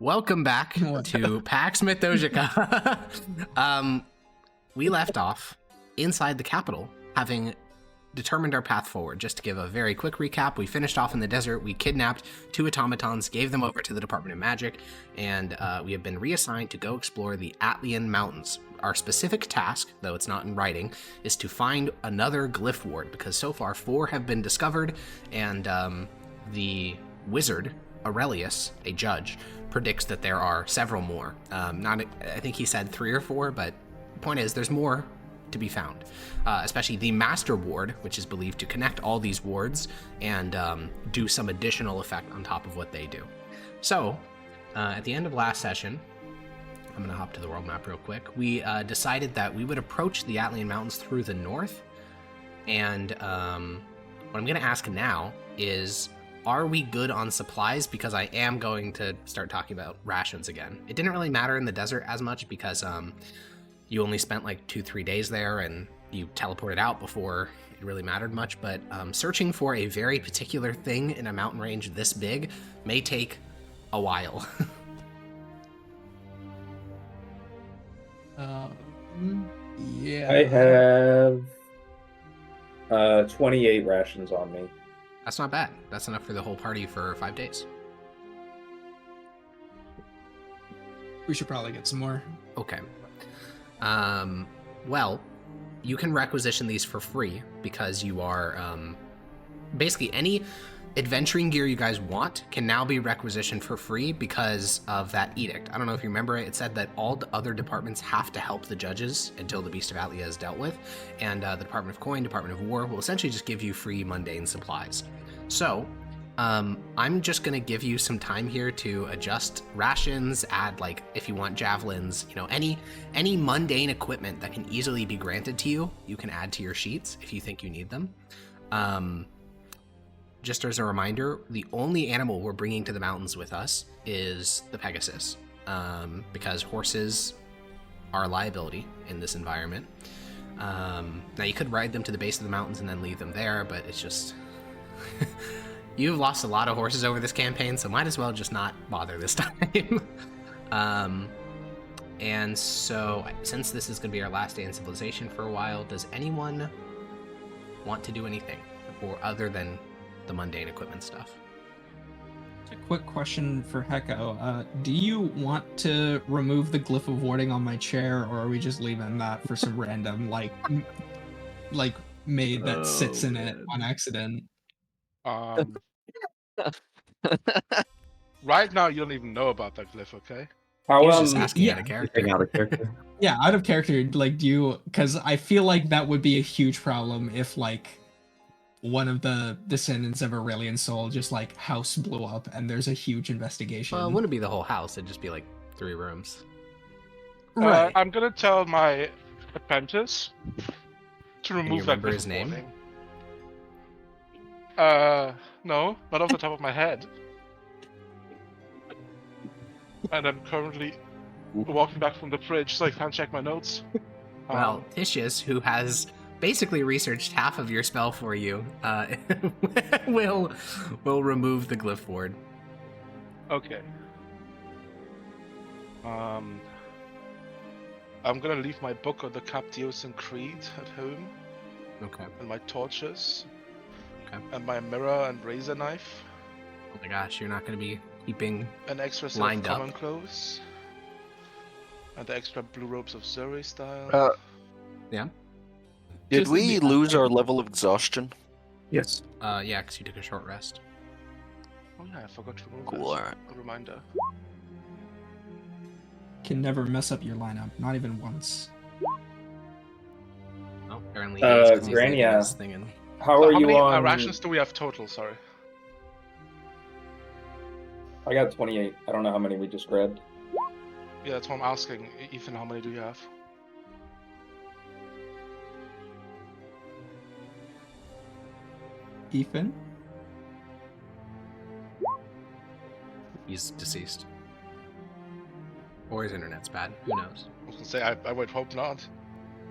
Welcome back to Pax Mithdosica. We left off inside the capital, having determined our path forward. Just to give a very quick recap, we finished off in the desert. We kidnapped 2 automatons, gave them over to the Department of Magic, and we have been reassigned to go explore the Atlian Mountains. Our specific task, though it's not in writing, is to find another glyph ward, because so far 4 have been discovered, and the wizard, Aurelius, a judge, predicts that there are several more. I think he said 3 or 4, but the point is there's more to be found, especially the Master Ward, which is believed to connect all these wards and do some additional effect on top of what they do. So, at the end of last session, I'm going to hop to the world map real quick, we decided that we would approach the Atlian Mountains through the north, and what I'm going to ask now is, are we good on supplies? Because I am going to start talking about rations again. It didn't really matter in the desert as much because you only spent like 2-3 days there and you teleported out before it really mattered much, but searching for a very particular thing in a mountain range this big may take a while. Yeah. I have 28 rations on me. That's not bad. That's enough for the whole party for 5 days. We should probably get some more. Okay. Well, you can requisition these for free because you are, basically any adventuring gear you guys want can now be requisitioned for free because of that edict. I don't know if you remember it. It said that all the other departments have to help the judges until the Beast of Atlian is dealt with, and the Department of Coin, Department of War will essentially just give you free mundane supplies. So, I'm just gonna give you some time here to adjust rations, add, like, if you want javelins, you know, any mundane equipment that can easily be granted to you, you can add to your sheets if you think you need them. Just as a reminder, the only animal we're bringing to the mountains with us is the Pegasus, because horses are a liability in this environment. Now, you could ride them to the base of the mountains and then leave them there, but it's just... You've lost a lot of horses over this campaign, so might as well just not bother this time. And so, since this is going to be our last day in civilization for a while, does anyone want to do anything or other than the mundane equipment stuff? A quick question for Heko. Do you want to remove the glyph of warding on my chair, or are we just leaving that for some random, like maid that sits in it on accident? Right now, you don't even know about that glyph, okay? How He's just asking yeah. out of character. out of character? Yeah, out of character, like, do you... Because I feel like that would be a huge problem if, like, one of the descendants of Aurelian Soul just, like, house blew up and there's a huge investigation. Well, it wouldn't be the whole house, it'd just be like 3 rooms. Right. I'm gonna tell my apprentice to remove that remember glyph his of name? warding. No, not off the top of my head. And I'm currently walking back from the fridge, so I can't check my notes. Well, Titius, who has basically researched half of your spell for you, will remove the glyph ward. Okay. I'm gonna leave my book of the Captios Creed at home, Okay. and my torches, Okay. and my mirror and razor knife, Oh my gosh, you're not going to be keeping... an extra set Lined of up. common clothes, and the extra blue robes of Zuri style. Yeah? Did Just we the- lose our level of exhaustion? Yes. Yeah, because you took a short rest. Oh yeah, I forgot to remove Cool, that. alright. A reminder. Can never mess up your lineup, not even once. Oh, apparently he is, 'cause he's leaving Grania. this thing in. How So are how you many on? rations do we have total? Sorry. I got 28. I don't know how many we just grabbed. Yeah, that's what I'm asking. Ethan, how many do you have? Ethan? He's deceased. Or his internet's bad. Who knows? I was gonna say, I would hope not.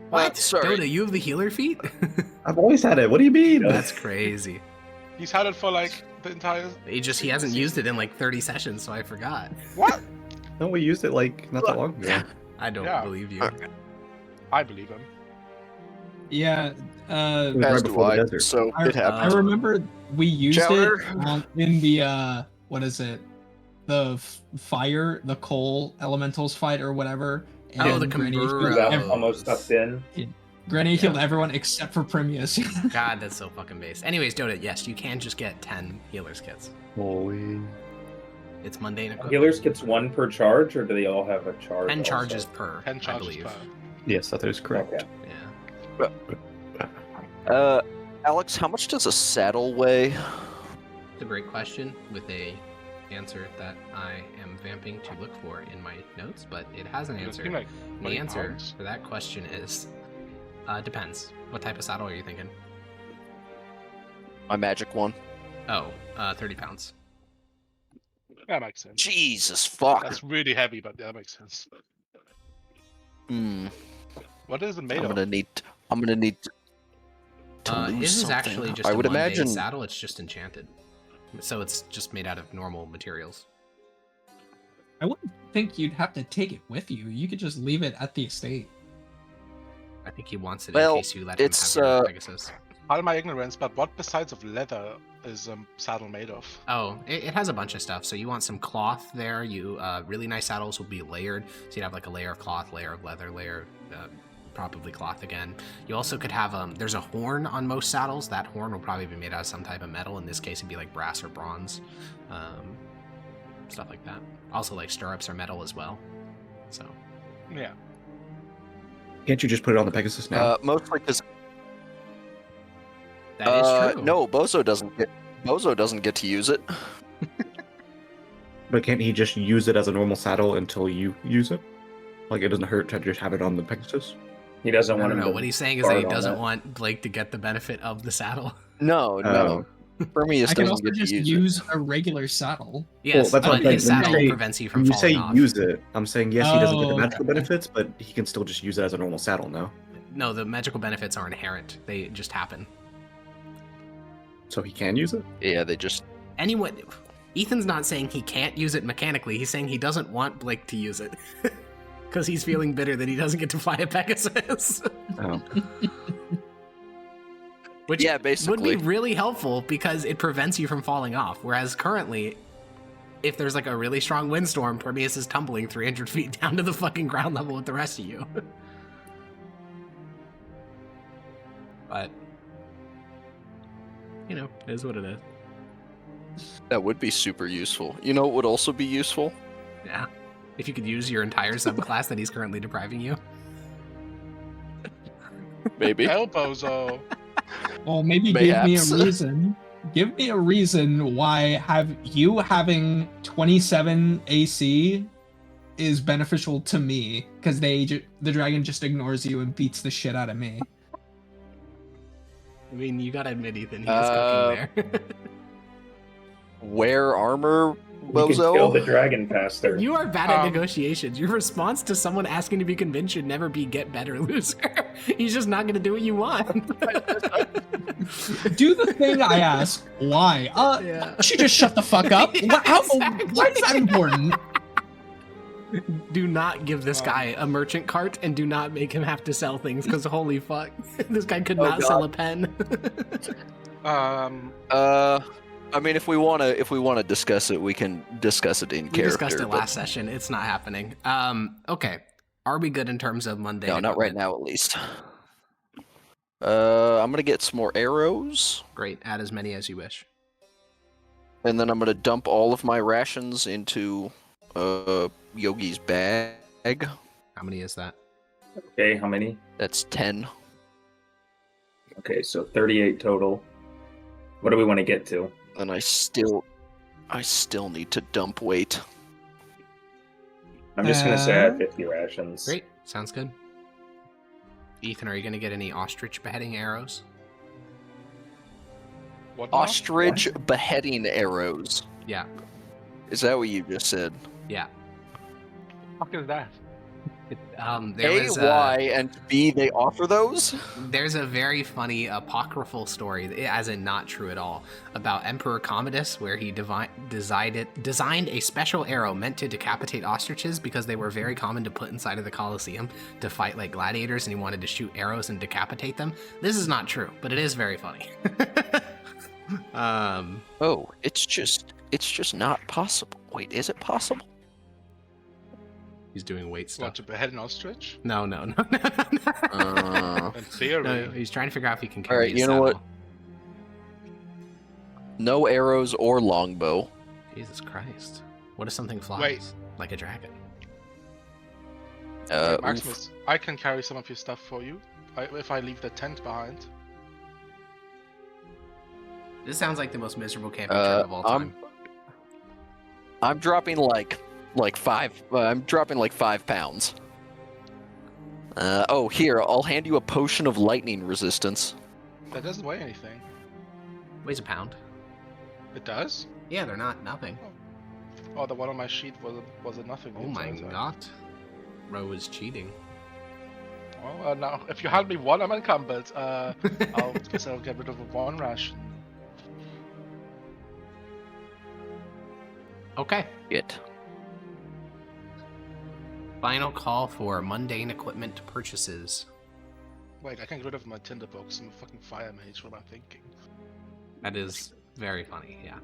What? sorry. Dota, you have the healer feat? I've always had it. What do you mean? That's crazy. He's had it for like the entire... He hasn't used it in like 30 sessions, so I forgot. What? No, we used it like not that long ago. I don't Yeah. believe you. I believe him. Yeah. It was As right do before I. the desert. So I, it happened. I remember we used Chowder. it in the what is it? The fire, the coal elementals fight or whatever. Oh, the Granny Converter. healed That ev- almost tucked in. Granny Yeah. healed everyone except for Primius. God, that's so fucking base. Anyways, Dota, yes, you can just get 10 healers kits. Holy. It's mundane equipment. Healers gets 1 per charge, or do they all have a charge? 10 also? charges per, 10 I charges believe. per. Yes, that is correct. Okay. Yeah. Alex, how much does a saddle weigh? It's a great question with a answer that I am vamping to look for in my notes, but it has an It's answer. been like The 20 answer pounds. for that question is depends. What type of saddle are you thinking? My magic one. Oh, 30 pounds. That makes sense. Jesus fuck. That's really heavy, but that makes sense. Hmm. What is it made I'm of? gonna need to lose His is something. actually just I a would mundane imagine. saddle. It's just enchanted. So it's just made out of normal materials. I wouldn't think you'd have to take it with you. You could just leave it at the estate. I think he wants it Well, in case you let him it's, have your Pegasus. Pardon my ignorance, but what besides of leather is saddle made of? Oh, it has a bunch of stuff. So you want some cloth there. You really nice saddles will be layered. So you'd have like a layer of cloth, layer of leather, layer probably cloth again. You also could have there's a horn on most saddles. That horn will probably be made out of some type of metal. In this case, it'd be like brass or bronze, stuff like that. Also, like stirrups are metal as well. So Yeah. Can't you just put it on the Pegasus now? Mostly because that is true. no, Bozo doesn't get to use it. But can't he just use it as a normal saddle until you use it? Like it doesn't hurt to just have it on the Pegasus. He doesn't I want don't him know. to What he's saying is that he guard on doesn't that. want Blake to get the benefit of the saddle. No. Hermias I can doesn't also get to just use use a regular saddle. Yes, that's what but I'm his saying. When you saddle say- prevents you from When you falling say off. use it, I'm saying yes, he doesn't get the Oh, magical okay. benefits, but he can still just use it as a normal saddle now. No, the magical benefits are inherent. They just happen. So he can use it? it. Yeah, they just. Anyone, Ethan's not saying he can't use it mechanically. He's saying he doesn't want Blake to use it because he's feeling bitter that he doesn't get to fly a Pegasus. Oh. Which Yeah, would basically. be really helpful because it prevents you from falling off. Whereas currently, if there's like a really strong windstorm, Permeus is tumbling 300 feet down to the fucking ground level with the rest of you. But, you know, it is what it is. That would be super useful. You know what would also be useful? Yeah. If you could use your entire subclass that he's currently depriving you. Maybe. El Bozo. Well, maybe Mayhaps. give me a reason. Give me a reason why having 27 AC is beneficial to me, because the dragon just ignores you and beats the shit out of me. I mean, you gotta admit, Ethan, he is Uh, cooking there. Wear armor, We can kill the Bozo. dragon faster. You are bad at Um, negotiations. Your response to someone asking to be convinced should never be get better, loser. He's just not gonna do what you want. Do the thing I ask. Why? Yeah. She just shut the fuck up. Yeah, Why is that important? Do not give this guy a merchant cart and do not make him have to sell things because holy fuck. This guy could Oh, not sell a pen. I mean, if we wanna discuss it, we can discuss it in We character. discussed it but- last session. It's not happening. Okay. Are we good in terms of mundane? No, not right equipment? now, at least. I'm gonna get some more arrows, Great. Add as many as you wish. and then I'm gonna dump all of my rations into Yogi's bag. How many is that? Okay, how many? That's 10. Okay, so 38 total. What do we want to get to? And I still need to dump weight. I'm just going to say I have 50 rations. Great. Sounds good. Ethan, are you going to get any ostrich beheading arrows? What now? Ostrich beheading arrows. Yeah. Is that what you just said? Yeah. What the fuck is that? There A, was why, and B, they offer those? There's a very funny apocryphal story, as in not true at all, about Emperor Commodus, where he designed a special arrow meant to decapitate ostriches because they were very common to put inside of the Colosseum to fight like gladiators, and he wanted to shoot arrows and decapitate them. This is not true, but it is very funny. Oh, it's just not possible. Wait, is it possible? He's doing weight stuff. Want to behead an ostrich? No. In theory. No, he's trying to figure out if he can carry Alright, his you know what? saddle. No arrows or longbow. Jesus Christ. What if something flies? Wait. Like a dragon? Oof. Maximus, I can carry some of your stuff for you if I leave the tent behind. This sounds like the most miserable camping trip of all time. I'm dropping like 5. I'm dropping like 5 pounds. Oh, here, I'll hand you a potion of lightning resistance. That doesn't weigh anything. Weighs a pound. It does? Yeah, they're not nothing. Oh, the one on my sheet was a nothing. Oh my god. Ro is cheating. Well, now, if you hand me one, I'm encumbered. I'll guess I'll get rid of a 1 ration. Okay. It. Final call for mundane equipment purchases. Wait, I can get rid of my tinderbox. I'm a fucking fire mage. What am I thinking? That is very funny, yeah.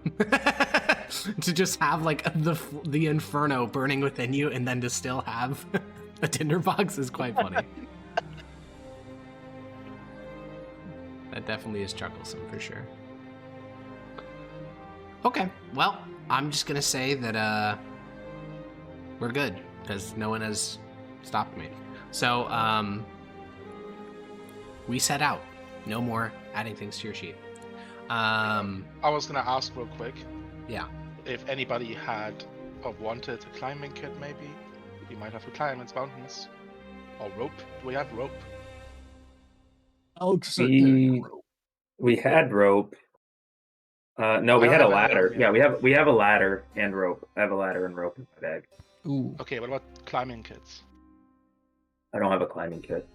To just have like the inferno burning within you and then to still have a tinderbox is quite funny. That definitely is chucklesome for sure. Okay, well, I'm just gonna say that we're good because no one has stopped me. So we set out. No more adding things to your sheet. I was gonna ask real quick. Yeah. If anybody had or wanted a climbing kit, maybe we might have to climb its mountains. Or rope. Do we have rope? Oh, so We had rope. No, we I had a don't have ladder. it, Yeah, we have a ladder and rope. I have a ladder and rope in my bag. Ooh, Okay, what about climbing kits? I don't have a climbing kit.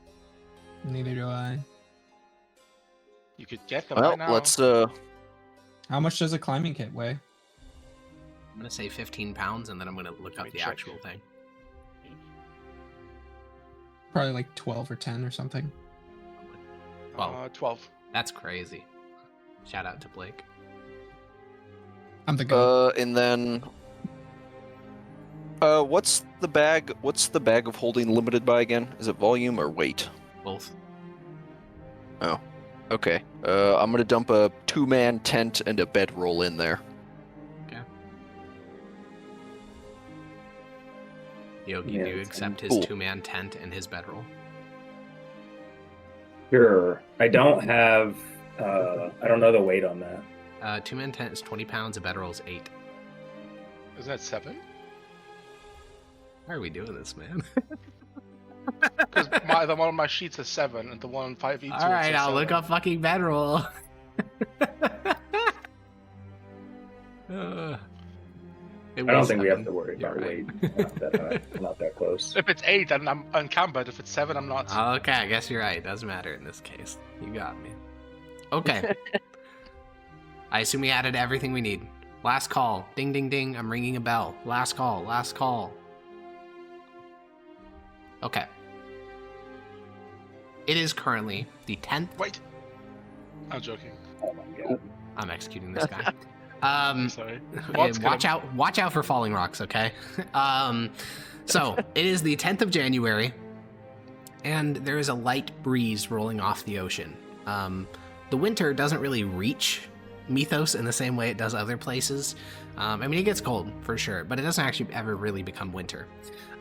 neither do I. You could get them Well, right now. let's How much does a climbing kit weigh? I'm gonna say 15 pounds and then I'm gonna look Let up me the check. actual thing. Probably like 12 or 10 or something. 12. 12. That's crazy. Shout out to Blake. I'm the goat. and then what's the bag of holding limited by again? Is it volume or weight? Both. Oh. Okay. I'm gonna dump a 2-man tent and a bedroll in there. Yogi, Yeah, do you it's accept his cool. 2-man tent and his bedroll? Sure. I don't have. I don't know the weight on that. 2-man tent is 20 pounds, a bedroll is 8. Isn't that 7? Why are we doing this, man? Because the one on my sheet says 7, and the one on 5e2 Alright, says I'll look 7. up fucking bedroll. I don't think we have to worry about weight. Not that high. Not that close. If it's 8, then I'm encumbered. If it's 7, I'm not. Okay, I guess you're right. Doesn't matter in this case. You got me. Okay. I assume we added everything we need. Last call. Ding, ding, ding. I'm ringing a bell. Last call. Last call. Okay. It is currently the 10th. Wait. I'm joking. Oh my god. I'm executing this guy. I'm sorry. Watch out for falling rocks, okay? So it is the 10th of January, and there is a light breeze rolling off the ocean. The winter doesn't really reach Mythos in the same way it does other places. I mean, it gets cold for sure, but it doesn't actually ever really become winter.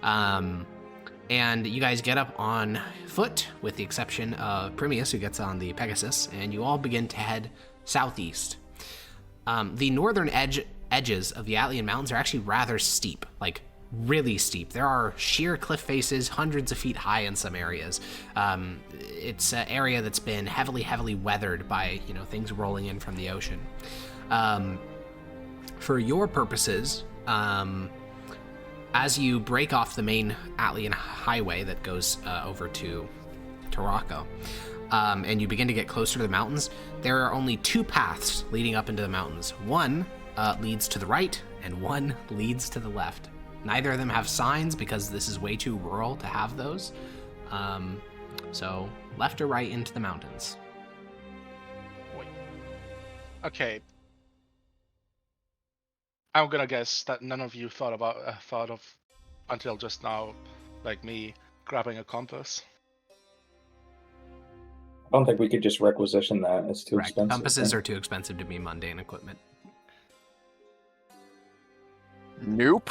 And you guys get up on foot, with the exception of Primius, who gets on the Pegasus, and you all begin to head southeast. The northern edges of the Atlian Mountains are actually rather steep, like really steep. There are sheer cliff faces, hundreds of feet high in some areas. It's an area that's been heavily weathered by, things rolling in from the ocean. For your purposes, as you break off the main Atlian highway that goes over to Tarako, and you begin to get closer to the mountains, there are only two paths leading up into the mountains. One leads to the right, and one leads to the left. Neither of them have signs because this is way too rural to have those. So left or right into the mountains. Wait. Okay. I'm gonna guess that none of you thought of until just now, like me, grabbing a compass. I don't think we could just requisition that. It's too Correct. expensive. Compasses are too expensive to be mundane equipment. Nope.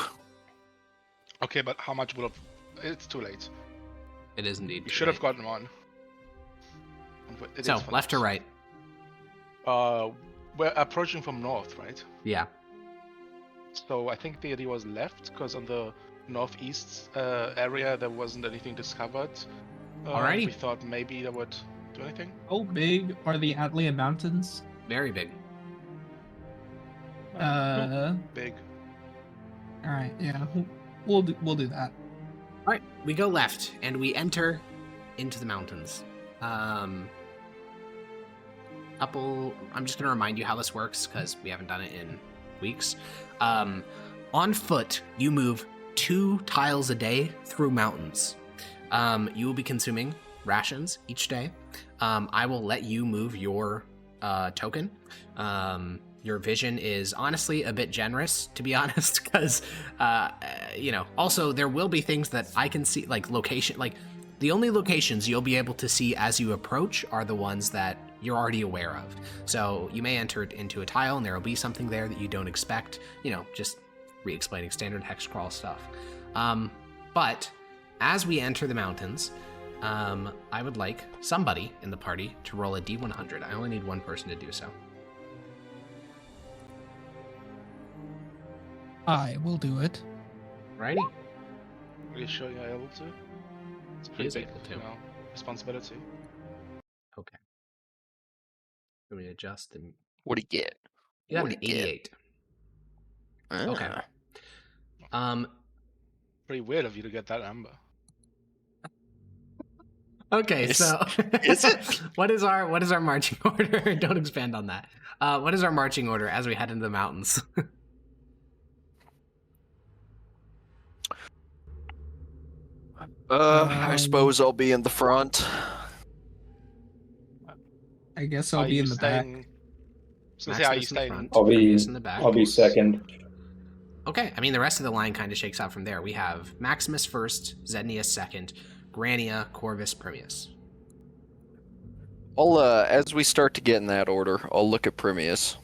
Okay, but how much would have? It's too late. It is indeed. You should have gotten one. It So is for left or us. right? We're approaching from north, right? Yeah. So I think the idea was left, because on the northeast area there wasn't anything discovered. Alrighty. We thought maybe that would do anything. How big are the Atlian Mountains? Very big. Big. All right, yeah, we'll do that. All right, we go left and we enter into the mountains. I'm just gonna remind you how this works because we haven't done it in weeks. On foot, you move 2 tiles a day through mountains. You will be consuming rations each day. I will let you move your token. Your vision is honestly a bit generous, to be honest, because, also there will be things that I can see, like location, like the only locations you'll be able to see as you approach are the ones that you're already aware of. So you may enter into a tile and there will be something there that you don't expect, just re-explaining standard hex crawl stuff. But as we enter the mountains, I would like somebody in the party to roll a D100. I only need one person to do so. I will do it. Righty. Are you sure you're able to? It's He pretty is big, able to. Responsibility. Okay. Let me adjust and What'd he get? you got an What'd he get? 88. Ah. Okay. Pretty weird of you to get that number. Okay, Is- so is it? what is our marching order? Don't expand on that. What is our marching order as we head into the mountains? I suppose I'll be in the front. I guess I'll Are be you in the back. staying... So say, are you Maximus in the staying? front. I'll be Prometheus in the back. I'll be second. Okay, I mean the rest of the line kind of shakes out from there. We have Maximus first, Zednius second, Grania, Corvus, Primus. I'll as we start to get in that order, I'll look at Primus.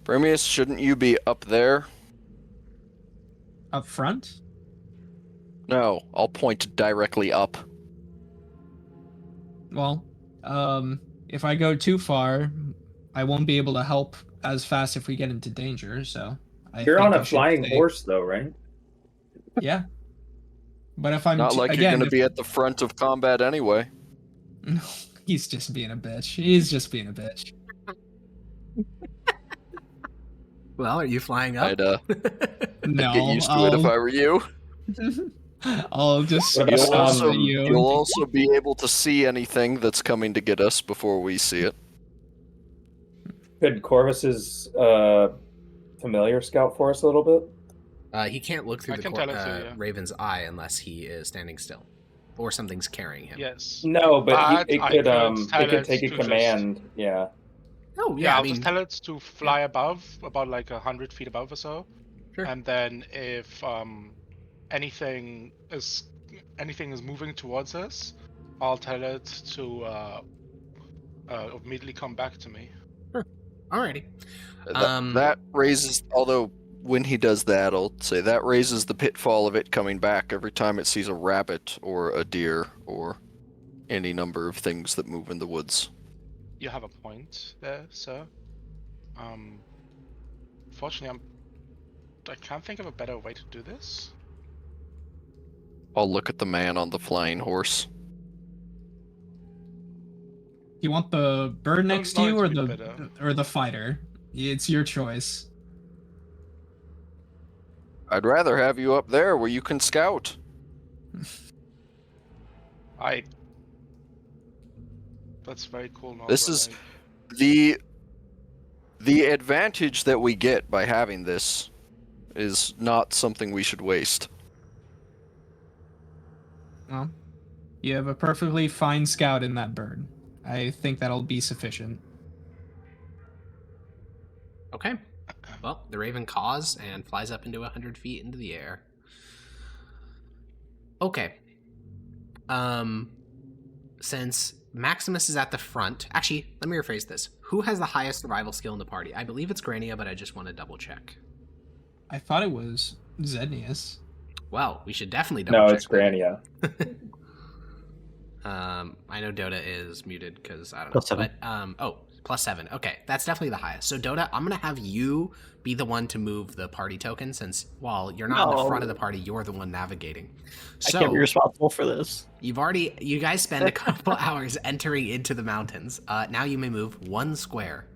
Primus, shouldn't you be up there? Up front? No, I'll point directly up. Well, if I go too far, I won't be able to help as fast if we get into danger, so... You're on think I a should flying stay. horse, though, right? Yeah. But if I'm... Not like you're again, gonna be at the front of combat anyway. No, he's just being a bitch. He's just being a bitch. Well, are you flying up? I'd No, get used to it if I were you. I'll just What about, You'll stop also, at you. you'll also be able to see anything that's coming to get us before we see it. Could Corvus's familiar scout for us a little bit? He can't look through I the can tell it to you. Raven's eye unless he is standing still, or something's carrying him. Yes. No, but But it I could could tell it could it take a to just- command. Yeah. Oh Yeah, yeah, I'll I mean, just tell it to fly above, about like 100 feet above or so. Sure. And then if anything is moving towards us, I'll tell it to immediately come back to me. alrighty. That raises, although when he does that, I'll say that raises the pitfall of it coming back every time it sees a rabbit or a deer or any number of things that move in the woods. You have a point there, sir. Fortunately, I can't think of a better way to do this. I'll look at the man on the flying horse. You want the bird next to you no, or it's a the bit better. or the fighter? It's your choice. I'd rather have you up there where you can scout. That's very cool. This is the advantage that we get by having this is not something we should waste. Well, you have a perfectly fine scout in that bird. I think that'll be sufficient. Okay. Well, the raven caws and flies up into 100 feet into the air. Okay. Since Maximus is at the front, actually, let me rephrase this. Who has the highest survival skill in the party? I believe it's Grania, but I just want to double check. I thought it was Zednius. Well, we should definitely double check. No, it's Grania. I know Dota is muted because I don't know. +7. But +7. Okay, that's definitely the highest. So Dota, I'm gonna have you be the one to move the party token, since while you're not in the front of the party, you're the one navigating. So I can't be responsible for this. you guys spend a couple hours entering into the mountains. Now you may move 1 square.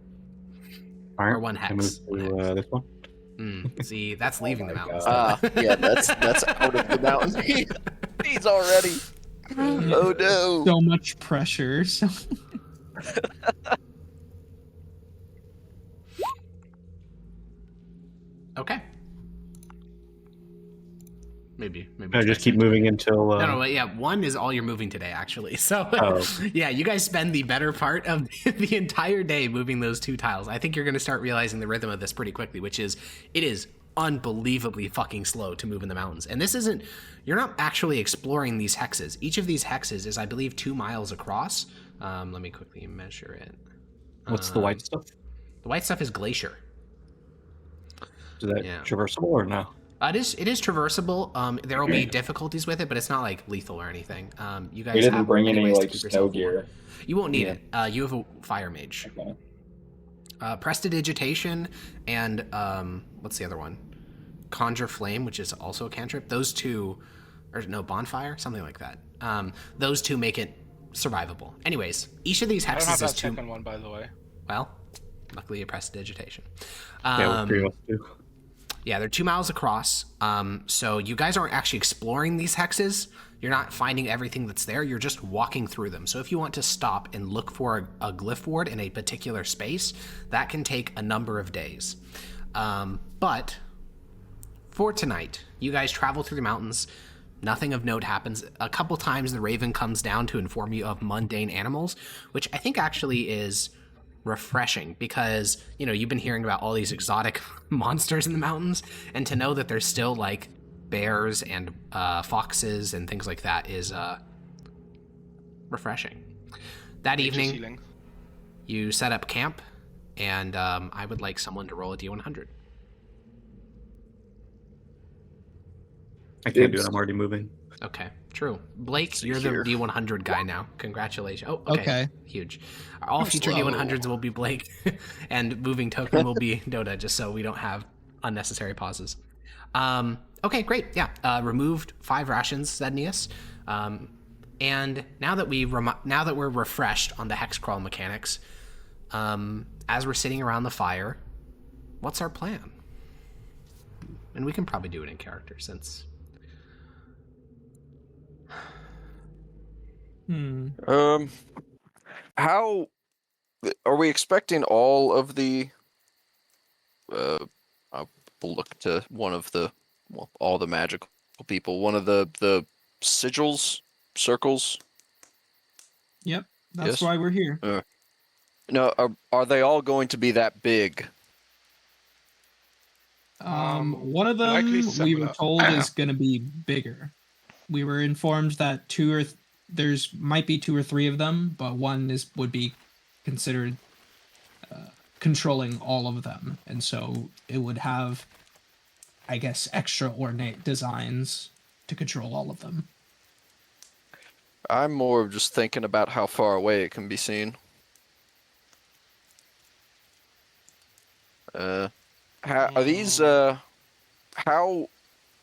All right, Or 1 I move hex. to, this one. See, that's leaving the my mountains. Yeah, that's out of the mountain. He's already. Oh no! So much pressure. So... Okay. Maybe. I just keep moving until. No, yeah, 1 is all you're moving today, actually. So, Oh. yeah, you guys spend the better part of the entire day moving those 2 tiles. I think you're going to start realizing the rhythm of this pretty quickly, which is, it is unbelievably fucking slow to move in the mountains. And this isn't, you're not actually exploring these hexes. Each of these hexes is, I believe, 2 miles across. Let me quickly measure it. What's the white stuff? The white stuff is glacier. Is that Yeah. traversable or no? It is traversable. There will be difficulties with it, but it's not like lethal or anything. You guys We didn't have bring many any ways to like keep snow yourself warm. gear. You won't need Yeah. it. You have a fire mage. Okay. Prestidigitation and what's the other one? Conjure Flame, which is also a cantrip. Those 2, or no, Bonfire, something like that. Those 2 make it survivable. Anyways, each of these I don't have hexes that is 2. second one, by the way. Well, luckily you prestidigitation. Yeah, 3 of us do. Yeah, they're 2 miles across. So you guys aren't actually exploring these hexes. You're not finding everything that's there. You're just walking through them. So if you want to stop and look for a glyph ward in a particular space, that can take a number of days. But for tonight, you guys travel through the mountains. Nothing of note happens. A couple times the raven comes down to inform you of mundane animals, which I think actually is refreshing because, you know, you've been hearing about all these exotic monsters in the mountains, and to know that there's still like bears and foxes and things like that is refreshing. That Nature's evening, healing. you set up camp, and I would like someone to roll a d100. I can't do Oops. it. I'm already moving. Okay, true. Blake, See you're here. the D100 guy now. Congratulations. Oh, okay. Okay. Huge. All I'm future slow. D100s will be Blake, and moving token will be Dota, just so we don't have unnecessary pauses. Okay, great. Yeah, removed 5 rations, Zednius. And now that we're refreshed on the hex crawl mechanics, as we're sitting around the fire, what's our plan? And we can probably do it in character since. How are we expecting all of the? I'll look to one of the, well, all the magical people. One of the sigils, circles. Yep, that's Yes. why we're here. No, are they all going to be that big? One of them likely we were similar. told is going to be bigger. We were informed that there's might be 2 or 3 of them, but one would be considered controlling all of them, and so it would have, I guess, extra ornate designs to control all of them. I'm more of just thinking about how far away it can be seen. How are these? How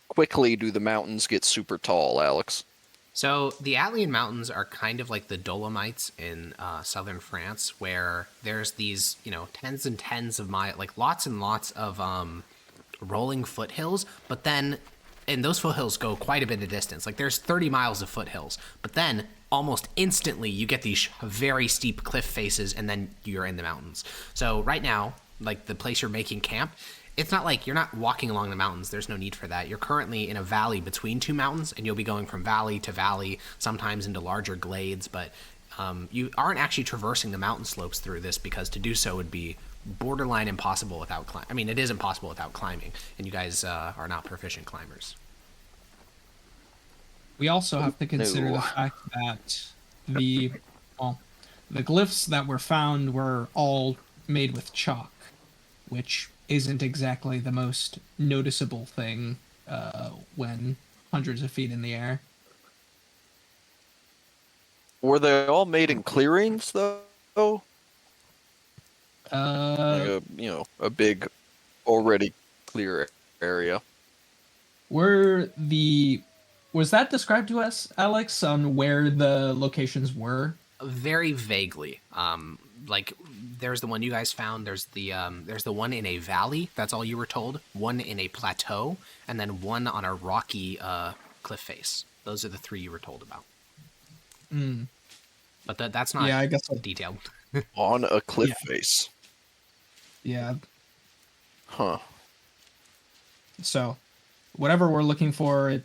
quickly do the mountains get super tall, Alex? So the Atlian Mountains are kind of like the Dolomites in southern France, where there's these, tens and tens of miles, like lots and lots of rolling foothills, but then, and those foothills go quite a bit of distance. Like there's 30 miles of foothills, but then almost instantly you get these very steep cliff faces, and then you're in the mountains. So right now, like the place you're making camp, it's not like you're not walking along the mountains. There's no need for that. You're currently in a valley between two mountains, and you'll be going from valley to valley, sometimes into larger glades, but you aren't actually traversing the mountain slopes through this, because to do so would be borderline impossible without climbing. I mean, it is impossible without climbing, and you guys are not proficient climbers. We also have to consider No. the fact that the glyphs that were found were all made with chalk, which isn't exactly the most noticeable thing when hundreds of feet in the air. Were they all made in clearings though? Like a big, already clear area. Was that described to us, Alex, on where the locations were? Very vaguely. Like there's the one you guys found. There's the one in a valley. That's all you were told. One in a plateau, and then one on a rocky cliff face. Those are the three you were told about. Mm. But that's not Yeah, I guess so. detailed. On a cliff face. Yeah. Huh. So, whatever we're looking for,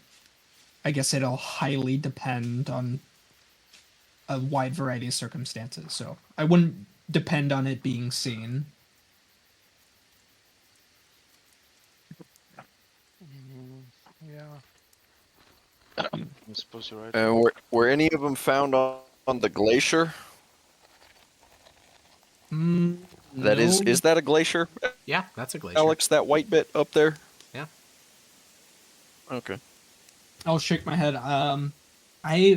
I guess it'll highly depend on a wide variety of circumstances. So, I wouldn't depend on it being seen. Yeah. I suppose you're right. And were any of them found on the glacier? That No. is that a glacier, Yeah, that's a glacier. Alex? That white bit up there? Yeah. Okay. I'll shake my head. I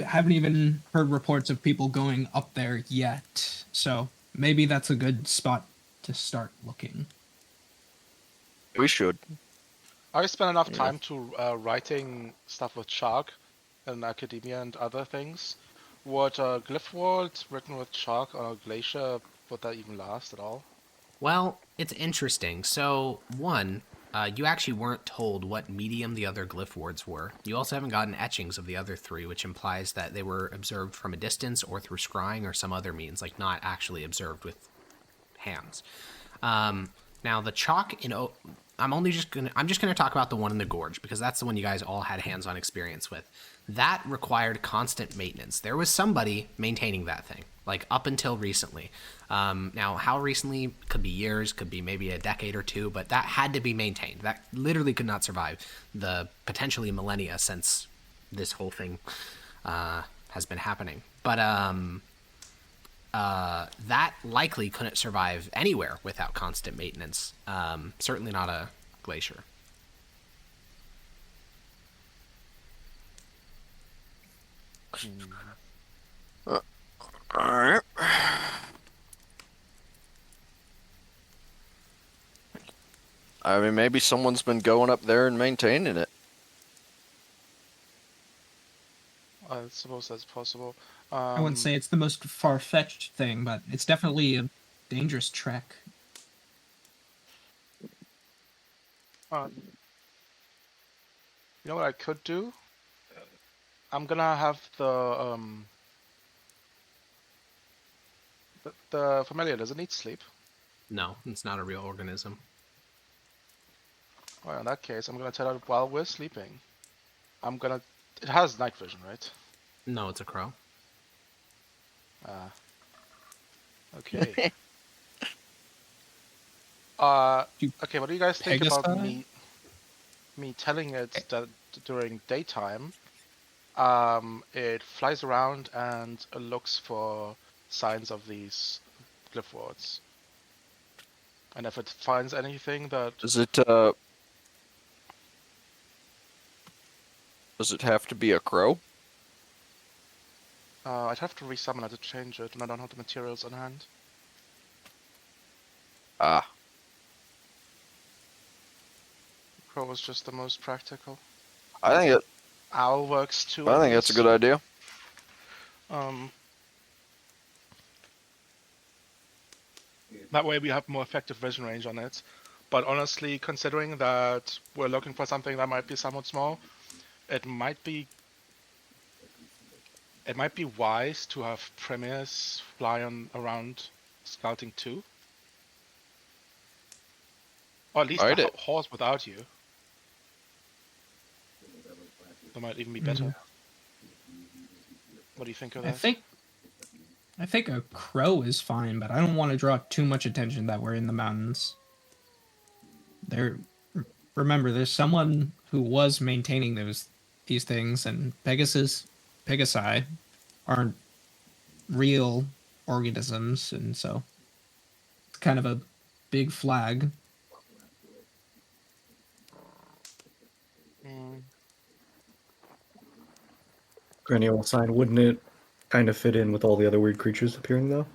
haven't even heard reports of people going up there yet. So, maybe that's a good spot to start looking. We should. I spent enough Yeah. time to writing stuff with chalk and academia and other things. Would a glyph world written with chalk on a glacier, would that even last at all? Well, it's interesting. So, one, you actually weren't told what medium the other glyph wards were. You also haven't gotten etchings of the other three, which implies that they were observed from a distance or through scrying or some other means, like not actually observed with hands. Now, the chalk I'm just gonna talk about the one in the gorge, because that's the one you guys all had hands-on experience with. That required constant maintenance. There was somebody maintaining that thing, like up until recently. Now, how recently? Could be years, could be maybe a decade or two, but that had to be maintained. That literally could not survive the potentially millennia since this whole thing has been happening. But that likely couldn't survive anywhere without constant maintenance. Certainly not a glacier. Alright. I mean, maybe someone's been going up there and maintaining it. I suppose that's possible. I wouldn't say it's the most far-fetched thing, but it's definitely a dangerous trek. You know what I could do? I'm gonna have the familiar, does it need sleep? No, it's not a real organism. Well, in that case, I'm gonna tell it while we're sleeping. It has night vision, right? No, it's a crow. Okay. Okay, what do you guys think about Pegasi? me telling it that during daytime, it flies around and looks for signs of these glyph wards, and if it finds anything that Does it have to be a crow? I'd have to resummon it to change it, and I don't have the materials on hand. Ah, Crow is just the most practical. I think Owl works too. I think that's a good idea. That way we have more effective vision range on it. But honestly, considering that we're looking for something that might be somewhat small, it might be wise to have premiers fly on around scouting too. Or at least Ride a it. horse without you. That might even be better. What do you think of I that? think a crow is fine, but I don't want to draw too much attention that we're in the mountains. Remember, there's someone who was maintaining these things, and Pegasi aren't real organisms, and so it's kind of a big flag. Perennial sign, wouldn't it kind of fit in with all the other weird creatures appearing though?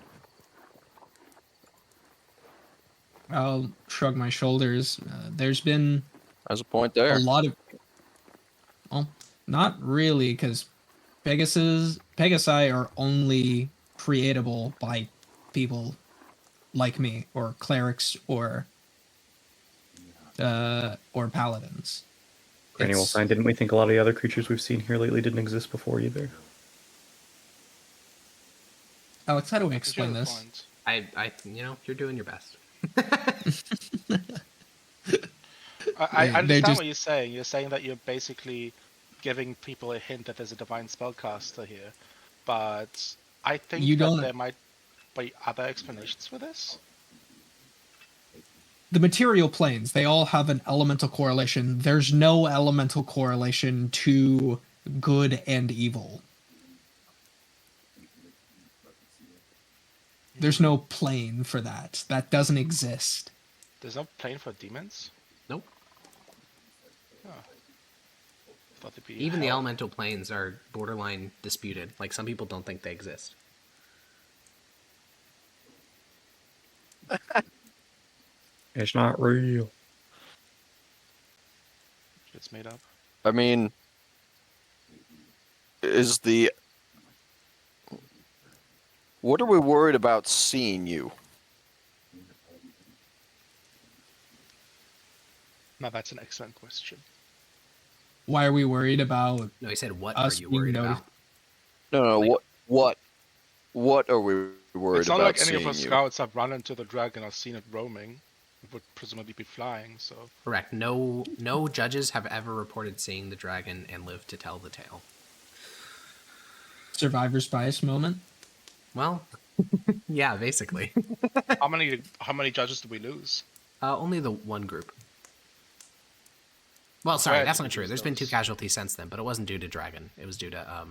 I'll shrug my shoulders. There's been There's a point a there. lot of, well, not really, because Pegasi are only creatable by people like me, or clerics, or paladins. Perennial It's- sign, didn't we think a lot of the other creatures we've seen here lately didn't exist before either? Alex, how do we You explain have a this? point. You're doing your best. I They understand just- what you're saying. You're saying that you're basically giving people a hint that there's a divine spellcaster here, but I think You that don't- there might be other explanations for this. The material planes, they all have an elemental correlation. There's no elemental correlation to good and evil. There's no plane for that. That doesn't exist. There's no plane for demons. Nope. Thought they'd be Even the hell. elemental planes are borderline disputed. Like, some people don't think they exist. It's not real. It's made up. I mean, what are we worried about seeing you? Now that's an excellent question. Why are we worried about No, he said, what us are you being worried noticed? about? No, Like- what are we worried It's not about like any seeing of our you? scouts have run into the dragon or seen it roaming. It would presumably be flying, so Correct. No judges have ever reported seeing the dragon and lived to tell the tale. survivor's bias moment? Well, yeah, basically. how many judges did we lose? Only the one group. Well, sorry, Right, that's not true. There's been 2 those. casualties since then, but it wasn't due to dragon. It was due to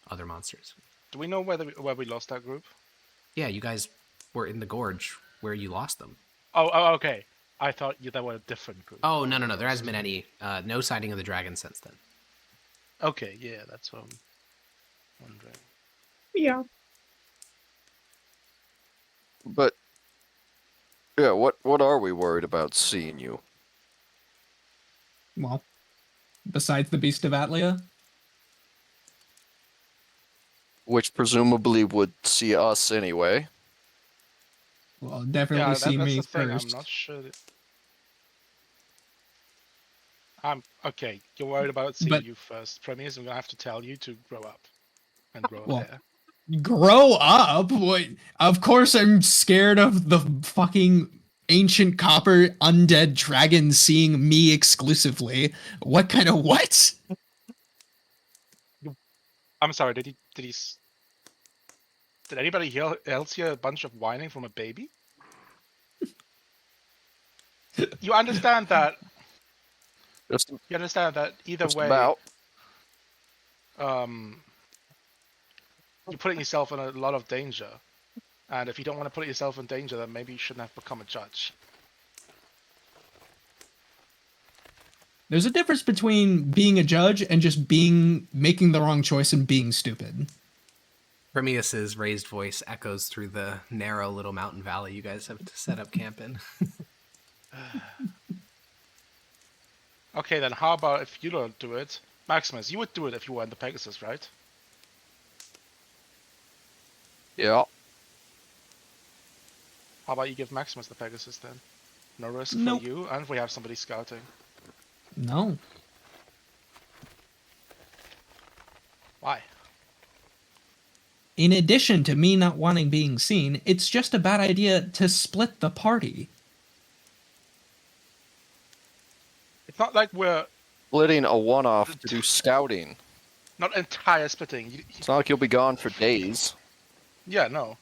other monsters. Do we know where we lost that group? Yeah, you guys were in the gorge where you lost them. Oh, okay. I thought they were a different group. Oh, no. There hasn't been any, no sighting of the dragon since then. Okay, yeah, that's what I'm wondering. Yeah. But yeah, what are we worried about seeing you? Well, besides the Beast of Atlia? Which presumably would see us anyway. Well, definitely Yeah, see that's me the thing. first. I'm not sure. Okay. You're worried about seeing But- you first. Premiers, I'm gonna have to tell you to grow up and grow Well, up there. Grow up? What? Of course I'm scared of the fucking ancient copper undead dragon seeing me exclusively. What kind of what? I'm sorry. Did anybody else hear a bunch of whining from a baby? You understand that? Just You understand that either way, about. you're putting yourself in a lot of danger. And if you don't want to put yourself in danger, then maybe you shouldn't have become a judge. There's a difference between being a judge and just making the wrong choice and being stupid. Prometheus's raised voice echoes through the narrow little mountain valley you guys have to set up camp in. Okay, then how about if you don't do it? Maximus, you would do it if you were in the Pegasus, right? Yeah. How about you give Maximus the Pegasus then? No risk Nope. for you, and we have somebody scouting. No. Why? In addition to me not wanting being seen, it's just a bad idea to split the party. It's not like we're Splitting a one-off to do scouting. not entire splitting. It's not like you'll be gone for days. Yeah, no.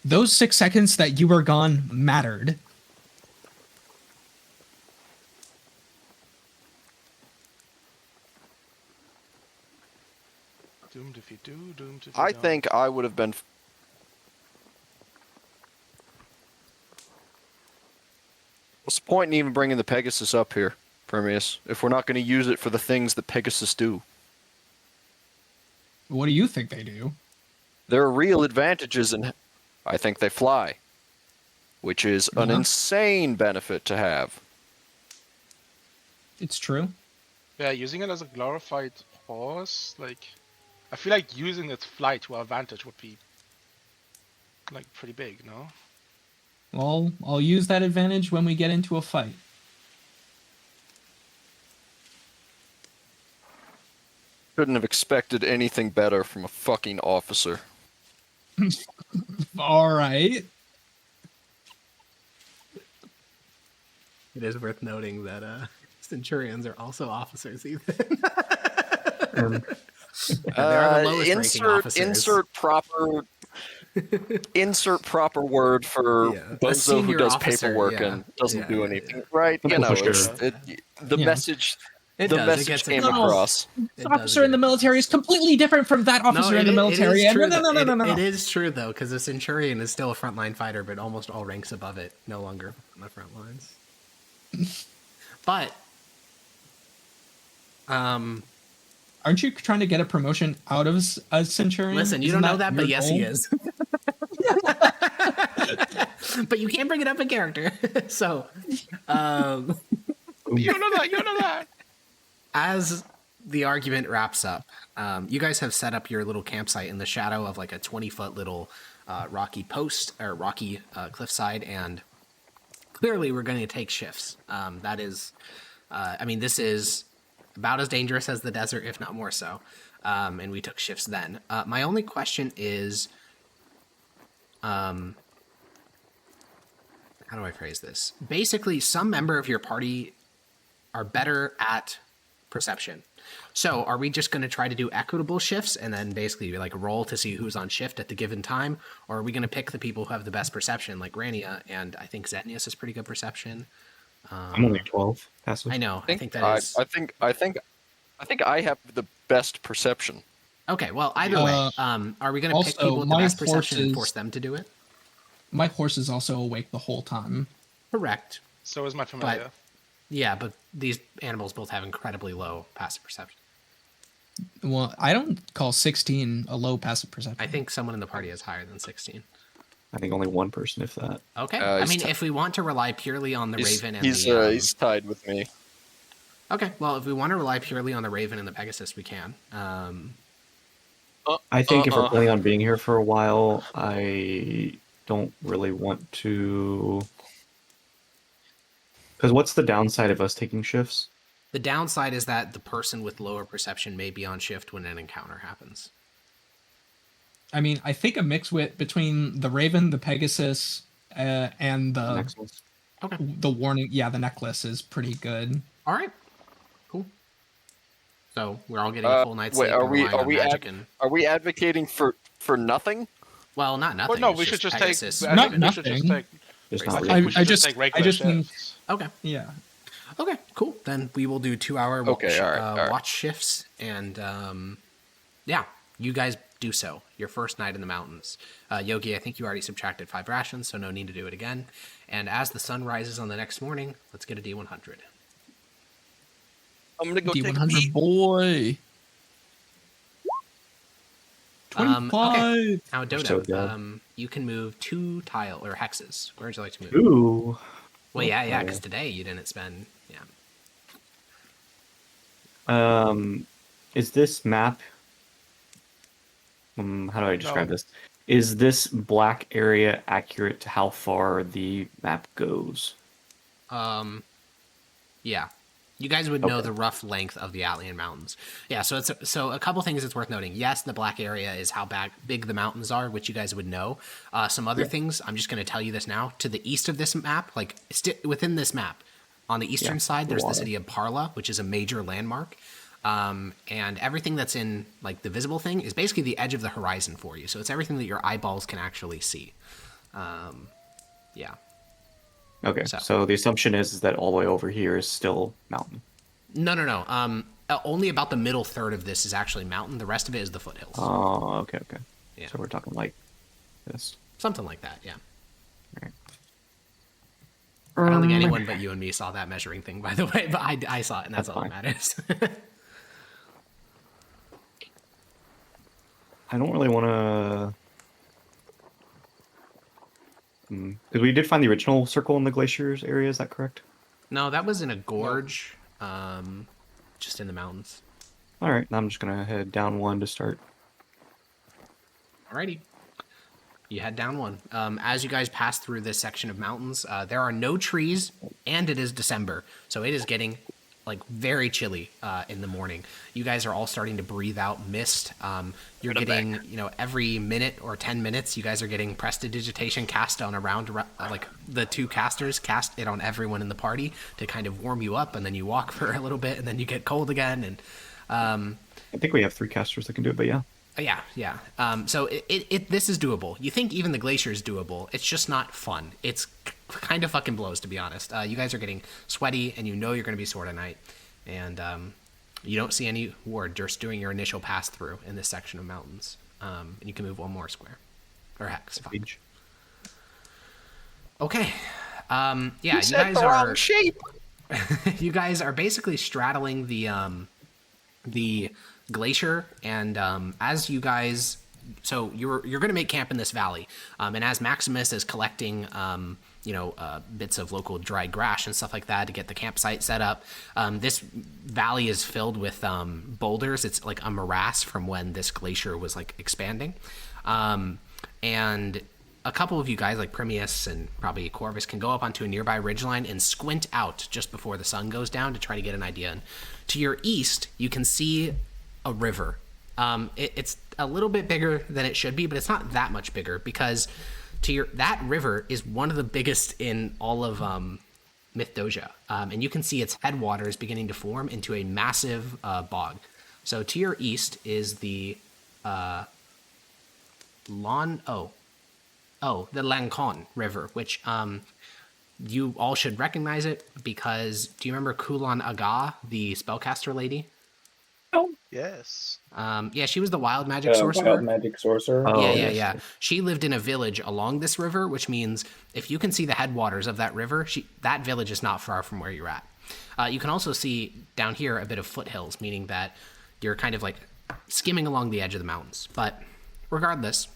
Those 6 seconds that you were gone mattered. Doomed if you do, doomed if you I don't. think I would have been. What's the point in even bringing the Pegasus up here, Permeus, if we're not going to use it for the things that Pegasus do? What do you think they do? There are real advantages in. I think they fly, which is an Uh-huh. insane benefit to have. It's true. Yeah, using it as a glorified horse, like, I feel like using its flight to our advantage would be, like, pretty big, no? Well, I'll use that advantage when we get into a fight. Couldn't have expected anything better from a fucking officer. All right. It is worth noting that centurions are also officers, Ethan. Um, They are the lowest ranking officers. Insert proper word for Yeah. A Bozo who senior does officer, paperwork yeah. and doesn't Yeah, do yeah, anything, yeah. right? You know, For sure. the Yeah. message. It The does. It message gets came No, no. across. It Officer does in the get- military is completely different from that officer in the military. It is true, No, no, no, no, no, no. It is true though, because a centurion is still a frontline fighter, but almost all ranks above it, no longer on the front lines. But, Aren't you trying to get a promotion out of a centurion? listen, you Isn't don't know that, but your yes, he goal? is. But you can't bring it up in character. So, You know that, you know that! as the argument wraps up, you guys have set up your little campsite in the shadow of like a 20-foot little rocky post or rocky cliffside, and clearly we're going to take shifts. That is, I mean, this is about as dangerous as the desert, if not more so. And we took shifts then. My only question is, how do I phrase this? Basically, some member of your party are better at perception. So are we just going to try to do equitable shifts and then basically like roll to see who's on shift at the given time? Or are we going to pick the people who have the best perception like Rania? And I think Zetnius has pretty good perception. I'm only 12 passive. I know. I think that I is... think I have the best perception. Okay, well, either way, are we going to pick also, people with the my best perception and horses- force them to do it? My horse is also awake the whole time. Correct. So is my familiar. Yeah, but these animals both have incredibly low passive perception. Well, I don't call 16 a low passive perception. I think someone in the party is higher than 16. I think only one person, if that. Okay. Uh, I he's mean, t- if we want to rely purely on the Raven and he's the... he's tied with me. Okay, well, if we want to rely purely on the Raven and the Pegasus, we can. I think if we're planning on being here for a while, I don't really want to. Because what's the downside of us taking shifts? The downside is that the person with lower perception may be on shift when an encounter happens. I mean, I think a mix between the Raven, the Pegasus, and the Next one. Okay. warning. Yeah, the necklace is pretty good. All right. Cool. So we're all getting a full night's wait, sleep. are and we relying are on we magic ad- and... are we advocating for nothing? Well, not nothing. Well, no, it's we should just Pegasus. take. I Not think we should just nothing. take. There's I not think really. We should just just- take regular just think- shifts. Okay. Yeah. Okay, cool. Then we will do 2-hour watch, Okay, all right. watch shifts, and yeah, you guys do so. Your first night in the mountains. Yogi, I think you already subtracted 5 rations, so no need to do it again. And as the sun rises on the next morning, let's get a D100. I'm gonna go take a D100 pee. boy. 25. Okay. Now, You're Dodo, so good. you can move 2 tile or hexes. Where would you like to move? Ooh. Well, yeah, because today you didn't spend. Yeah. Is this map? How do I describe No. this? Is this black area accurate to how far the map goes? Yeah. You guys would know Okay. the rough length of the Atlian Mountains. Yeah, so a couple things it's worth noting. Yes, the black area is how big the mountains are, which you guys would know. Some other things, I'm just going to tell you this now. To the east of this map, like within this map, on the eastern side, there's the city of Parla, which is a major landmark. And everything that's in like the visible thing is basically the edge of the horizon for you. So it's everything that your eyeballs can actually see. Yeah. Okay, So- so the assumption is that all the way over here is still mountain. No. Only about the middle third of this is actually mountain. The rest of it is the foothills. Oh, okay. Yeah. So we're talking like this. Something like that, yeah. Right. I don't think anyone but you and me saw that measuring thing, by the way, but I saw it, and that's all that matters. I don't really want to... Because we did find the original circle in the glaciers area, is that correct? No, that was in a gorge, just in the mountains. All right, I'm just going to head down one to start. Alrighty. You head down one. As you guys pass through this section of mountains, there are no trees, and it is December, so it is getting like very chilly in the morning. You guys are all starting to breathe out mist. You're getting, every minute or 10 minutes, you guys are getting prestidigitation cast on around, like the two casters cast it on everyone in the party to kind of warm you up, and then you walk for a little bit, and then you get cold again. And I think we have 3 casters that can do it, but yeah. Yeah. So this is doable. You think even the glacier is doable. It's just not fun. It's kind of fucking blows, to be honest. You guys are getting sweaty, and you know you're going to be sore tonight. And you don't see any ward just doing your initial pass through in this section of mountains. And you can move one more square. Or hex. Fuck. Okay. Yeah, you guys the are wrong shape. you guys are basically straddling the glacier, and as you guys, so you're going to make camp in this valley, and as Maximus is collecting bits of local dried grass and stuff like that to get the campsite set up, this valley is filled with boulders. It's like a morass from when this glacier was like expanding, and a couple of you guys like Primius and probably Corvus can go up onto a nearby ridgeline and squint out just before the sun goes down to try to get an idea. And to your east, you can see a river. It's a little bit bigger than it should be, but it's not that much bigger, because that river is one of the biggest in all of Mithdosica, and you can see its headwaters beginning to form into a massive bog. So to your east is the the Lancon River, which you all should recognize it, because do you remember Kulan Aga, the spellcaster lady? Yes. Yeah, she was the wild magic sorcerer. Wild magic sorcerer. Oh, Yeah. She lived in a village along this river, which means if you can see the headwaters of that river, that village is not far from where you're at. You can also see down here a bit of foothills, meaning that you're kind of like skimming along the edge of the mountains. But regardless,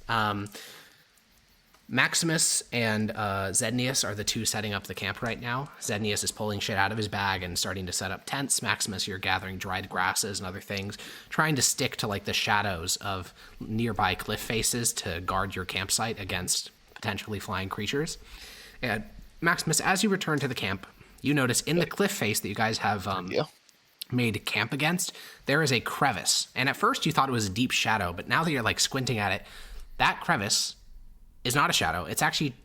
Maximus and Zednius are the two setting up the camp right now. Zednius is pulling shit out of his bag and starting to set up tents. Maximus, you're gathering dried grasses and other things, trying to stick to like the shadows of nearby cliff faces to guard your campsite against potentially flying creatures. And Maximus, as you return to the camp, you notice in the cliff face that you guys have made camp against, there is a crevice. And at first you thought it was a deep shadow, but now that you're like squinting at it, that crevice is not a shadow. It's actually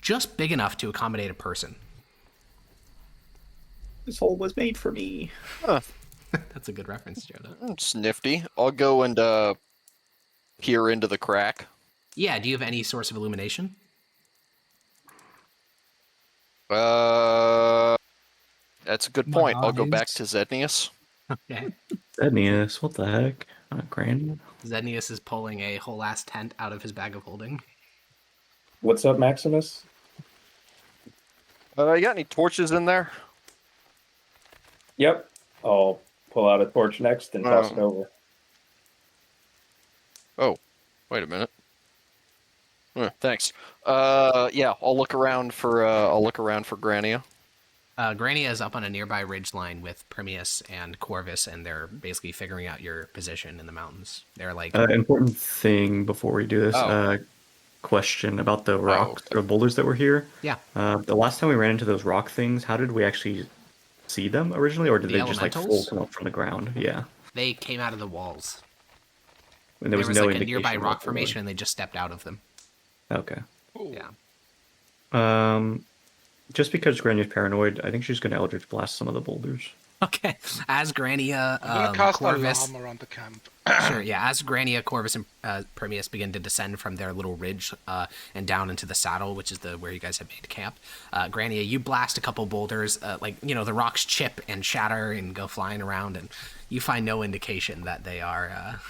just big enough to accommodate a person. This hole was made for me. That's a good reference, Joda. It's nifty. I'll go and peer into the crack. Yeah, do you have any source of illumination? That's a good point. My I'll go back eyes. to Zednius. Okay. Zednius, what the heck? Granny? Zednius is pulling a whole ass tent out of his bag of holding. What's up, Maximus? You got any torches in there? Yep. I'll pull out a torch next and toss it over. Oh, wait a minute. Thanks. Yeah, I'll look around for Grania. Grania is up on a nearby ridgeline with Primius and Corvus, and they're basically figuring out your position in the mountains. They're like, Important thing before we do this. Oh. question about the rocks or boulders that were here. Yeah. The last time we ran into those rock things, how did we actually see them originally, or did The they just like full elementals? come up from the ground? Yeah. They came out of the walls. And There was was no like a indication nearby what rock they were. formation, and they just stepped out of them. Okay. Yeah. Just because Granya's paranoid, I think she's going to Eldritch Blast some of the boulders. Okay. As Grania, I'm gonna cast Corvus, alarm around the camp. sure, yeah. As Grania, Corvus, and Permeus begin to descend from their little ridge and down into the saddle, which is where you guys have made camp. Grania, you blast a couple boulders, the rocks chip and shatter and go flying around, and you find no indication that they are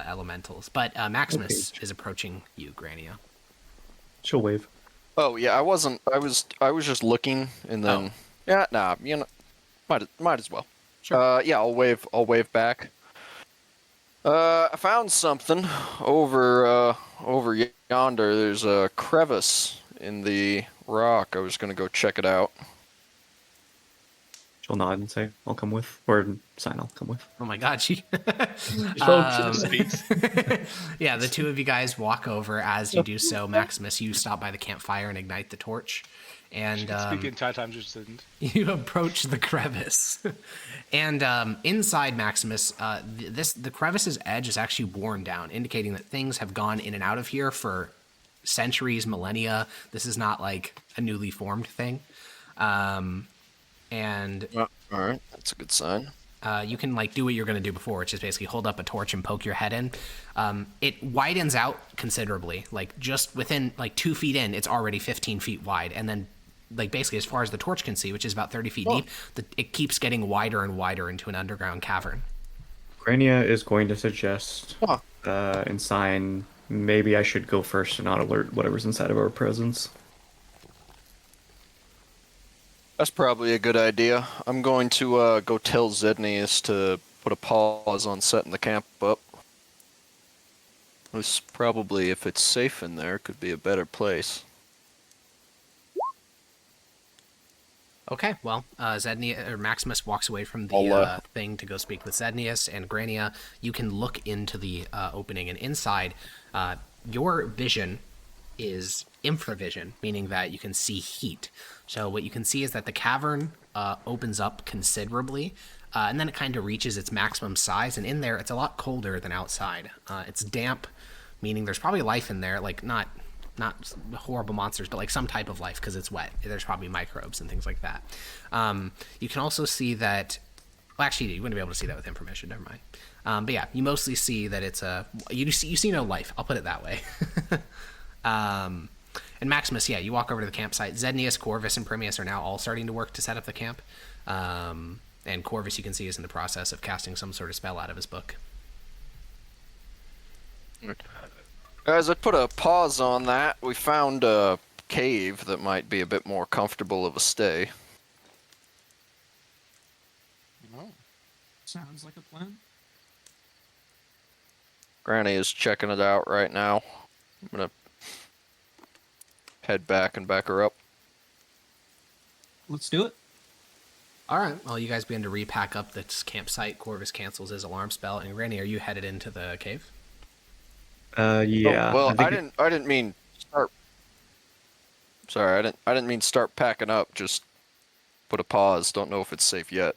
elementals. But Maximus is approaching you, Grania. She'll wave. Oh yeah, I wasn't. I was just looking, and then yeah, nah, might as well. Sure. Yeah, I'll wave back. I found something over yonder. There's a crevice in the rock. I was gonna go check it out. She'll nod and say, "I'll come with," or sign, "I'll come with." Oh my God, she. Speaks. Yeah, the two of you guys walk over. As you do so, Maximus, you stop by the campfire and ignite the torch, and Speak the entire time, just didn't. you approach the crevice. And inside Maximus, the crevice's edge is actually worn down, indicating that things have gone in and out of here for centuries, millennia. This is not like a newly formed thing. And All right, that's a good sign. you can like do what you're going to do before, which is basically hold up a torch and poke your head in. It widens out considerably, like just within like 2 feet in, it's already 15 feet wide, and then like basically as far as the torch can see, which is about 30 feet deep, it keeps getting wider and wider into an underground cavern. Grania is going to suggest and sign, maybe I should go first and not alert whatever's inside of our presence. That's probably a good idea. I'm going to go tell Zednius to put a pause on setting the camp up. This probably, if it's safe in there, could be a better place. Okay, well, Maximus walks away from the thing to go speak with Zednius, and Grania, you can look into the opening, and inside, your vision is infravision, meaning that you can see heat. So what you can see is that the cavern opens up considerably, and then it kind of reaches its maximum size, and in there it's a lot colder than outside. It's damp, meaning there's probably life in there, like not horrible monsters, but like some type of life because it's wet. There's probably microbes and things like that. You can also see that, well, actually, you wouldn't be able to see that with information. Never mind. But yeah, you mostly see that it's you see no life. I'll put it that way. And Maximus, yeah, you walk over to the campsite. Zednius, Corvus, and Permeus are now all starting to work to set up the camp. And Corvus, you can see, is in the process of casting some sort of spell out of his book. Guys, I put a pause on that. We found a cave that might be a bit more comfortable of a stay. Sounds like a plan. Granny is checking it out right now. I'm gonna head back and back her up. Let's do it. All right. Well, you guys begin to repack up this campsite. Corvus cancels his alarm spell, and Granny, are you headed into the cave? Yeah. Oh, well, I I didn't mean start. Sorry, I didn't mean start packing up. Just put a pause. Don't know if it's safe yet.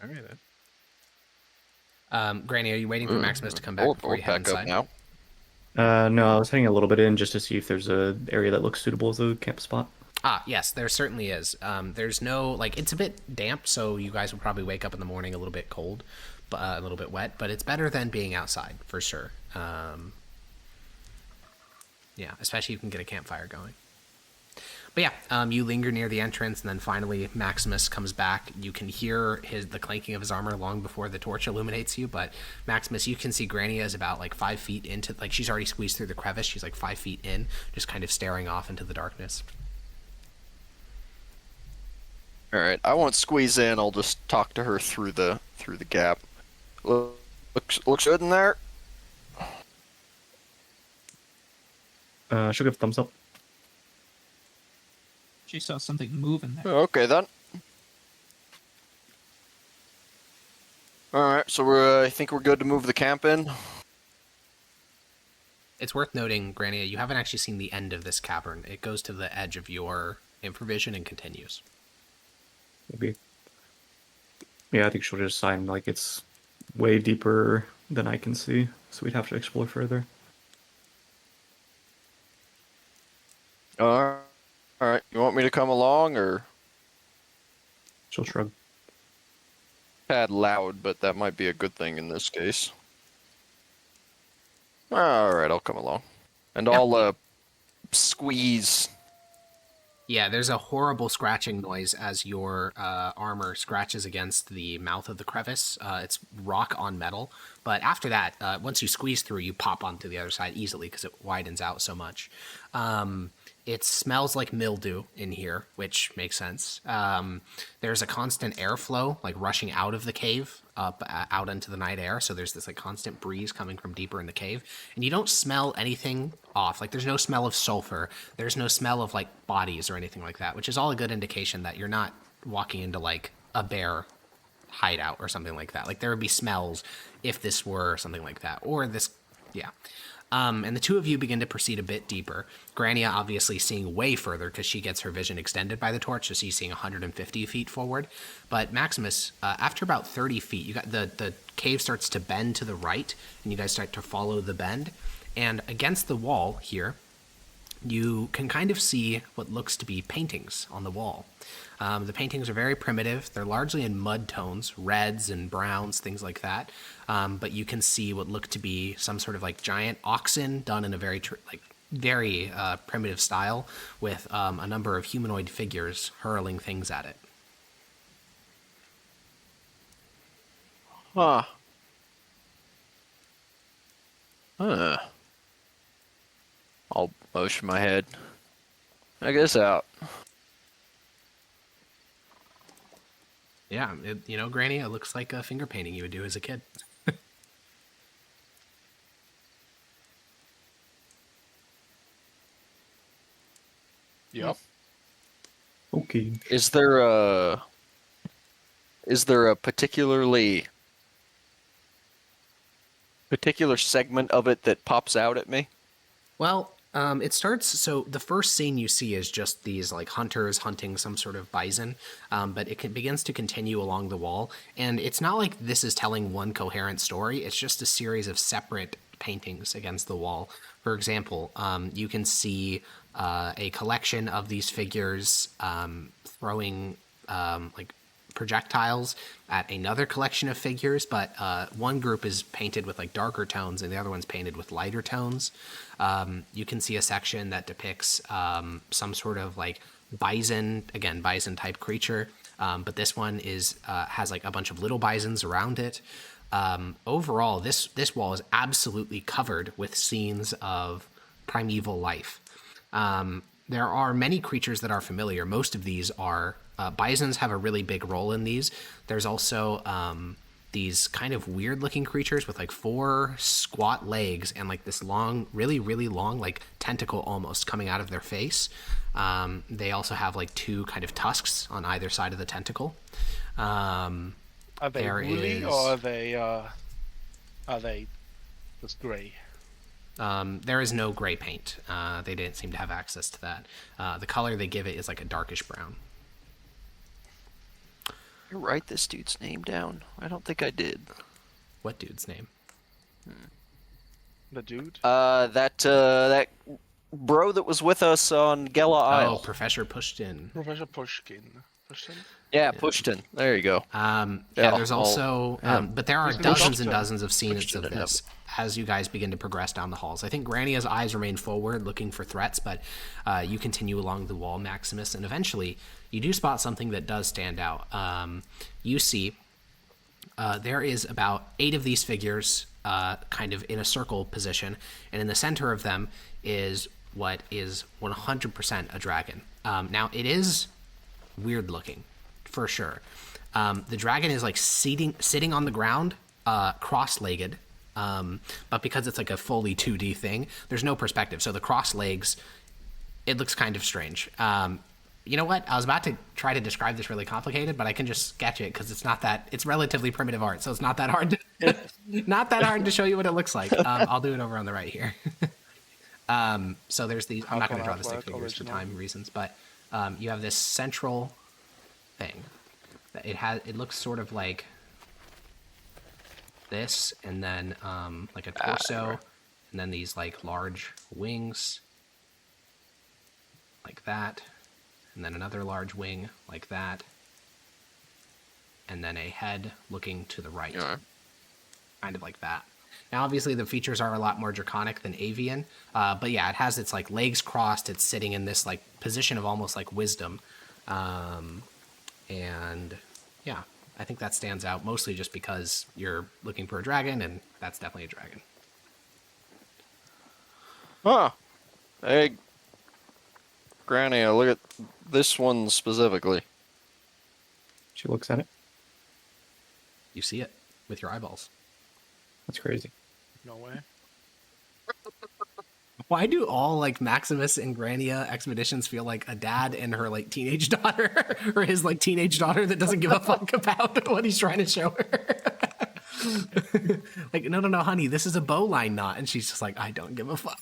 All right then. Granny, are you waiting for Maximus to come back before you head pack up inside? now. No, I was heading a little bit in just to see if there's an area that looks suitable as a camp spot. Ah, yes, there certainly is. There's no, like, it's a bit damp, so you guys will probably wake up in the morning a little bit cold, a little bit wet, but it's better than being outside, for sure. Yeah, especially if you can get a campfire going. But yeah, you linger near the entrance, and then finally Maximus comes back. You can hear the clanking of his armor long before the torch illuminates you, but Maximus, you can see Grania is about like 5 feet into, like she's already squeezed through the crevice. She's like 5 feet in, just kind of staring off into the darkness. All right, I won't squeeze in. I'll just talk to her through the gap. Looks good in there. She'll give a thumbs up. She saw something move in there. Okay then. All right, so I think we're good to move the camp in. It's worth noting, Grania, you haven't actually seen the end of this cavern. It goes to the edge of your infravision and continues. Maybe. Yeah, I think she'll just sign like it's way deeper than I can see, so we'd have to explore further. All right. You want me to come along, or She'll shrug. tad loud? But that might be a good thing in this case. All right, I'll come along, and I'll squeeze. Yeah, there's a horrible scratching noise as your armor scratches against the mouth of the crevice. It's rock on metal. But after that, once you squeeze through, you pop onto the other side easily because it widens out so much. It smells like mildew in here, which makes sense. There's a constant airflow, like rushing out of the cave, up out into the night air. So there's this like constant breeze coming from deeper in the cave, and you don't smell anything off. Like there's no smell of sulfur. There's no smell of like bodies or anything like that, which is all a good indication that you're not walking into like a bear hideout or something like that. Like there would be smells if this were something like that, or this, yeah. And the two of you begin to proceed a bit deeper. Grania obviously seeing way further because she gets her vision extended by the torch, so she's seeing 150 feet forward. But Maximus, after about 30 feet, you got the cave starts to bend to the right, and you guys start to follow the bend. And against the wall here, you can kind of see what looks to be paintings on the wall. The paintings are very primitive. They're largely in mud tones, reds and browns, things like that. But you can see what look to be some sort of like giant oxen done in a very primitive style with a number of humanoid figures hurling things at it. Huh. I'll motion my head. Check this out. Yeah, Granny, it looks like a finger painting you would do as a kid. Yep. Okay. Is there a particular segment of it that pops out at me? Well, it starts, so the first scene you see is just these like hunters hunting some sort of bison, but it begins to continue along the wall, and it's not like this is telling one coherent story, it's just a series of separate paintings against the wall. For example, you can see a collection of these figures throwing like projectiles at another collection of figures, but one group is painted with like darker tones and the other one's painted with lighter tones. You can see a section that depicts some sort of like bison type creature, but this one has like a bunch of little bisons around it. Overall, this wall is absolutely covered with scenes of primeval life. There are many creatures that are familiar. Most of these are bisons have a really big role in these. There's also these kind of weird looking creatures with like 4 squat legs and like this long, really, really long, like tentacle almost coming out of their face. They also have like 2 kind of tusks on either side of the tentacle. Are they woolly or are they just grey? There is no gray paint. They didn't seem to have access to that. The color they give it is like a darkish brown. You write this dude's name down? I don't think I did. What dude's name? The dude? That bro that was with us on Gela Isle. Oh, Professor Pushkin. Professor Pushkin. Pushkin? Yeah, Pushkin. There you go. There's also, but there are He's no dozens and doctor. dozens of scenes Pushkin of and this as you guys begin to progress down the halls. I think Grania's eyes remain forward, looking for threats, but you continue along the wall, Maximus, and eventually you do spot something that does stand out. You see there is about 8 of these figures kind of in a circle position, and in the center of them is what is 100% a dragon. Now, it is weird looking, for sure. The dragon is like sitting on the ground, cross-legged, but because it's like a fully 2D thing, there's no perspective. So the cross legs, it looks kind of strange. You know what? I was about to try to describe this really complicated, but I can just sketch it because it's relatively primitive art, so it's not that hard to, not that hard to show you what it looks like. I'll do it over on the right here. So there's these. I'm How not going to can draw the that stick work figures for original? time reasons, but you have this central thing. It looks sort of like this, and then like a torso, and then these like large wings, like that, and then another large wing like that, and then a head looking to the right, kind of like that. Now, obviously, the features are a lot more draconic than avian, but yeah, it has its like legs crossed. It's sitting in this like position of almost like wisdom, and yeah, I think that stands out mostly just because you're looking for a dragon, and that's definitely a dragon. Huh. Hey, Granny, look at this one specifically. She looks at it. You see it with your eyeballs. That's crazy. No way. Why do all like Maximus and Grania expeditions feel like a dad and her like teenage daughter, or his like teenage daughter that doesn't give a fuck about what he's trying to show her? Like, no, honey, this is a bowline knot, and she's just like, I don't give a fuck.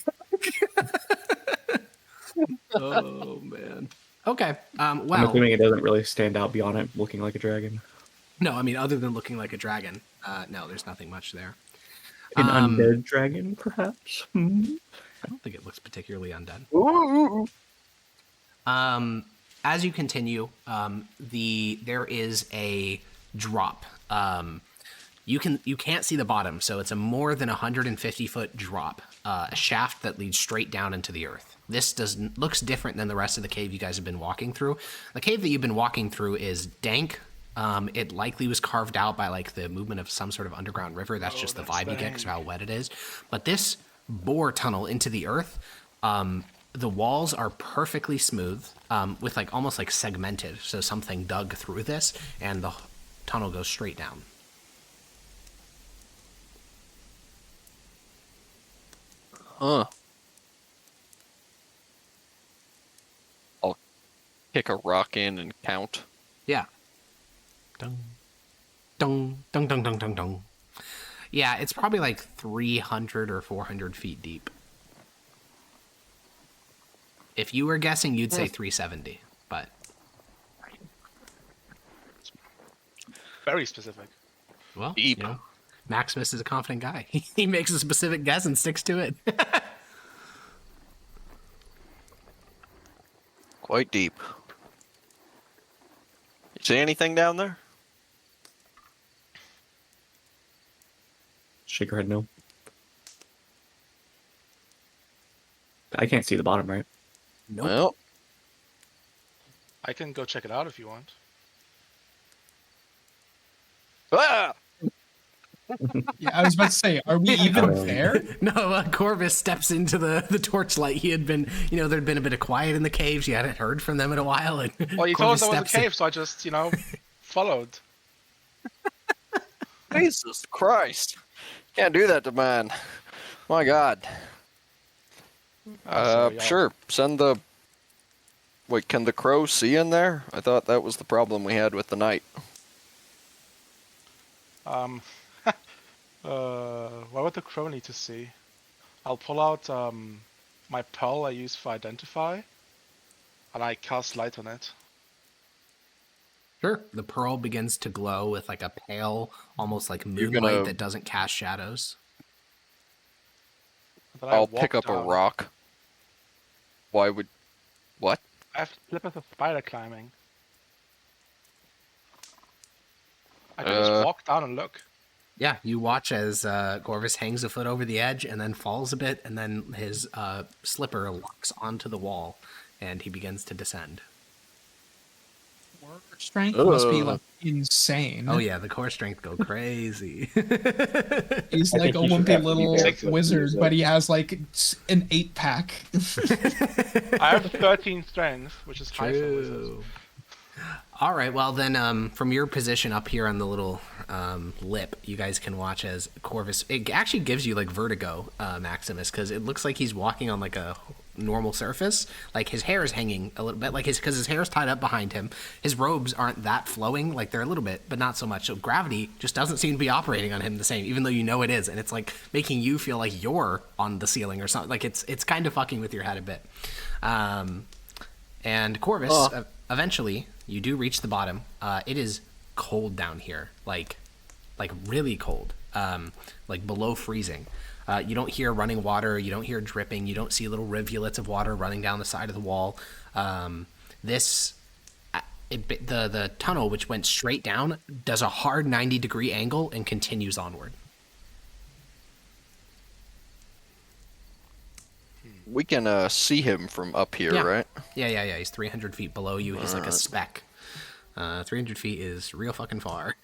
Oh man. Okay. I'm Well, assuming it doesn't really stand out beyond it looking like a dragon. no, I mean, other than looking like a dragon, no, there's nothing much there. An undead dragon, perhaps? I don't think it looks particularly undead. Ooh. As you continue, there is a drop. You can't see the bottom, so it's a more than 150-foot drop, a shaft that leads straight down into the earth. This looks different than the rest of the cave you guys have been walking through. The cave that you've been walking through is dank. It likely was carved out by like the movement of some sort of underground river. That's just the vibe you get because of how wet it is. But this bore tunnel into the earth, the walls are perfectly smooth, with like almost like segmented. So something dug through this, and the tunnel goes straight down. Huh. I'll kick a rock in and count. Yeah. Dung, dung, dung, dung, dung, dung, dung. Yeah, it's probably like 300 or 400 feet deep. If you were guessing, you'd say 370, but Very specific. well, Deep. you know, Maximus is a confident guy. He makes a specific guess and sticks to it. Quite deep. You see anything down there? Shake her head no. I can't see the bottom, right? Nope. Well, I can go check it out if you want. ah! Yeah, I was about to say, are we even there? No, Corvus steps into the torchlight. He had been, there'd been a bit of quiet in the caves. You hadn't heard from them in a while. And Well, you told us Corvus there was a steps in. cave, so I just, followed. Jesus Christ. Can't do that to man. My God. Sorry, yeah. Sure. Send the... Wait, can the crow see in there? I thought that was the problem we had with the knight. What would the crow need to see? I'll pull out my pearl I use for identify, and I cast light on it. Sure. The pearl begins to glow with like a pale, almost like You're moonlight gonna- that doesn't cast shadows. And then I I'll walk pick up a down. rock. Why would... What? I have flippers of spider climbing. I can just walk down and look. Yeah, you watch as Corvus hangs a foot over the edge and then falls a bit, and then his slipper locks onto the wall, and he begins to descend. Strength must be Ugh. like insane. Oh yeah, the core strength go crazy. He's I like a think you should wimpy have to be little barefoot to wizard, use but it. he has like an 8-pack. I have 13 strength, which is high for wizards. True. All right, well then, from your position up here on the little lip, you guys can watch as Corvus. It actually gives you like vertigo, Maximus, because it looks like he's walking on like a normal surface. Like his hair is hanging a little bit, like because his hair is tied up behind him. His robes aren't that flowing, like they're a little bit, but not so much. So gravity just doesn't seem to be operating on him the same, even though you know it is, and it's like making you feel like you're on the ceiling or something. Like it's kind of fucking with your head a bit. And Corvus, eventually, you do reach the bottom. It is cold down here, like really cold, like below freezing. You don't hear running water. You don't hear dripping. You don't see little rivulets of water running down the side of the wall. The tunnel, which went straight down, does a hard 90-degree angle and continues onward. We can see him from up here, right? Yeah. He's 300 feet below you. He's like a speck. 300 feet is real fucking far.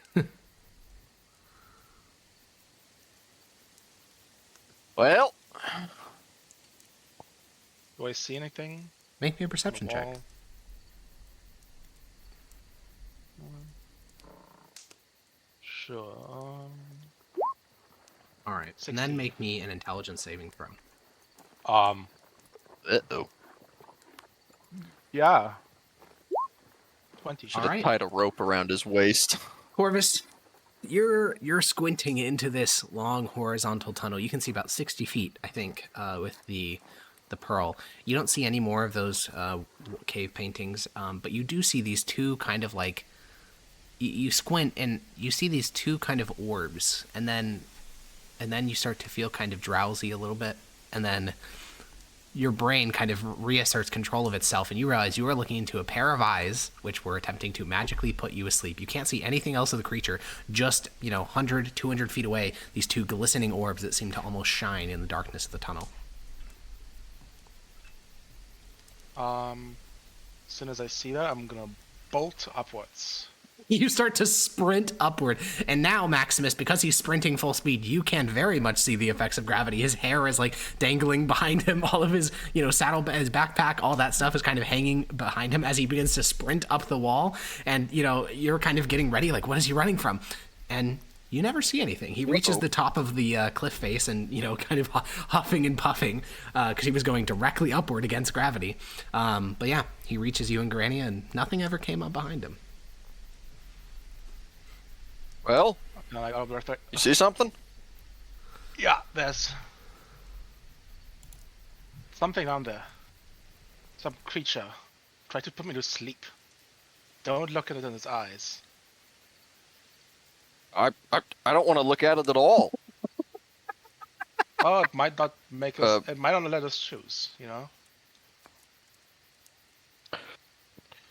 Well, Do I see anything? Make me a perception check. Wall? Sure. All right, and 16. then make me an intelligence saving throw. uh-oh. Yeah. 20. Should All have right. tied a rope around his waist. Corvus, you're squinting into this long horizontal tunnel. You can see about 60 feet, I think, with the pearl. You don't see any more of those cave paintings, but you do see these two kind of like, you squint and you see these two kind of orbs, and then you start to feel kind of drowsy a little bit, and then your brain kind of reasserts control of itself, and you realize you are looking into a pair of eyes which were attempting to magically put you asleep. You can't see anything else of the creature, just 100, 200 feet away, these two glistening orbs that seem to almost shine in the darkness of the tunnel. As soon as I see that, I'm gonna bolt upwards. You start to sprint upward, and now Maximus, because he's sprinting full speed, you can very much see the effects of gravity. His hair is like dangling behind him, all of his saddle, his backpack, all that stuff is kind of hanging behind him as he begins to sprint up the wall, and you're kind of getting ready, like, what is he running from? And you never see anything. He reaches the top of the cliff face and kind of huffing and puffing because he was going directly upward against gravity, but yeah, he reaches you and Grania, and nothing ever came up behind him. Well, And I'm like, oh, right there. you see something? Yeah, there's something down there. Some creature tried to put me to sleep. Don't look at it in its eyes. I don't want to look at it at all. Oh, it might not make us. It might not let us choose.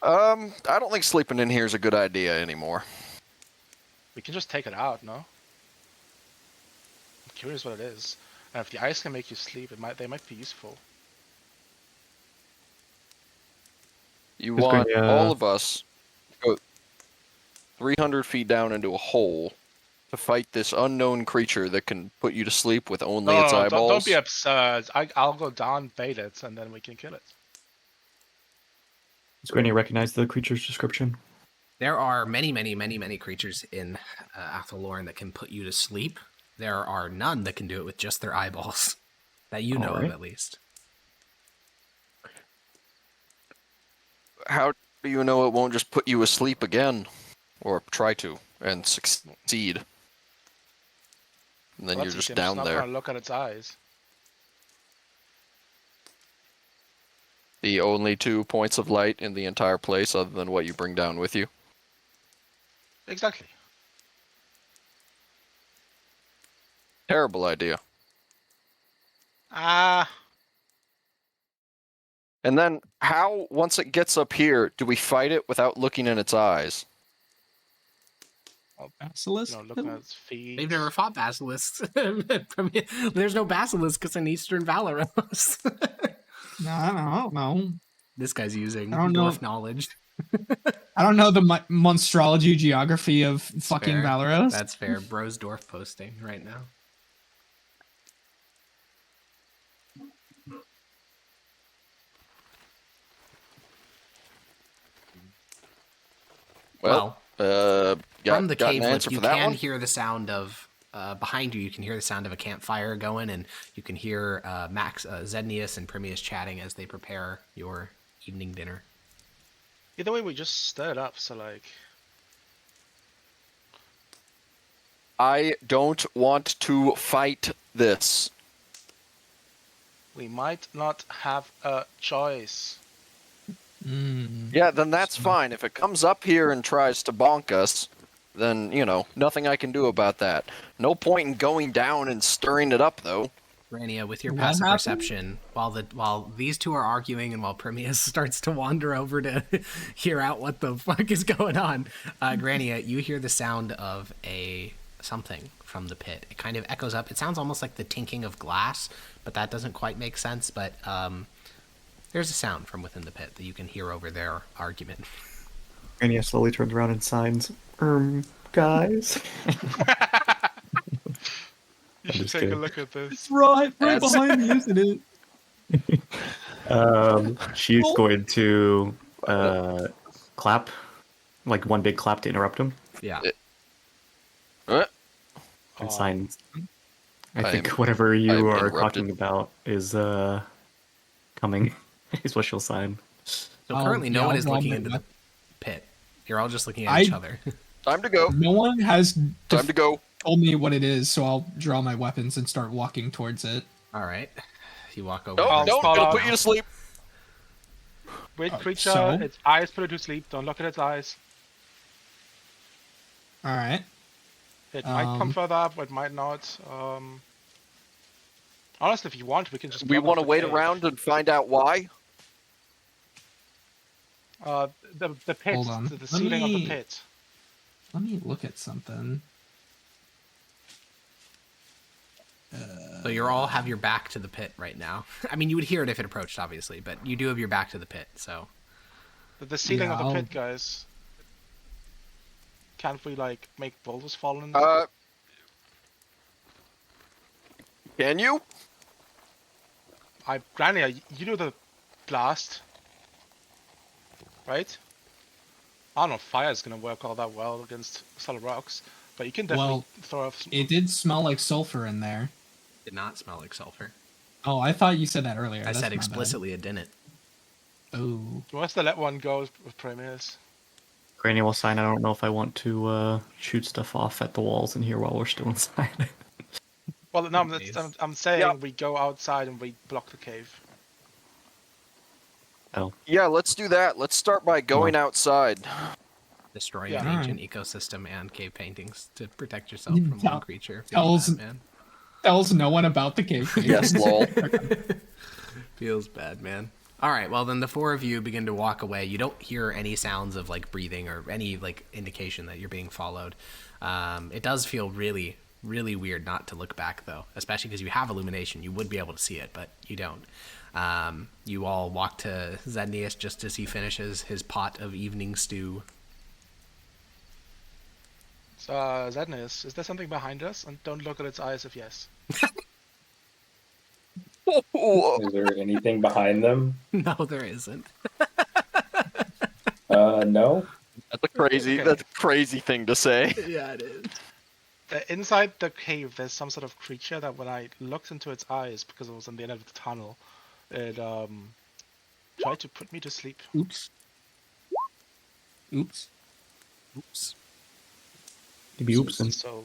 I don't think sleeping in here is a good idea anymore. We can just take it out, no? I'm curious what it is. And if the ice can make you sleep, they might be useful. You Who's want going, all of us to go 300 feet down into a hole to fight this unknown creature that can put you to sleep with only its eyeballs? Don't be absurd. I'll go down, bait it, and then we can kill it. Does Granny recognize the creature's description? There are many, many, many, many creatures in Atlian that can put you to sleep. There are none that can do it with just their eyeballs, that you know of at least. How do you know it won't just put you asleep again? Or try to, and succeed? And then Well, you're just I'm down not there. gonna look at its eyes. The only 2 points of light in the entire place other than what you bring down with you. Exactly. Terrible idea. Ah. And then, how, once it gets up here, do we fight it without looking in its eyes? Basilisk? Looking at its feet. They've never fought basilisks. There's no basilisks in Eastern Valoros. No, I don't know. This guy's using I don't know. dwarf knowledge. I don't know the monstrology geography of fucking Fair. Valoros. That's fair. Bro's dwarf posting right now. Well, Got from the got cave an lip, answer you for that can one? hear the sound of behind you, you can hear the sound of a campfire going, and you can hear Zednius and Primius chatting as they prepare your evening dinner. Either way, we just stir it up, so like... I don't want to fight this. We might not have a choice. Yeah, then that's fine. If it comes up here and tries to bonk us, then, you know, nothing I can do about that. No point in going down and stirring it up, though. Rania, with your What passive happened? perception, while these two are arguing and while Primius starts to wander over to hear out what the fuck is going on, Grania, you hear the sound of something from the pit. It kind of echoes up. It sounds almost like the tinking of glass, but that doesn't quite make sense. But there's a sound from within the pit that you can hear over their argument. Grania slowly turns around and signs, guys. You should just take kidding. a look at this. Right That's- behind me, isn't it? She's going to clap, like one big clap to interrupt him, Yeah. Uh, and Oh. sign. I I think am- whatever I am you are interrupted. talking about is coming. Is what she'll sign. So currently, no yeah, one is I'll looking roll into my- the pit. You're all just looking at each other. Time to go. No one has Time to go. told me what it is, so I'll draw my weapons and start walking towards it. All right. You walk over. Nope, I'll don't. spot It'll out. put you to sleep. Weird creature, so? its eyes put it to sleep. Don't look at its eyes. All right. It might come Um, further up, it might not. Honestly, if you want, we can just... We block want to off the wait cave. around and find out why. The pit, Hold on. the Let ceiling of me- the pit. Let me look at something. So you all have your back to the pit right now. I mean, you would hear it if it approached, obviously, but you do have your back to the pit. So The ceiling Yeah, of the I'll- pit, guys. Can't we, like, make boulders fall in? Can you? Grania, you do the blast. Right? I don't know if fire is gonna work all that well against solid rocks, but you can definitely Well, throw off... It did smell like sulfur in there. did not smell like sulfur. Oh, I thought you said that earlier. I That's said my bad. explicitly it didn't. Oh. Who wants to let one go with Premiers? Grania will sign. I don't know if I want to shoot stuff off at the walls in here while we're still inside. Well, no, Nice. I'm saying Yeah. we go outside and we block the cave. Yeah, let's do that. Let's start by going outside. Destroying Yeah. an ancient ecosystem and cave paintings to protect yourself from Tell- one creature. tells- Feels bad, man. Tells no one about the cave. Yes, lol. Feels bad, man. All right, well then the four of you begin to walk away. You don't hear any sounds of like breathing or any like indication that you're being followed. It does feel really, really weird not to look back though, especially because you have illumination. You would be able to see it, but you don't. You all walk to Zednius just as he finishes his pot of evening stew. So, Zednius, is there something behind us? And don't look at its eyes if yes. Is there anything behind them? No, there isn't. No. That's a crazy. Okay. That's a crazy thing to say. Yeah, it is. Inside the cave, there's some sort of creature that when I looked into its eyes, because it was on the end of the tunnel, it tried to put me to sleep. Oops. Oops. Oops. Maybe oopsin'. So,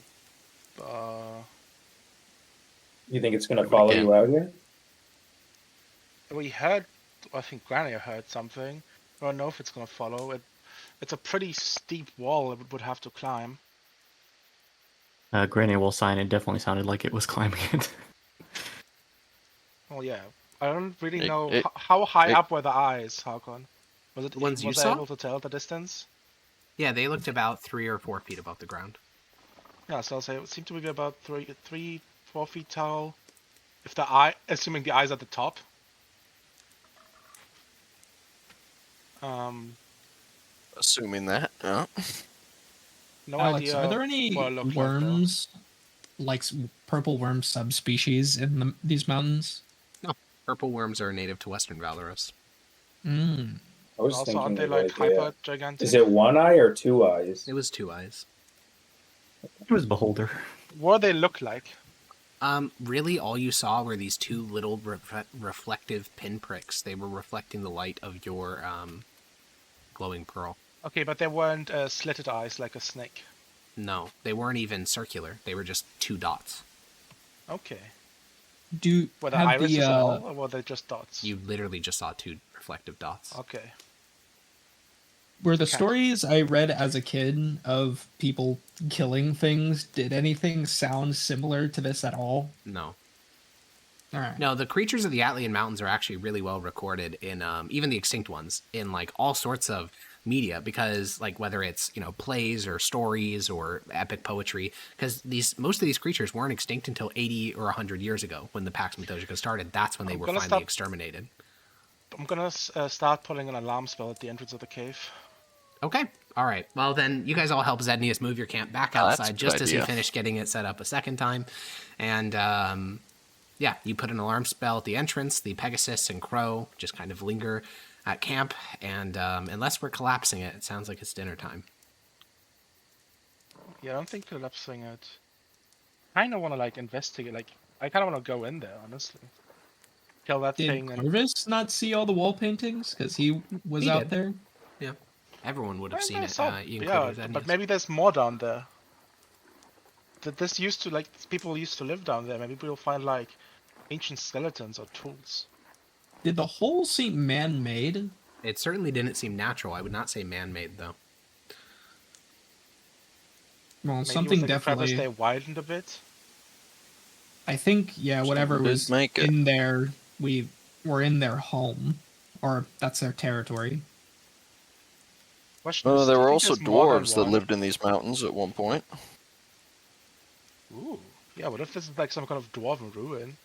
You think it's gonna follow you out here? we heard, I think Grania heard something. I don't know if it's gonna follow it. It's a pretty steep wall it would have to climb. Grania will sign. It definitely sounded like it was climbing it. Well, yeah. I don't really It- know it- how high it- up were the eyes, Hakon. Was it The ones you was I saw? able to tell the distance? Yeah, they looked about 3 or 4 feet above the ground. Yeah, so I'll say it seemed to be about 4 feet tall. If assuming the eyes at the top. Assuming that. No Alex, idea. are there any what it looked like, though. worms, like purple worm subspecies in these mountains? Purple worms are native to Western Valoros. Mm. I was Also, thinking aren't they of, like yeah. hyper gigantic? Is it one eye or two eyes? It was 2 eyes. It was Beholder. What do they look like? Really, all you saw were these two little reflective pinpricks. They were reflecting the light of your glowing pearl. Okay, but they weren't slitted eyes like a snake. No, they weren't even circular. They were just two dots. Okay. Were the have irises the at all, or were they just dots? You literally just saw two reflective dots. Okay. were the Cat. stories I read as a kid of people killing things, did anything sound similar to this at all? No. All right. No, the creatures of the Atlian Mountains are actually really well recorded in even the extinct ones in like all sorts of media, because like whether it's plays or stories or epic poetry, because most of these creatures weren't extinct until 80 or 100 years ago when the Pax Mithdosica started. That's when they were finally exterminated. I'm gonna start pulling an alarm spell at the entrance of the cave. Okay. All right. Well, then you guys all help Zednius move your camp back Oh, that's a outside good just as he idea. finished getting it set up a second time. And yeah, you put an alarm spell at the entrance. The Pegasus and Crow just kind of linger at camp. And unless we're collapsing it, it sounds like it's dinner time. Yeah, I don't think collapsing it. I kind of want to like investigate. Like, I kind of want to go in there, honestly. Kill that Did thing. And Corvus not see all the wall paintings because he was He out did. there? Yeah. Everyone would have seen it. yeah, including Zednius. but maybe there's more down there. This used to people used to live down there. Maybe we'll find like ancient skeletons or tools. Did the hole seem man-made? It certainly didn't seem natural. I would not say man-made, though. Well, Maybe something with the crevice definitely. they widened a bit. I think, yeah, whatever Someone did was make it. in there, we were in their home, or that's their territory. Question is, There do you were think also there's more than dwarves that one? lived in these mountains at one point. Ooh, yeah. What if this is like some kind of dwarven ruin?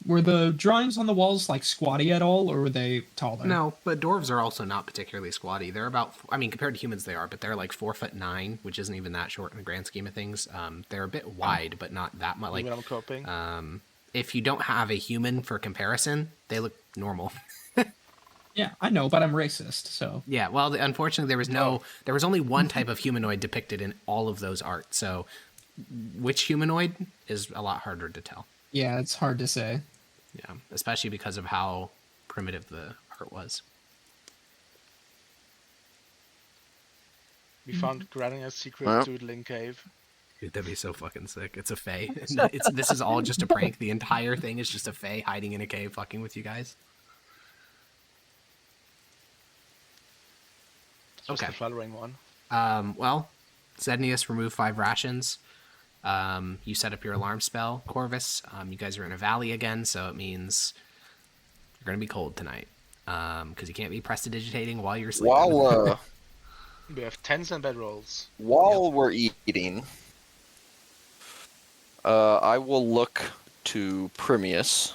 Were the drawings on the walls like squatty at all, or were they taller? No, but dwarves are also not particularly squatty. They're about, I mean, compared to humans they are, but they're like 4'9", which isn't even that short in the grand scheme of things. They're a bit wide, but not that much. Like, Even I'm coping. if you don't have a human for comparison, they look normal. Yeah, I know, but I'm racist, so. Yeah, well, unfortunately, there was only one type of humanoid depicted in all of those art. So, which humanoid is a lot harder to tell. Yeah, it's hard to say. Yeah, especially because of how primitive the art was. We found Grania's secret Well. doodling cave. Dude, that'd be so fucking sick. It's a fae. This is all just a prank. The entire thing is just a fae hiding in a cave fucking with you guys. Just Okay. the fluttering one. Well, Zednius removed 5 rations. You set up your alarm spell, Corvus. You guys are in a valley again, so it means you're going to be cold tonight. Because you can't be prestidigitating while you're sleeping. While We have tents and bedrolls. we're eating, I will look to Primius,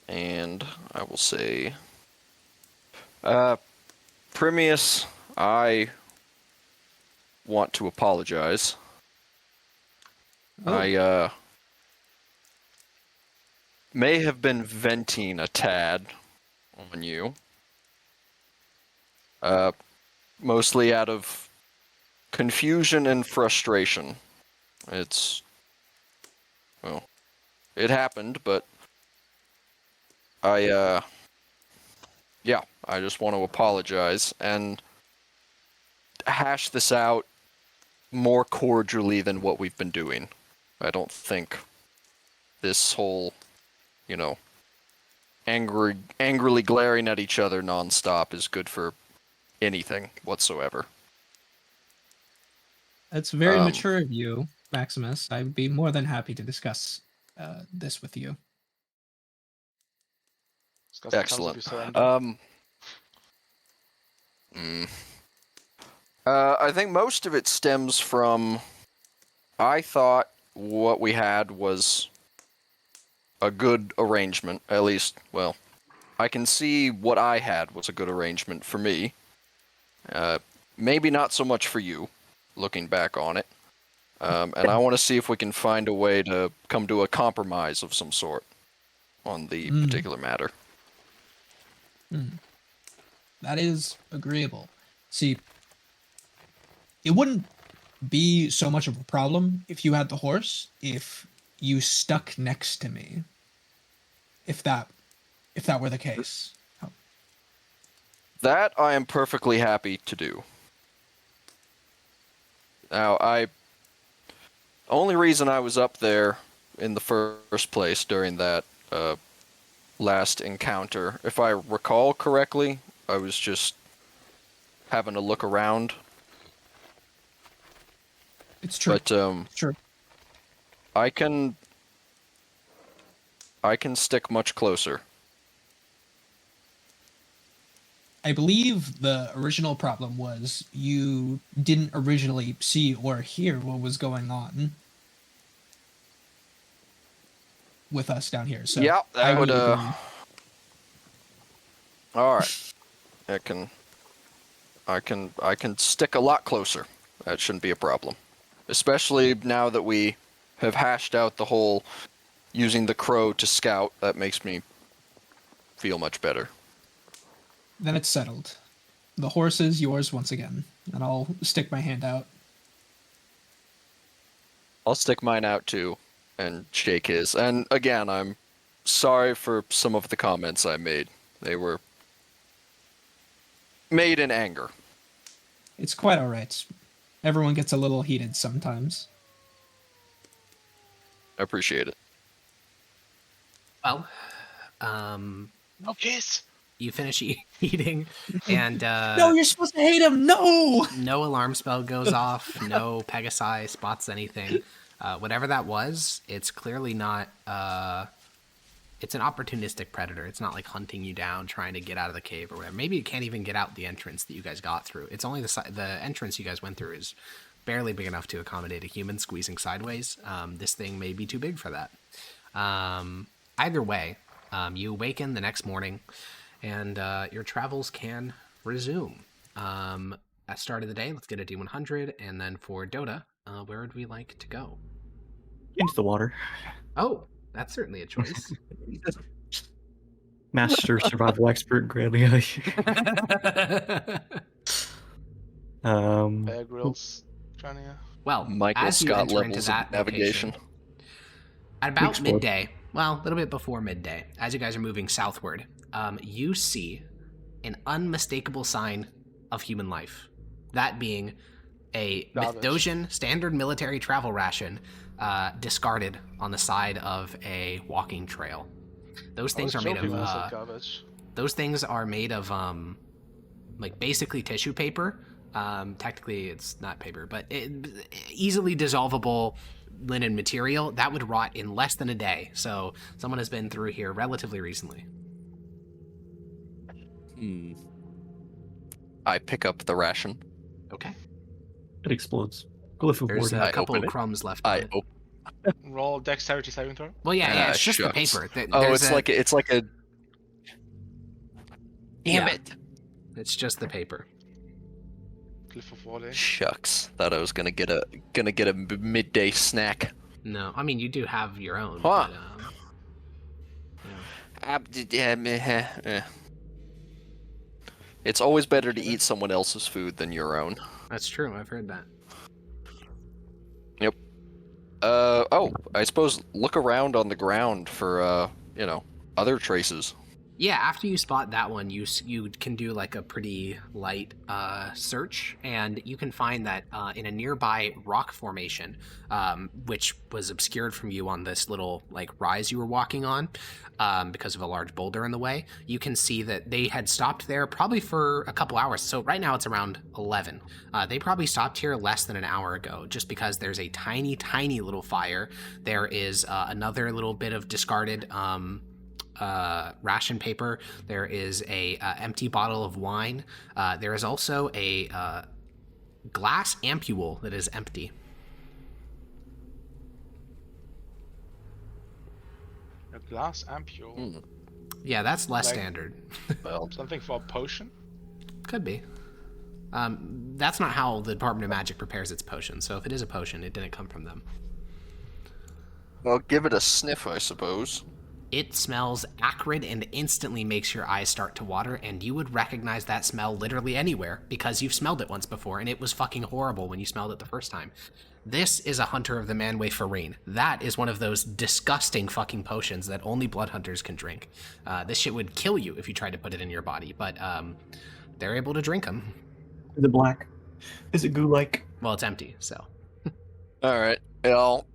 and I will say, Primius, I want to apologize. Oh. I may have been venting a tad on you. Mostly out of confusion and frustration. Well, it happened, but I just want to apologize and hash this out more cordially than what we've been doing. I don't think this whole, angrily glaring at each other nonstop is good for anything whatsoever. That's very mature of you, Maximus. I'd be more than happy to discuss this with you. Discuss the terms of your surrender. Excellent. I think most of it stems from, I thought what we had was a good arrangement. At least, well, I can see what I had was a good arrangement for me. Maybe not so much for you, looking back on it. And I want to see if we can find a way to come to a compromise of some sort on the particular matter. That is agreeable. See, it wouldn't be so much of a problem if you had the horse, if you stuck next to me. If that were the case. That I am perfectly happy to do. Now, only reason I was up there in the first place during that last encounter, if I recall correctly, I was just having a look around. It's true. But It's true. I can stick much closer. I believe the original problem was you didn't originally see or hear what was going on with us down here. So yeah, I that would really agree. All right. I can stick a lot closer. That shouldn't be a problem. Especially now that we have hashed out the whole using the crow to scout. That makes me feel much better. Then it's settled. The horse is yours once again, and I'll stick my hand out. I'll stick mine out too and shake his. And again, I'm sorry for some of the comments I made. They were made in anger. It's quite all right. Everyone gets a little heated sometimes. I appreciate it. Well, No kiss. you finish eating, and No, you're supposed to hate him. No. no alarm spell goes off. No Pegasi spots anything. Whatever that was, it's clearly not. It's an opportunistic predator. It's not like hunting you down, trying to get out of the cave or whatever. Maybe it can't even get out the entrance that you guys got through. It's only the entrance you guys went through is barely big enough to accommodate a human squeezing sideways. This thing may be too big for that. Either way, you awaken the next morning, and your travels can resume. At start of the day, let's get a D100, and then for Dota, where would we like to go? Into the water. Oh, that's certainly a choice. Master survival expert Grelia. Bear Grylls, Trania. Well, Michael as you Scott enter into levels that of navigation. location, at about Explode. midday, well, a little bit before midday, as you guys are moving southward, you see an unmistakable sign of human life. That being a Garbage. Mithdosian standard military travel ration discarded on the side of a walking trail. Those things are made of Garbage. those things are made of like basically tissue paper. Technically it's not paper, but easily dissolvable linen material that would rot in less than a day. So someone has been through here relatively recently. I pick up the ration. Okay. It explodes. Glyph of There's warden. a I couple open of it. crumbs left on I it. Roll dexterity saving throw. Well, yeah, it's just the shucks. paper. Oh, There's it's like a. Damn Yeah. it! It's just the paper. Glyph of Warning. Shucks. Thought I was gonna get a midday snack. No, I mean you do have your own. Huh. But, you know. It's always better to eat someone else's food than your own. That's true. I've heard that. Yep. Oh, I suppose look around on the ground for other traces. Yeah, after you spot that one, you can do like a pretty light search, and you can find that in a nearby rock formation, which was obscured from you on this little like rise you were walking on because of a large boulder in the way. You can see that they had stopped there probably for a couple hours. So right now it's around 11. They probably stopped here less than an hour ago, just because there's a tiny, tiny little fire. There is another little bit of discarded ration paper. There is a empty bottle of wine. There is also a glass ampule that is empty. A glass ampule. Yeah, that's less Like- standard. Well, Something for a potion. Could be. That's not how the Department of Magic prepares its potion. So if it is a potion, it didn't come from them. well, give it a sniff, I suppose. It smells acrid and instantly makes your eyes start to water, and you would recognize that smell literally anywhere because you've smelled it once before, and it was fucking horrible when you smelled it the first time. This is a Hunter of the Manway Farine. That is one of those disgusting fucking potions that only blood hunters can drink. This shit would kill you if you tried to put it in your body, but they're able to drink them. Is it black? Is it goo-like? Well, it's empty, so. All right. Oh,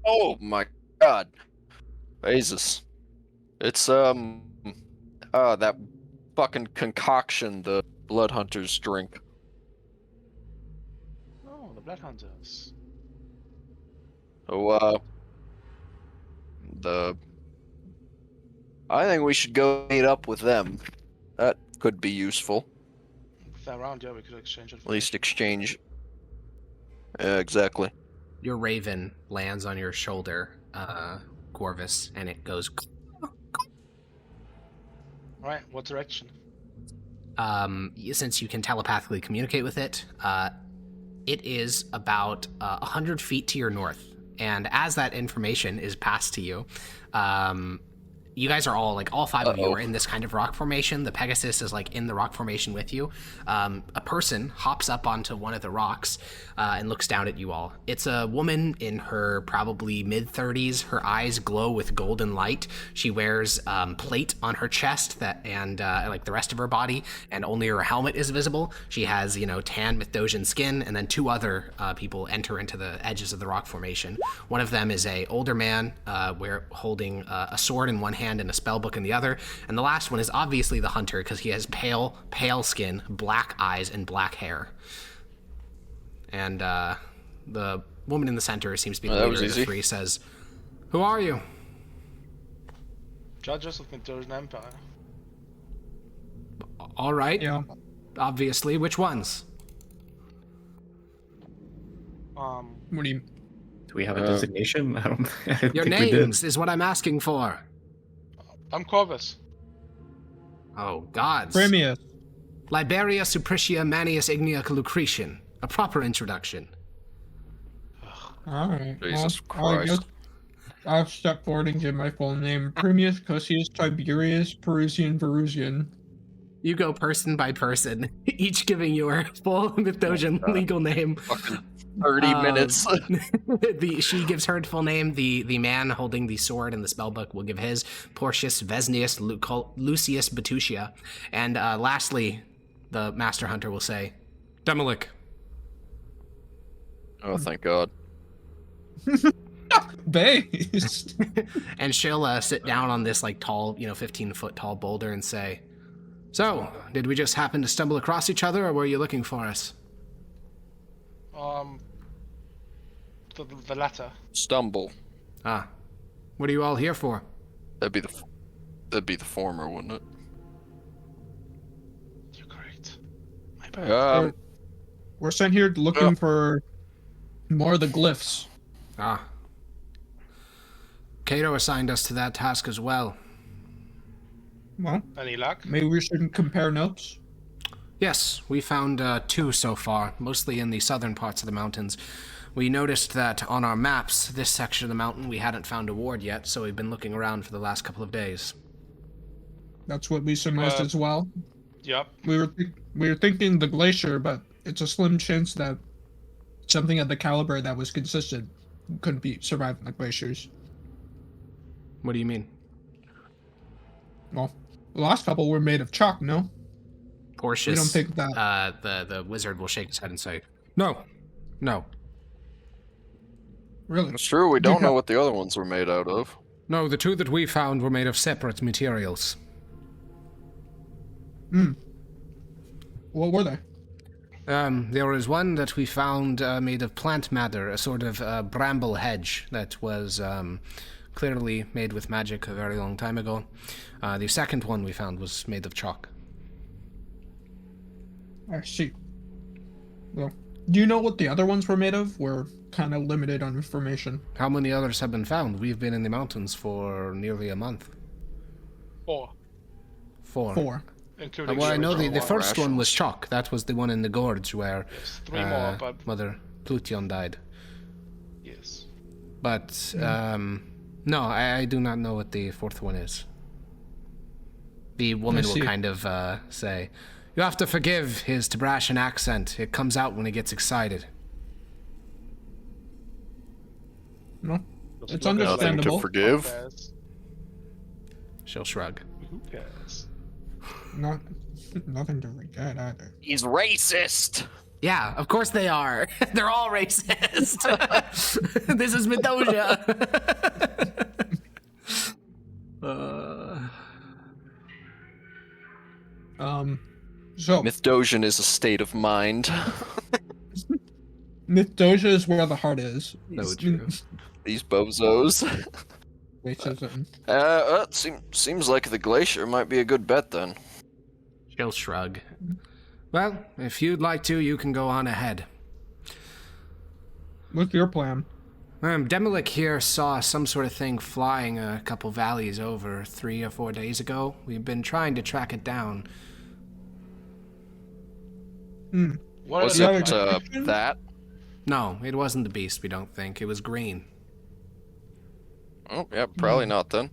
oh my God. Jesus. It's that fucking concoction the blood hunters drink. Oh, the blood hunters. So I think we should go meet up with them. That could be useful. If they're around, yeah, we could exchange it. At least exchange. Yeah, exactly. Your raven lands on your shoulder, Corvus, and it goes. Alright, what direction? Since you can telepathically communicate with it, it is about 100 feet to your north. And as that information is passed to you, you guys are all five of you are in this kind of rock formation. The Pegasus is in the rock formation with you. A person hops up onto one of the rocks and looks down at you all. It's a woman in her probably mid-30s. Her eyes glow with golden light. She wears plate on her chest and the rest of her body, and only her helmet is visible. She has, tan Mithdosian skin, and then two other people enter into the edges of the rock formation. One of them is a older man holding a sword in one hand and a spell book in the other, and the last one is obviously the hunter because he has pale skin, black eyes, and black hair. And the woman in the center seems to be the leader of the three. Says, "Who are you?" Judges of Mithdosian Empire. All right. Yeah. Obviously, which ones? What do you? Do we have a designation? I don't Your think we did. names is what I'm asking for. I'm Corvus. Oh, gods. Premius. Liberia Supricia Manius Ignea Lucretian. A proper introduction. All right. Jesus well, I guess Christ. I'll step forward and give my full name: Premius Cosius Tiberius Perusian Verusian. You go person by person, each giving your full Mithdosian legal name. Fucking 30 minutes. She gives her full name. The man holding the sword and the spellbook will give his: Porcius Vesnius Lucius Betusia. And lastly, the Master Hunter will say, Demolik. Oh, thank God. Based. And she'll sit down on this tall, 15-foot tall boulder and say, "So, did we just happen to stumble across each other, or were you looking for us?" The latter. Stumble. Ah, what are you all here for? That'd be the former, wouldn't it? You're correct. My bad. We're sent here looking for more of the glyphs. Ah. Cato assigned us to that task as well. Well, Any luck? maybe we should compare notes. Yes, we found 2 so far, mostly in the southern parts of the mountains. We noticed that on our maps, this section of the mountain, we hadn't found a ward yet, so we've been looking around for the last couple of days. That's what we surmised as well. Yep. We were thinking the glacier, but it's a slim chance that something of the caliber that was consistent couldn't be surviving the glaciers. What do you mean? Well, the last couple were made of chalk, no? Porcius, We don't think that. the wizard will shake his head and say, No. Really? It's true, we don't know what the other ones were made out of. No, the 2 that we found were made of separate materials. What were they? There was one that we found made of plant matter, a sort of bramble hedge that was clearly made with magic a very long time ago. The second one we found was made of chalk. I see. Well, do you know what the other ones were made of? We're kind of limited on information. How many others have been found? We've been in the mountains for nearly a month. 4. 4. Including Well, I know the original first one was rations. chalk. That was the one in the gorge where Yes, 3 more, but Mother Plution died. yes. But No, I do not know what the fourth one is. The woman will see. kind of say, "You have to forgive his Tabrashan accent. It comes out when he gets excited." No, Just it's look at understandable. Nothing to forgive. Who cares? She'll shrug. Who cares? Not nothing to forget either. He's racist. Yeah, of course they are. They're all racist. This is Mithdosica. So Mithdosian is a state of mind. Mithdosica is where the heart is. So true. These bozos. Racism. Seems like the glacier might be a good bet then. She'll shrug. Well, if you'd like to, you can go on ahead. What's your plan? Demilik here saw some sort of thing flying a couple valleys over 3 or 4 days ago. We've been trying to track it down. What Was is Yeah, it like- that? No, it wasn't the beast, we don't think. It was green. Oh, yeah, probably not then.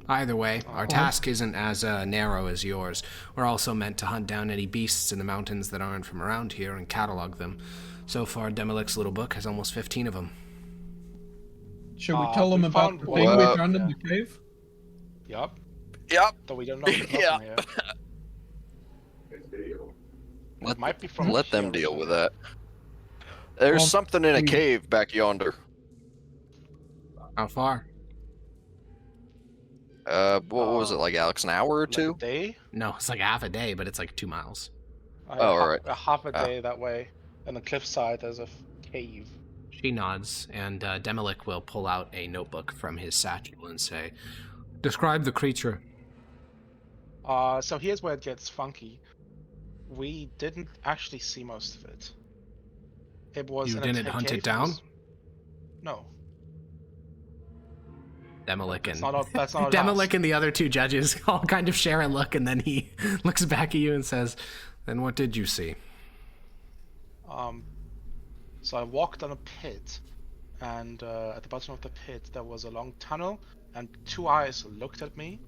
Either way, our task isn't as narrow as yours. We're also meant to hunt down any beasts in the mountains that aren't from around here and catalog them. So far, Demilik's little book has almost 15 of them. Should we tell them we about found the one. thing we Well, found in the cave? Yup. Yep. Though we don't know if it's Yeah. from here. Let, It might be from let them here, deal so- with that. There's Well, something in a we- cave back yonder. How far? What was it, like, Alex, an hour or Like two? a day? No, it's like half a day, but it's like 2 miles. Oh, alright. A half a Ah. day that way. And the cliffside, there's a cave. She nods, and Demilik will pull out a notebook from his satchel and say, "Describe the creature." So here's where it gets funky. We didn't actually see most of it. It was You in a didn't hunt it cave. down? No. Demilik That's and not our, that's not our Demilik task. and the other 2 judges all kind of share a look, and then he looks back at you and says, "Then what did you see?" So I walked on a pit, and at the bottom of the pit there was a long tunnel, and 2 eyes looked at me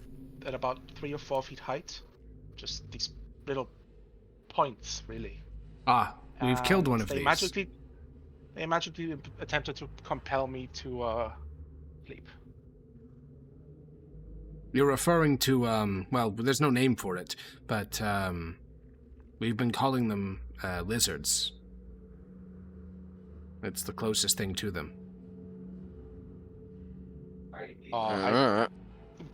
at about 3 or 4 feet height. Just these little points, really. Ah, we've killed one of they these. They magically attempted to compel me to sleep. You're referring to, well, there's no name for it, but we've been calling them lizards. It's the closest thing to them. I Alright.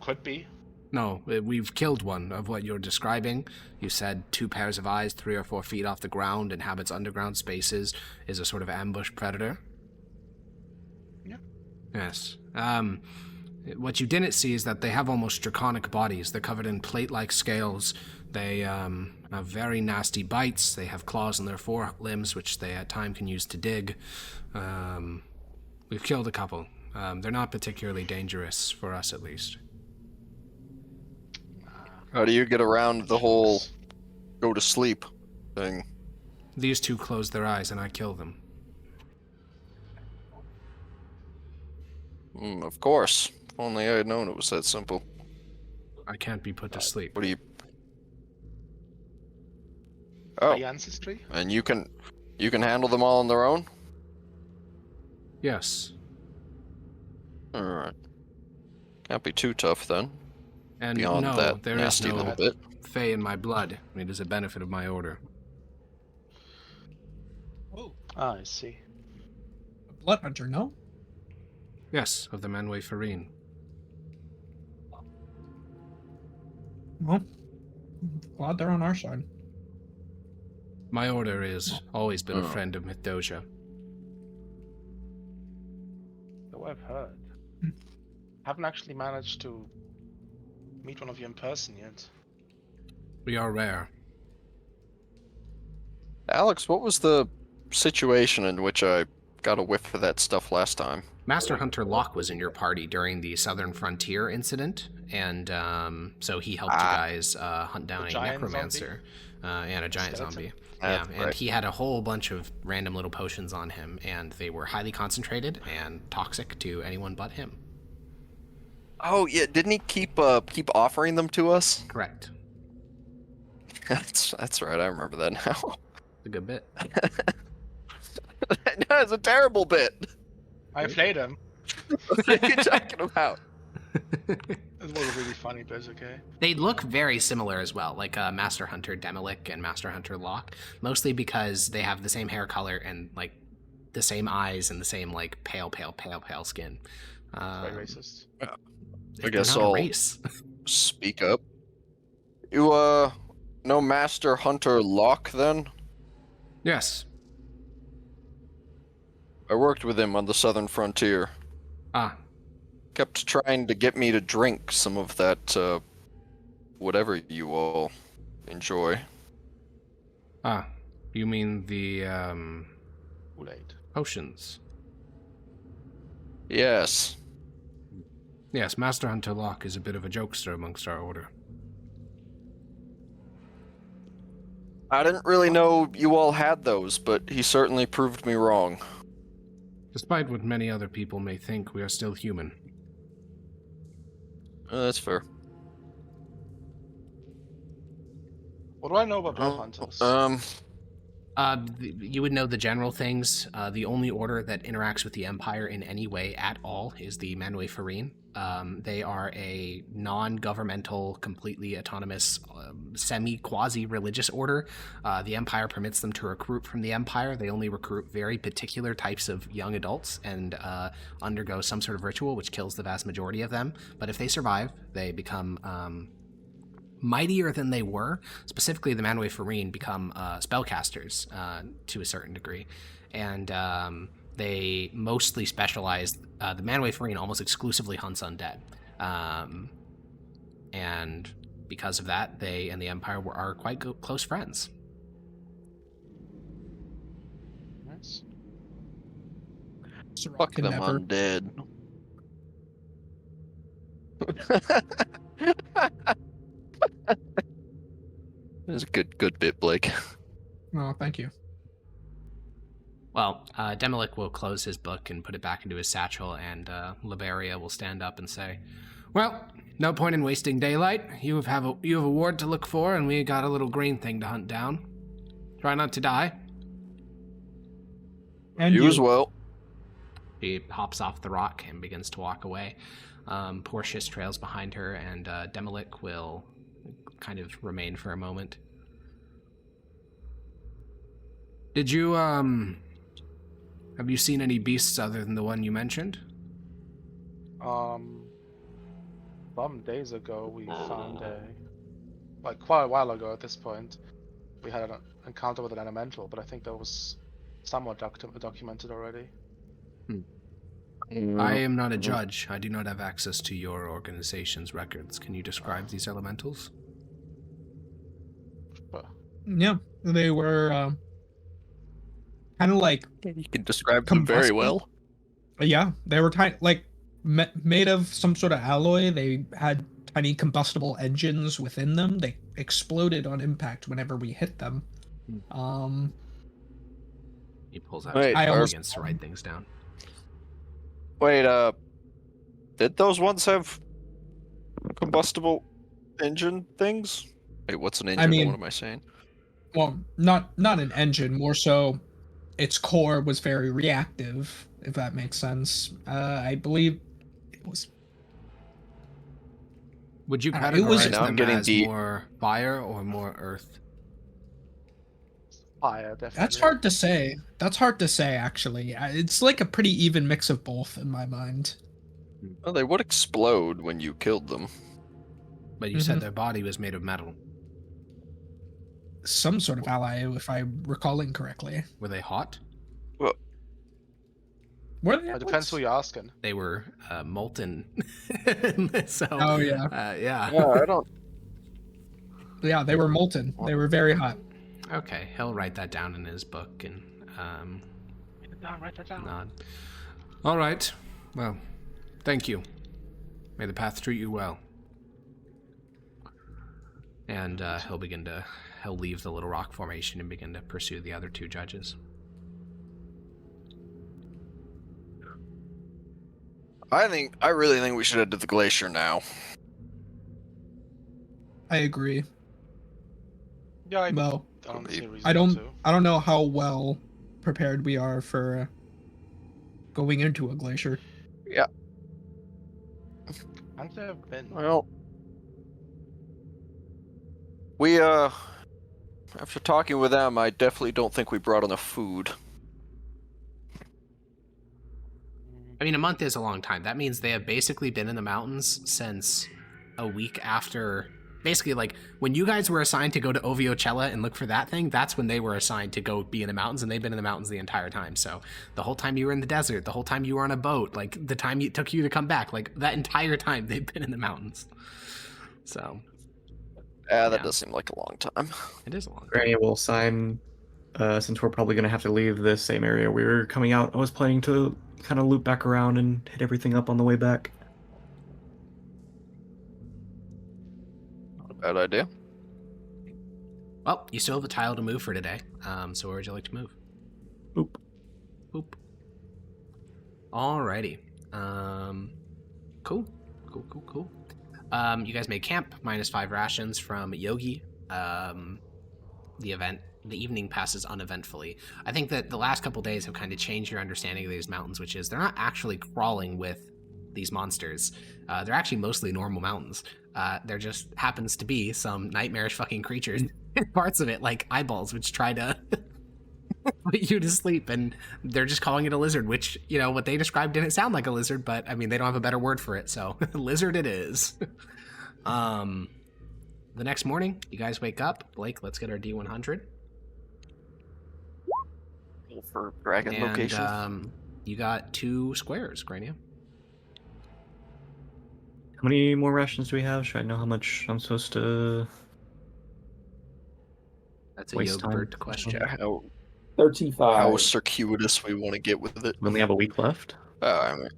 could be. No, we've killed one of what you're describing. You said 2 pairs of eyes, 3 or 4 feet off the ground, inhabits underground spaces, is a sort of ambush predator. Yeah. Yes. What you didn't see is that they have almost draconic bodies. They're covered in plate-like scales. They have very nasty bites. They have claws in their forelimbs, which they at time can use to dig. We've killed a couple. They're not particularly dangerous, for us at least. How do you get around the whole go to sleep thing? These 2 close their eyes and I kill them. Of course. If only I had known it was that simple. I can't be put to sleep. What do you... My Oh, ancestry. and you can handle them all on their own? Yes. Alright. Can't be too tough then. And Beyond no, that there is nasty no little bit. Fey in my blood. It is a benefit of my order. Oh, Ah, I see. a blood hunter, no? Yes, of the Manwë Farine. Well, glad they're on our side. My order is always been a friend of Mithdosica. So I've heard. Haven't actually managed to meet one of you in person yet. We are rare. Alex, what was the situation in which I got a whiff of that stuff last time. Master Hunter Locke was in your party during the Southern Frontier incident, and so he helped you guys hunt down a giant necromancer and a giant Skeleton. zombie. That's And right. he had a whole bunch of random little potions on him, and they were highly concentrated and toxic to anyone but him. Oh yeah, didn't he keep offering them to us? Correct. That's right. I remember that now. It's a good bit. That's a terrible bit. I played him. What are you talking about? It was really funny, but it's okay. They look very similar as well, like Master Hunter Demolic and Master Hunter Locke, mostly because they have the same hair color and like the same eyes and the same like pale skin. Very racist. They're guess not a I'll- race. Speak up. You know Master Hunter Locke then? Yes. I worked with him on the Southern Frontier. Ah, Kept trying to get me to drink some of that, whatever you all enjoy. you mean the Kool-Aid. potions? Yes. Yes, Master Hunter Locke is a bit of a jokester amongst our order. I didn't really know you all had those, but he certainly proved me wrong. Despite what many other people may think, we are still human. That's fair. What do I know about blood hunters? You would know the general things. The only order that interacts with the Empire in any way at all is the Manwe Farine. They are a non-governmental, completely autonomous, semi-quasi-religious order. The Empire permits them to recruit from the Empire. They only recruit very particular types of young adults and undergo some sort of ritual which kills the vast majority of them. But if they survive, they become mightier than they were. Specifically, the Manwe Farine become spellcasters to a certain degree. And they mostly specialize. The Manwe Farine almost exclusively hunts undead. And because of that, they and the Empire are quite close friends. Nice. Sirach Fuck can them never. undead. That's a good bit, Blake. Oh, thank you. Well, Demolic will close his book and put it back into his satchel, and Liberia will stand up and say, "Well, no point in wasting daylight. You have a ward to look for, and we got a little green thing to hunt down. Try not to die." And You as well. She hops off the rock and begins to walk away. Portius trails behind her, and Demolic will kind of remain for a moment. Did you, have you seen any beasts other than the one you mentioned? Some days ago we found quite a while ago at this point, we had an encounter with an elemental, but I think that was somewhat documented already. I am not a judge. I do not have access to your organization's records. Can you describe these elementals? Yeah, they were kind of like, You can describe them very well. yeah, they were like made of some sort of alloy. They had tiny combustible engines within them. They exploded on impact whenever we hit them. He pulls out Wait, his I phone almost- begins to write things down. Wait, did those ones have combustible engine things? Wait, what's an engine? mean- What am I saying? Well, not an engine, more so its core was very reactive, if that makes sense. I believe it was. Would you It categorize was- Now I'm them getting as deep. more fire or more earth? Fire, definitely. That's hard to say. That's hard to say, actually. It's like a pretty even mix of both in my mind. Well, they would explode when you killed them. But you said their body was made of metal. Some sort of ally, if I'm recalling correctly. Were they hot? Were they? It depends who you're asking. They were molten. So, Oh, yeah. yeah. Yeah, I don't. Yeah, they were molten. They were very hot. Okay, he'll write that down in his book, and Write that down. Nod. All right. Well, thank you. May the path treat you well. And he'll leave the little rock formation and begin to pursue the other 2 judges. I really think we should head to the glacier now. I agree. Yeah, I Well, don't see a reason I not to. don't know how well prepared we are for going into a glacier. Yeah. Have there been? Well, we after talking with them, I definitely don't think we brought enough food. I mean, a month is a long time. That means they have basically been in the mountains since a week after. Basically, like, when you guys were assigned to go to Oviocella and look for that thing, that's when they were assigned to go be in the mountains, and they've been in the mountains the entire time. So the whole time you were in the desert, the whole time you were on a boat, like, the time it took you to come back, like, that entire time they've been in the mountains. So. That Yeah. does seem like a long time. It is a long time. Granny will sign, since we're probably going to have to leave the same area we were coming out. I was planning to kind of loop back around and hit everything up on the way back. Not a bad idea. Well, you still have a tile to move for today. So where would you like to move? Boop. Boop. Alrighty. Cool. Cool. You guys made camp, -5 rations from Yogi. The evening passes uneventfully. I think that the last couple days have kind of changed your understanding of these mountains, which is they're not actually crawling with these monsters. They're actually mostly normal mountains. There just happens to be some nightmarish fucking creatures in parts of it, like eyeballs, which try to put you to sleep, and they're just calling it a lizard, which, you know, what they described didn't sound like a lizard, but I mean, they don't have a better word for it, so lizard it is. The next morning, you guys wake up. Blake, let's get our D100. For dragon And location. you got 2 squares, Grania. How many more rations do we have? Should I know how much I'm supposed to That's a waste time? yogurt question. Yeah, how 35. circuitous we want to get with it. We only have a week left. I mean,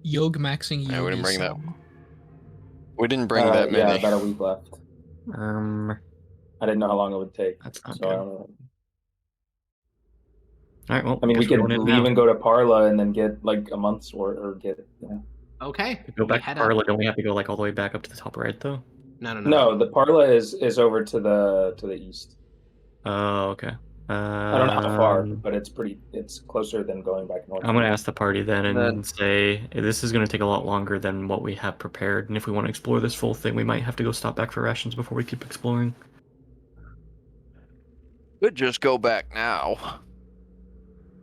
Yog maxing Yeah, we Yogi didn't bring that. some. we didn't bring that Yeah, many. about a week left. I didn't know how long it would take. That's not So I good. don't know. All right, well, I mean, we guess we're could going in leave now. and go to Parla and then get like a month's worth, or get. Yeah. Okay. Go back to head Parla. up. Don't we have to go like all the way back up to the top right though? No. No, the Parla is over to the east. Oh, okay. I don't know how far, but it's closer than going back north. I'm gonna ask the party then and Then- say this is gonna take a lot longer than what we have prepared, and if we want to explore this full thing, we might have to go stop back for rations before we keep exploring. Could just go back now.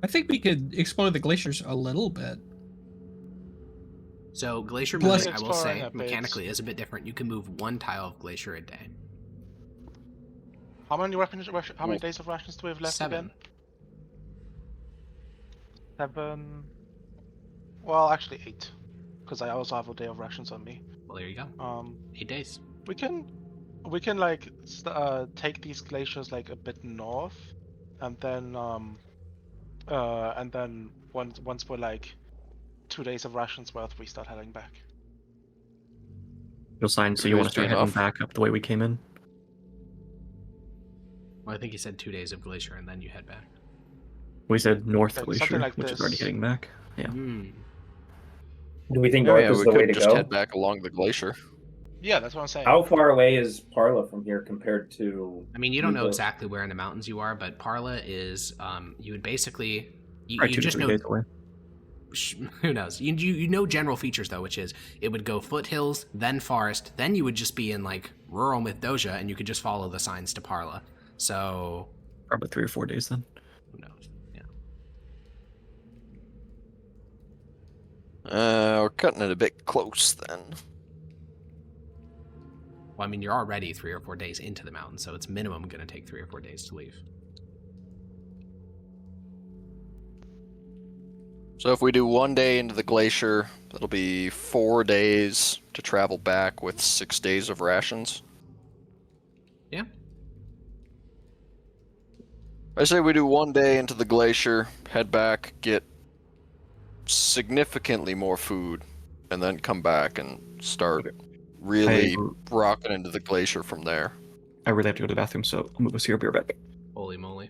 I think we could explore the glaciers a little bit. So glacier Plus- moving, I will Exploring say, a bit. mechanically is a bit different. You can move 1 tile of glacier a day. How many days of rations do we have left 7. again? 7. Well, actually 8, because I also have a day of rations on me. Well, there you go. 8 days. We can like take these glaciers like a bit north, and then once we're like 2 days of rations worth, we start heading back. You'll sign. So Two you want days to start be heading enough? back up the way we came in? Well, I think you said 2 days of glacier and then you head back. We said North Like, Glacier, something like which is already this. heading back. Yeah. Hmm. Do we think Oh, north yeah, is we the way could to just go? head back along the glacier. Yeah, that's what I'm saying. How far away is Parla from here compared to? I mean, you don't know Ugo? exactly where in the mountains you are, but Parla is, you would basically, you Probably 2 to just 3 know, days away. who knows? You know general features though, which is it would go foothills, then forest, then you would just be in like rural Mithdosica, and you could just follow the signs to Parla. So Probably 3 or 4 days then. who knows? Yeah. We're cutting it a bit close then. Well, I mean, you're already 3 or 4 days into the mountain, so it's minimum going to take 3 or 4 days to leave. So if we do 1 day into the glacier, that'll be 4 days to travel back with 6 days of rations. Yeah. I say we do 1 day into the glacier, head back, get significantly more food, and then come back and start really rocking into the glacier from there. I really have to go to the bathroom, so I'm gonna go see her. Be right back. Holy moly.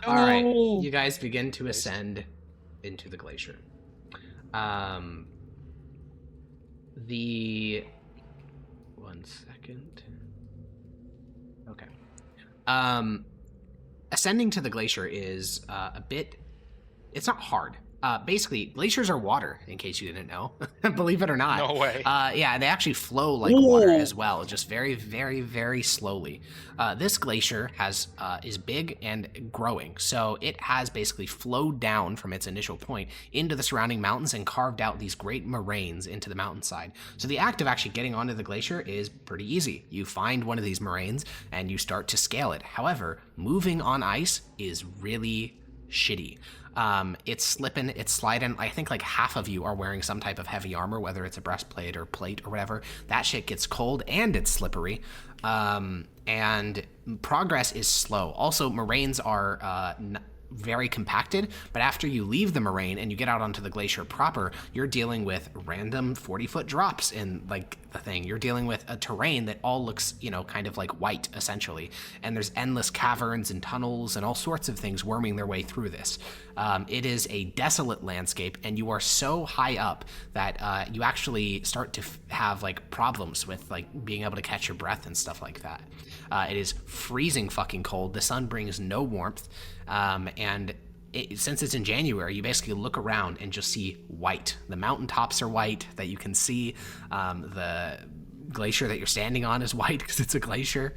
All right, you guys begin to ascend into the glacier. The 1 second. Okay. Ascending to the glacier is a bit. It's not hard. Basically, glaciers are water, in case you didn't know. Believe it or not. No way. Yeah, they actually flow like water as well, just very, very, very slowly. This glacier is big and growing, so it has basically flowed down from its initial point into the surrounding mountains and carved out these great moraines into the mountainside. So the act of actually getting onto the glacier is pretty easy. You find one of these moraines and you start to scale it. However, moving on ice is really shitty. It's slipping, it's sliding. I think like half of you are wearing some type of heavy armor, whether it's a breastplate or plate or whatever. That shit gets cold and it's slippery. And progress is slow. Also, moraines are very compacted, but after you leave the moraine and you get out onto the glacier proper, you're dealing with random 40-foot drops in like the thing. You're dealing with a terrain that all looks, kind of like white essentially, and there's endless caverns and tunnels and all sorts of things worming their way through this. It is a desolate landscape, and you are so high up that you actually start to have like problems with like being able to catch your breath and stuff like that. It is freezing fucking cold. The sun brings no warmth. And since it's in January, you basically look around and just see white. The mountaintops are white that you can see. The glacier that you're standing on is white because it's a glacier.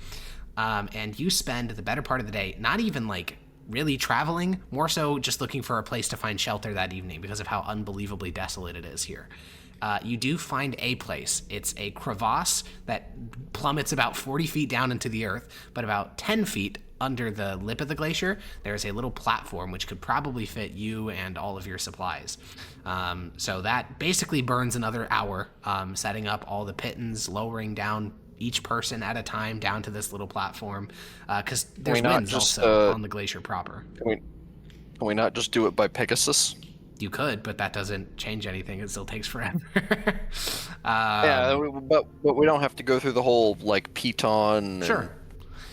And you spend the better part of the day not even like really traveling, more so just looking for a place to find shelter that evening because of how unbelievably desolate it is here. You do find a place. It's a crevasse that plummets about 40 feet down into the earth, but about 10 feet under the lip of the glacier, there's a little platform which could probably fit you and all of your supplies. So that basically burns another hour, setting up all the pittons, lowering down each person at a time down to this little platform, because there's winds also on the glacier proper. Can we not just do it by Pegasus? You could, but that doesn't change anything. It still takes forever. Yeah, but we don't have to go through the whole like piton. Sure.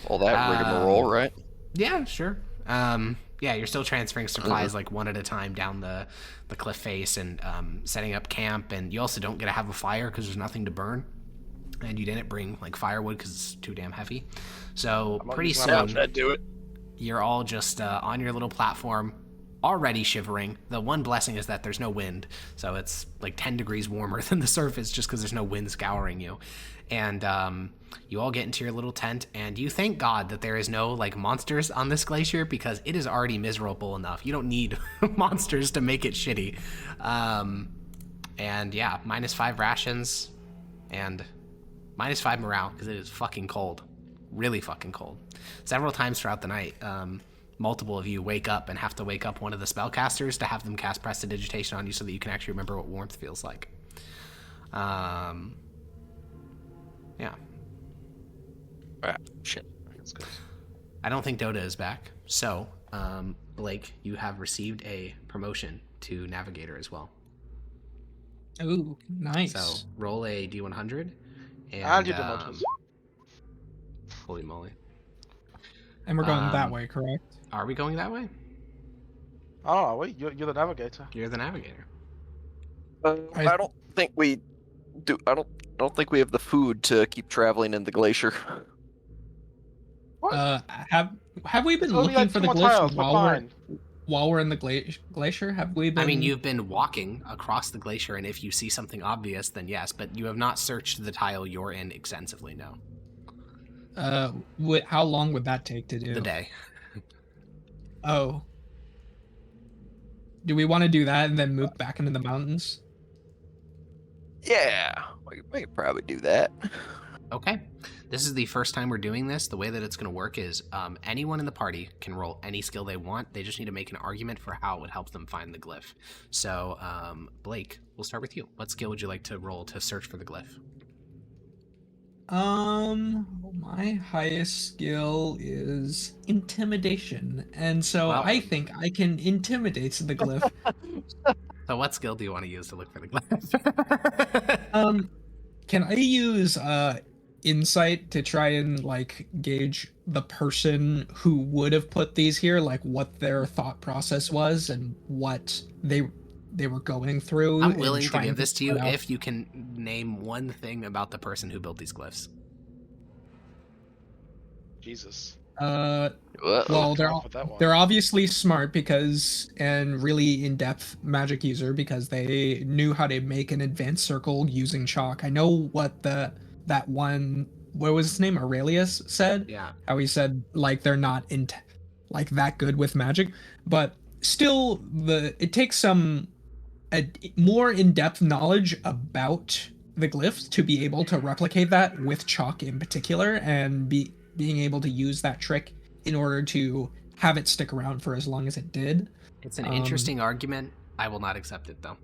All that rigmarole, right? Yeah, sure. Yeah, you're still transferring supplies like one at a time down the cliff face and setting up camp, and you also don't get to have a fire because there's nothing to burn, and you didn't bring like firewood because it's too damn heavy. So pretty soon, you're all just on your little platform, already shivering. The one blessing is that there's no wind, so it's like 10 degrees warmer than the surface just because there's no wind scouring you. And you all get into your little tent, and you thank God that there is no like monsters on this glacier because it is already miserable enough. You don't need monsters to make it shitty. And yeah, -5 rations and -5 morale because it is fucking cold, really fucking cold. Several times throughout the night, multiple of you wake up and have to wake up one of the spellcasters to have them cast Prestidigitation on you so that you can actually remember what warmth feels like. Yeah. Shit. That's good. I don't think Dota is back. So, Blake, you have received a promotion to Navigator as well. Ooh, nice. So, roll a D100. And you demoted. Holy moly. And we're going that way, correct? Are we going that way? Oh, wait, you're the navigator. You're the Navigator. I don't think we do. I don't think we have the food to keep traveling in the glacier. What? Have we been It's only looking like for 2 the more glitch tiles, we're fine. while we're in the glacier? Have we been? I mean, you've been walking across the glacier, and if you see something obvious, then yes, but you have not searched the tile you're in extensively, no. How long would that take to do? The day. Oh. Do we want to do that and then move back into the mountains? Yeah, we could probably do that. Okay. This is the first time we're doing this. The way that it's going to work is anyone in the party can roll any skill they want. They just need to make an argument for how it would help them find the glyph. So, Blake, we'll start with you. What skill would you like to roll to search for the glyph? My highest skill is intimidation, and so Well- I think I can intimidate the glyph. So what skill do you want to use to look for the glyph? Can I use insight to try and like gauge the person who would have put these here, like what their thought process was and what they were going through? I'm in willing to trying give this to you find out- if you can name one thing about the person who built these glyphs. Jesus. Well, With that one. they're obviously smart and really in-depth magic user because they knew how to make an advanced circle using chalk. I know what that one, what was his name, Aurelius said. Yeah. How he said like they're not like that good with magic, but still it takes some more in-depth knowledge about the glyphs to be able to replicate that with chalk in particular and being able to use that trick in order to have it stick around for as long as it did. It's an interesting argument. I will not accept it though.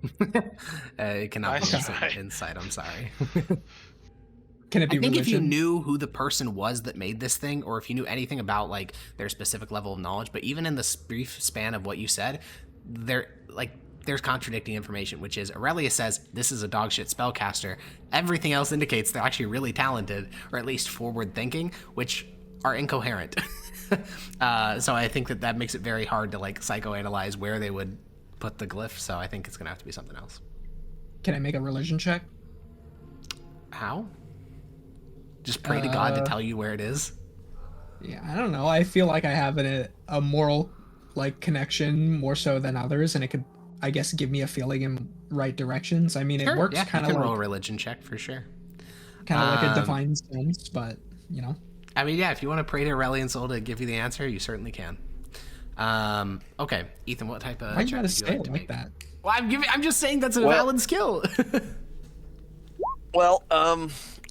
It cannot be Nice listed try. inside. I'm sorry. Can it be I think if you religion? knew who the person was that made this thing, or if you knew anything about like their specific level of knowledge, but even in the brief span of what you said, there's contradicting information, which is Aurelius says this is a dogshit spellcaster. Everything else indicates they're actually really talented, or at least forward thinking, which are incoherent. So I think that makes it very hard to like psychoanalyze where they would put the glyph. So I think it's gonna have to be something else. Can I make a religion check? How? Just pray to God to tell you where it is. Yeah, I don't know. I feel like I have a moral like connection more so than others, and it could, I guess, give me a feeling in right directions. I mean, it works Yeah, kind you of can roll a like religion check for sure. like a divine sense, but you know. I mean, yeah, if you want to pray to Aurelian Soul to give you the answer, you certainly can. Okay, Ethan, what type of Why you check gotta would you say like it to like make? that? Well, I'm just saying that's a Well- valid skill. Well,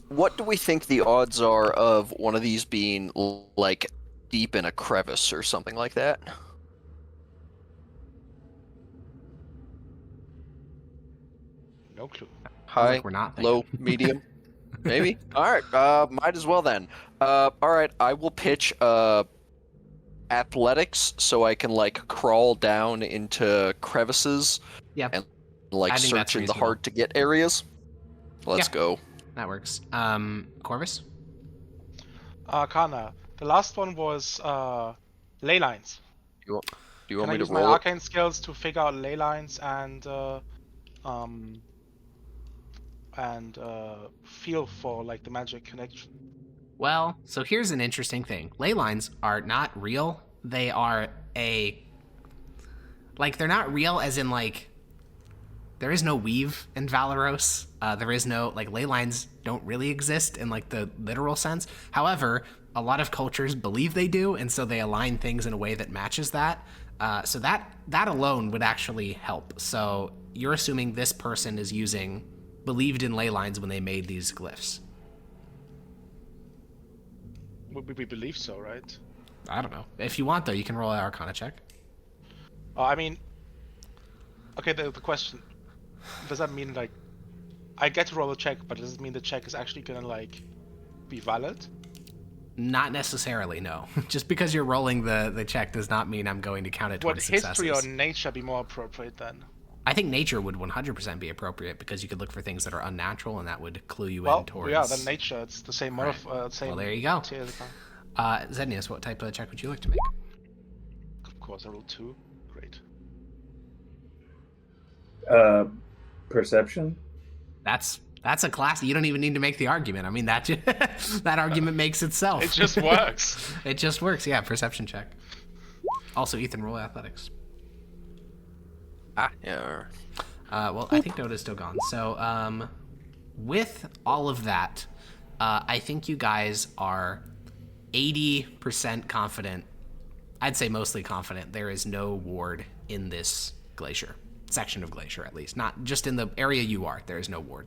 what do we think the odds are of one of these being like deep in a crevice or something like that? No clue. High, like we're not low, thinking. medium, maybe. All right, might as well then. All right, I will pitch athletics so I can like crawl down into crevices Yep, and like I think that's search in the reasonable. hard to get areas. Let's Yeah. go. that works. Corvus? Arcana. The last one was ley lines. Do you Can want I me to use my roll it? arcane skills to figure out ley lines and feel for like the magic connection? Well, so here's an interesting thing. Ley lines are not real. They are they're not real as in like there is no weave in Valeros. There is no like ley lines don't really exist in like the literal sense. However, a lot of cultures believe they do, and so they align things in a way that matches that. So that alone would actually help. So you're assuming this person is believed in ley lines when they made these glyphs. We believe so, right? I don't know. If you want, though, you can roll an Arcana check. I mean, okay. The question, does that mean like I get to roll a check, but does it mean the check is actually gonna like be valid? Not necessarily, no. Just because you're rolling the check does not mean I'm going to count it Would towards successes. history or nature be more appropriate then? I think nature would 100% be appropriate because you could look for things that are unnatural and that would clue you Well, in towards... yeah, then nature. It's the same Right. same. Well, there you go. tier as well. Zednius, what type of check would you like to make? Of course, I rolled 2. Great. Perception. That's a class. You don't even need to make the argument. I mean, that that argument makes itself. It just works. It just works. Yeah, perception check. Also, Ethan, roll athletics. Yeah. Well, I think Noda's still gone. So, with all of that, I think you guys are 80% confident. I'd say mostly confident there is no ward in this glacier. Section of glacier, at least. Not just in the area you are. There is no ward.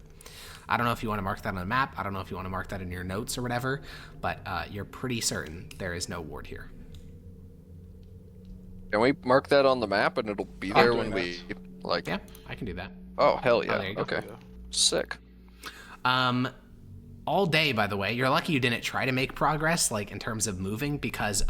I don't know if you want to mark that on a map. I don't know if you want to mark that in your notes or whatever. But you're pretty certain there is no ward here. Can we mark that on the map and it'll be I'm there doing when we like? Yeah, I can do that. Oh hell yeah! there you go. Okay, sick. all day, by the way. You're lucky you didn't try to make progress, like, in terms of moving, because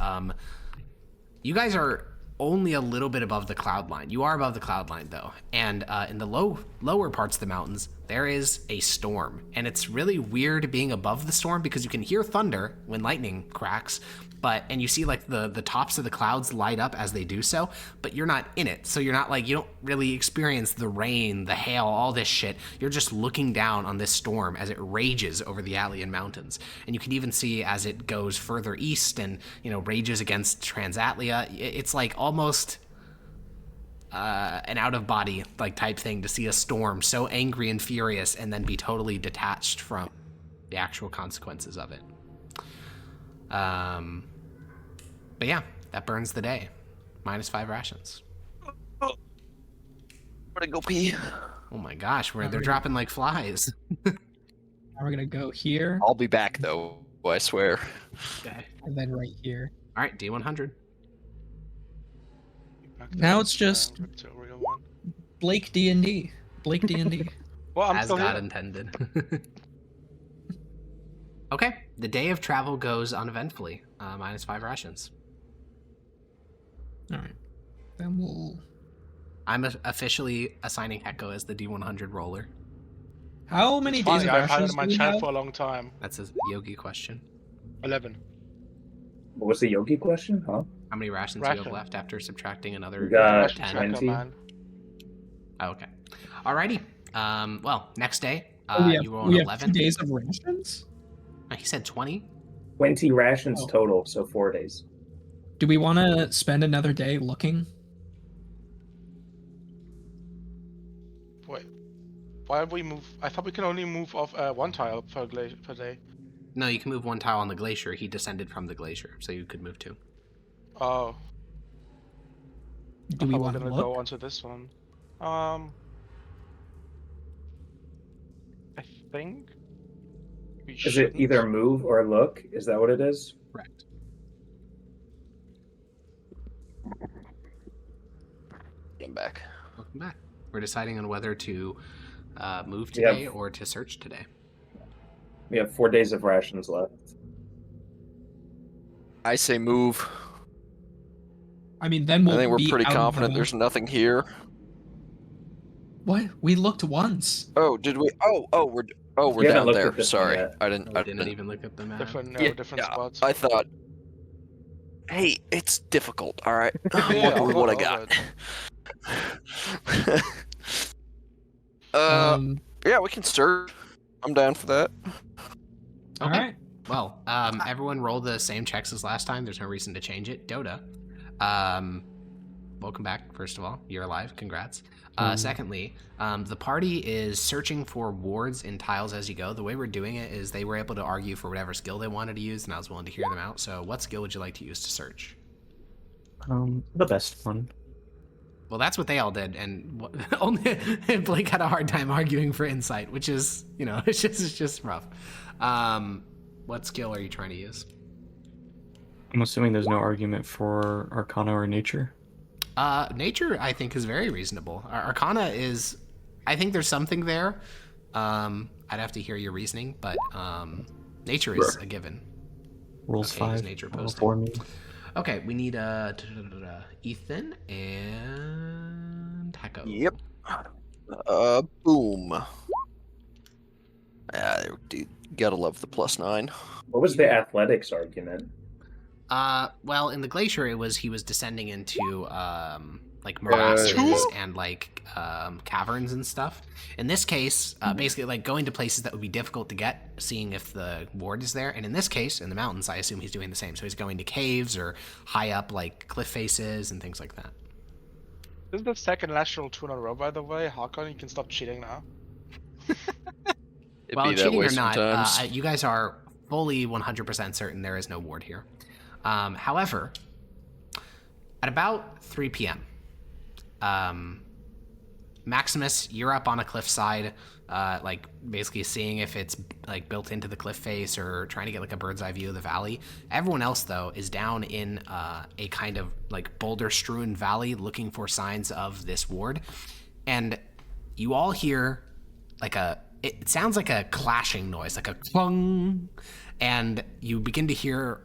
you guys are only a little bit above the cloud line. You are above the cloud line, though. And in the lower parts of the mountains, there is a storm. And it's really weird being above the storm because you can hear thunder when lightning cracks, and you see like the tops of the clouds light up as they do so, but you're not in it. So you're not like, you don't really experience the rain, the hail, all this shit. You're just looking down on this storm as it rages over the Atlian mountains. And you can even see as it goes further east and, rages against Transatlia. It's like almost an out of body like type thing to see a storm so angry and furious and then be totally detached from the actual consequences of it. But yeah, that burns the day. -5 rations. I'm gonna go pee. Oh my gosh, they're dropping like flies. Now we're gonna go here, I'll be back though, I swear. Okay. and then right here. All right, D100. Back to Now it's the just- Victoria one. Blake D&D. Blake D&D. Well, I'm As still God here. intended. Okay, the day of travel goes uneventfully. -5 rations. All right. Then we'll. I'm officially assigning Hecko as the D100 roller. How many It's days funny, of I've had it rations in my do we chat have? for a long time. That's a Yogi question. 11. What was the Yogi question? Huh? How many rations do you have Ration. left after subtracting another? We got Ration 10? tracker, 20. man. Oh, okay. Alrighty. Well, next day, we have, you roll we an have 11. 2 days of rations? He said 20. 20 rations Oh. total, so 4 days. Do we want to spend another day looking? Wait. Why have we move? I thought we can only move off one tile per day. No, you can move one tile on the glacier. He descended from the glacier, so you could move 2. Oh. Do we we're want to gonna look? go onto this one. I think we Is it shouldn't. either move or look? Is that what it is? Correct. I'm back. Welcome back. We're deciding on whether to move We have- today or to search today. We have 4 days of rations left. I say move. I mean, then we'll I think we're be pretty out of confident the- there's nothing here. What? We looked once. Oh, did we? We're We haven't down looked at there. this one Sorry, yet. I didn't. I I didn't didn't. even look at the map. Different, Yeah, different yeah, spots. I thought. Hey, it's difficult. All right. I'm Yeah, working with what I all got. good. Yeah, we can search. I'm down for that. All Okay. right. Well, everyone roll the same checks as last time. There's no reason to change it. Dota, welcome back, first of all. You're alive. Congrats. Secondly, the party is searching for wards in tiles as you go. The way we're doing it is they were able to argue for whatever skill they wanted to use, and I was willing to hear them out. So what skill would you like to use to search? The best one. Well, that's what they all did, and only Blake had a hard time arguing for insight, which is, it's just rough. What skill are you trying to use? I'm assuming there's no argument for Arcana or Nature. Nature, I think, is very reasonable. Arcana is, I think there's something there. I'd have to hear your reasoning, but Nature is a given. Rules Okay, use 5. nature level posting. 4 me. Okay, we need Ethan and Hecko. Yep. Boom. Dude, gotta love the +9. What was the athletics argument? Well, in the glacier, he was descending into like morasses and like caverns and stuff. In this case, basically like going to places that would be difficult to get, seeing if the ward is there. And in this case, in the mountains, I assume he's doing the same. So he's going to caves or high up like cliff faces and things like that. This is the second national 2 in a row, by the way. Hakon, you can stop cheating now. It'd Well, be that cheating way or not, sometimes. you guys are fully 100% certain there is no ward here. However, at about 3 p.m., Maximus, you're up on a cliffside, like basically seeing if it's like built into the cliff face or trying to get like a bird's eye view of the valley. Everyone else, though, is down in a kind of like boulder-strewn valley looking for signs of this ward. And you all hear like a it sounds like a clashing noise, like a clung, and you begin to hear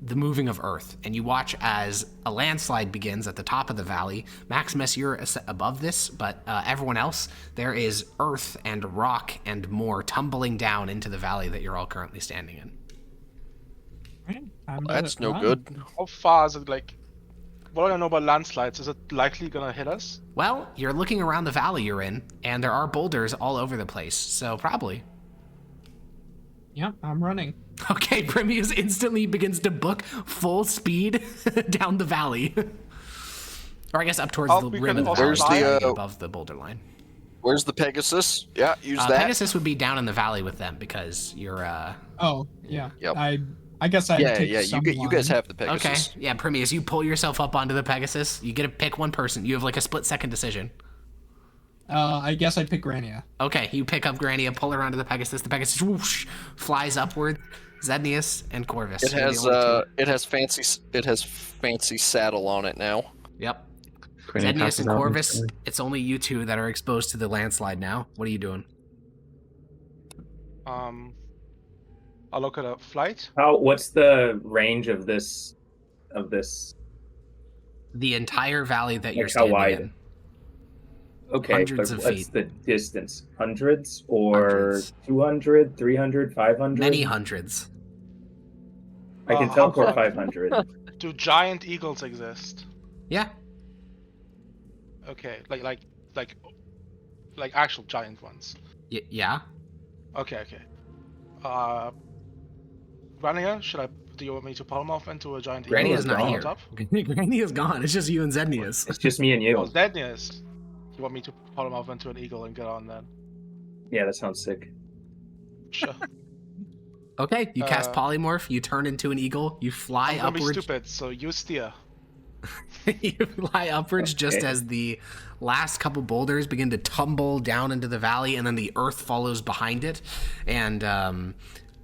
the moving of earth, and you watch as a landslide begins at the top of the valley. Maximus, you're above this, but everyone else, there is earth and rock and more tumbling down into the valley that you're all currently standing in. That's no good. How far is it, like... What do I know about landslides? Is it likely gonna hit us? Well, you're looking around the valley you're in, and there are boulders all over the place, so probably. Yeah, I'm running. Okay, Primius instantly begins to book full speed down the valley. Or I guess up towards the we rim can of the also valley, Where's the, above the boulder line. Where's the Pegasus? Yeah, use that. Pegasus would be down in the valley with them because you're... Oh, yeah. Yep. I guess I take some you guys line. have the Pegasus. Okay, yeah, Primius, you pull yourself up onto the Pegasus. You get to pick one person. You have like a split-second decision. I guess I pick Grania. Okay, you pick up Grania, pull her onto the Pegasus. The Pegasus whoosh, flies upward. Zednius and Corvus. It has fancy saddle on it now. Yep. Queen Zednius passes and out Corvus, instantly. it's only you two that are exposed to the landslide now. What are you doing? I'll look at a flight. What's the range of this? The entire valley that you're Like how standing wide? in. Okay, Hundreds but of what's feet. the distance? Hundreds or Hundreds. 200, 300, 500? Many hundreds. I can How teleport far- 500. Do giant eagles exist? Yeah. Okay, like actual giant ones. Yeah. Okay. Grania, do you want me to polymorph into a giant eagle? Grania's Grania's not gone. here. Top? Grania's gone. It's just you and Zednius. It's just me and you. Oh, Zednius. You want me to polymorph into an eagle and get on then? Yeah, that sounds sick. Sure. Okay, you cast Uh, polymorph. You turn into an eagle. You fly I'm gonna be upwards. stupid, so you steer. You fly upwards just Okay. as the last couple boulders begin to tumble down into the valley, and then the earth follows behind it. And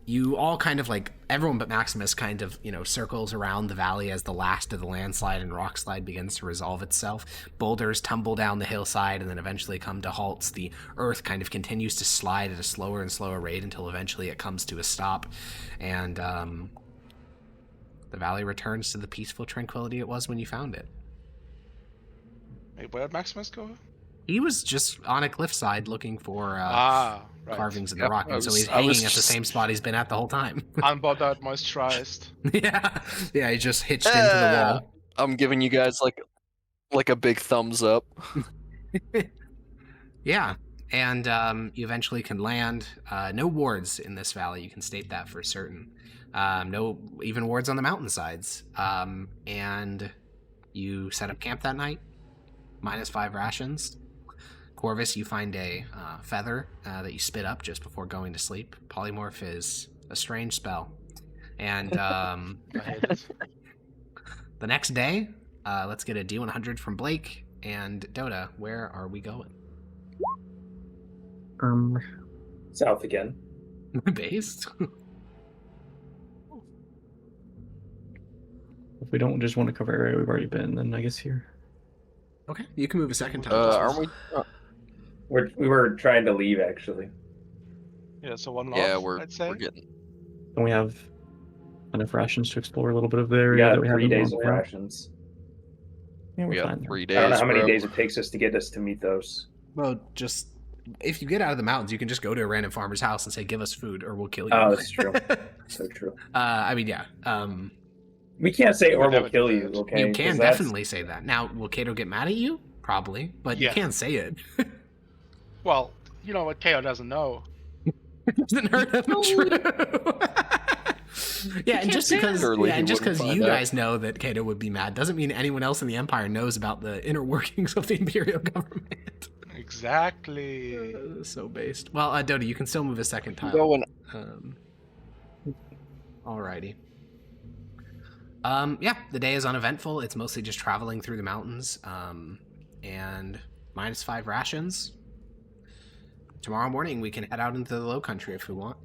you all kind of like, everyone but Maximus kind of, circles around the valley as the last of the landslide and rock slide begins to resolve itself. Boulders tumble down the hillside and then eventually come to halts. The earth kind of continues to slide at a slower and slower rate until eventually it comes to a stop. And the valley returns to the peaceful tranquility it was when you found it. Wait, where did Maximus go? He was just on a cliffside looking for Right. carvings in the Yep, rock, I and so was- he's I was hanging at the just- same spot he's been at the whole time. Unbothered, moisturized. yeah, he just hitched into the wall. I'm giving you guys like a big thumbs up. Yeah, and you eventually can land. No wards in this valley, you can state that for certain. No even wards on the mountainsides. And you set up camp that night, -5 rations. Corvus, you find a feather that you spit up just before going to sleep. Polymorph is a strange spell. And I hate it. the next day, let's get a D100 from Blake. And Dota, where are we going? South again. Based? If we don't just want to cover area we've already been, then I guess here. Okay, you can move a second time. Aren't we? We were trying to leave actually. Yeah, so one Yeah, north, we're I'd say. getting. Don't we have enough rations to explore a little bit of the We area got that we have 3 in the days long of way out? rations. Yeah, We we're got fine. 3 I don't know days. how many bro. days it takes us to get us to meet those. Well, just if you get out of the mountains, you can just go to a random farmer's house and say, "Give us food, or we'll kill you." Oh, that's true. So true. I mean, yeah. We can't say We or would we'll never kill do you, that. okay? You 'Cause can that's- definitely say that. Now, will Kato get mad at you? Probably, but you Yeah. can't say it. Well, you know what KO doesn't know. Doesn't hurt him. True. Yeah, and just because Surely he just wouldn't because find you out. guys know that Kato would be mad doesn't mean anyone else in the Empire knows about the inner workings of the Imperial government. Exactly. So based. Well, Dota, you can still move a second time. Going. Alrighty. Yeah, the day is uneventful. It's mostly just traveling through the mountains, and -5 rations. Tomorrow morning, we can head out into the low country if we want.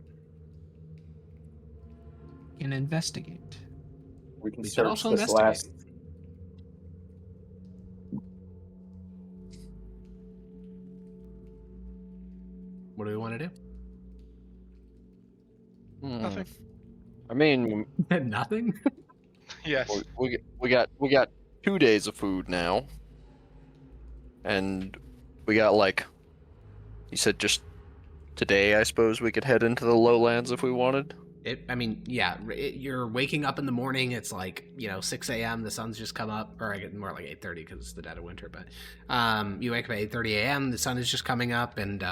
Can investigate. We can We could search also this investigate. last. What do we want to do? Nothing. I mean, Nothing. Yes. we got 2 days of food now, and we got like, you said just today. I suppose we could head into the lowlands if we wanted. You're waking up in the morning. It's like 6 a.m. The sun's just come up, or I get more like 8:30 because it's the dead of winter. But you wake up at 8:30 a.m. The sun is just coming up, and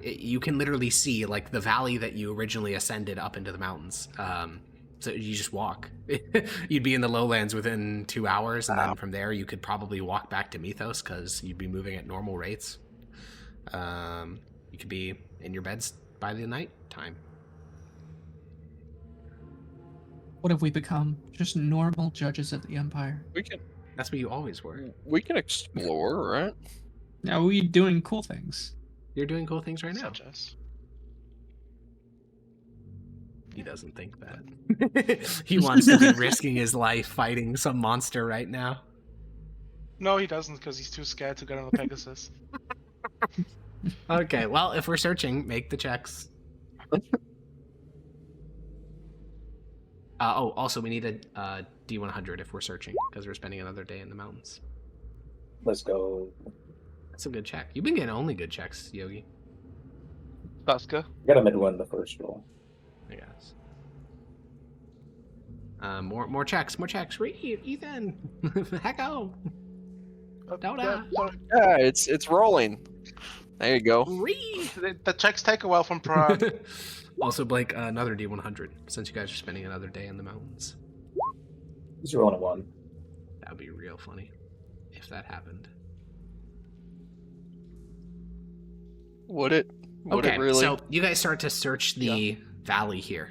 you can literally see like the valley that you originally ascended up into the mountains. So you just walk. You'd be in the lowlands within 2 hours, and then from there you could probably walk back to Mythos because you'd be moving at normal rates. You could be in your beds by the night time. What have we become? Just normal judges of the Empire. That's what you always were. We can explore, right? Now we doing cool things. You're doing cool things right now. Such as. He doesn't think that. He wants to be risking his life fighting some monster right now. No, he doesn't, because he's too scared to get on the Pegasus. Okay, well, if we're searching, make the checks. Also, we need a D100 if we're searching, because we're spending another day in the mountains. Let's go. That's a good check. You've been getting only good checks, Yogi. Tusker. I got a mid-one the first roll. I guess. More checks. Read, Ethan. Hecko. Doda. Yeah, it's rolling. There you go. Read. The checks take a while from Prague. Also, Blake, another D100, since you guys are spending another day in the mountains. He's rolling a 1. That would be real funny if that happened. Would it really? So you guys start to search the valley here.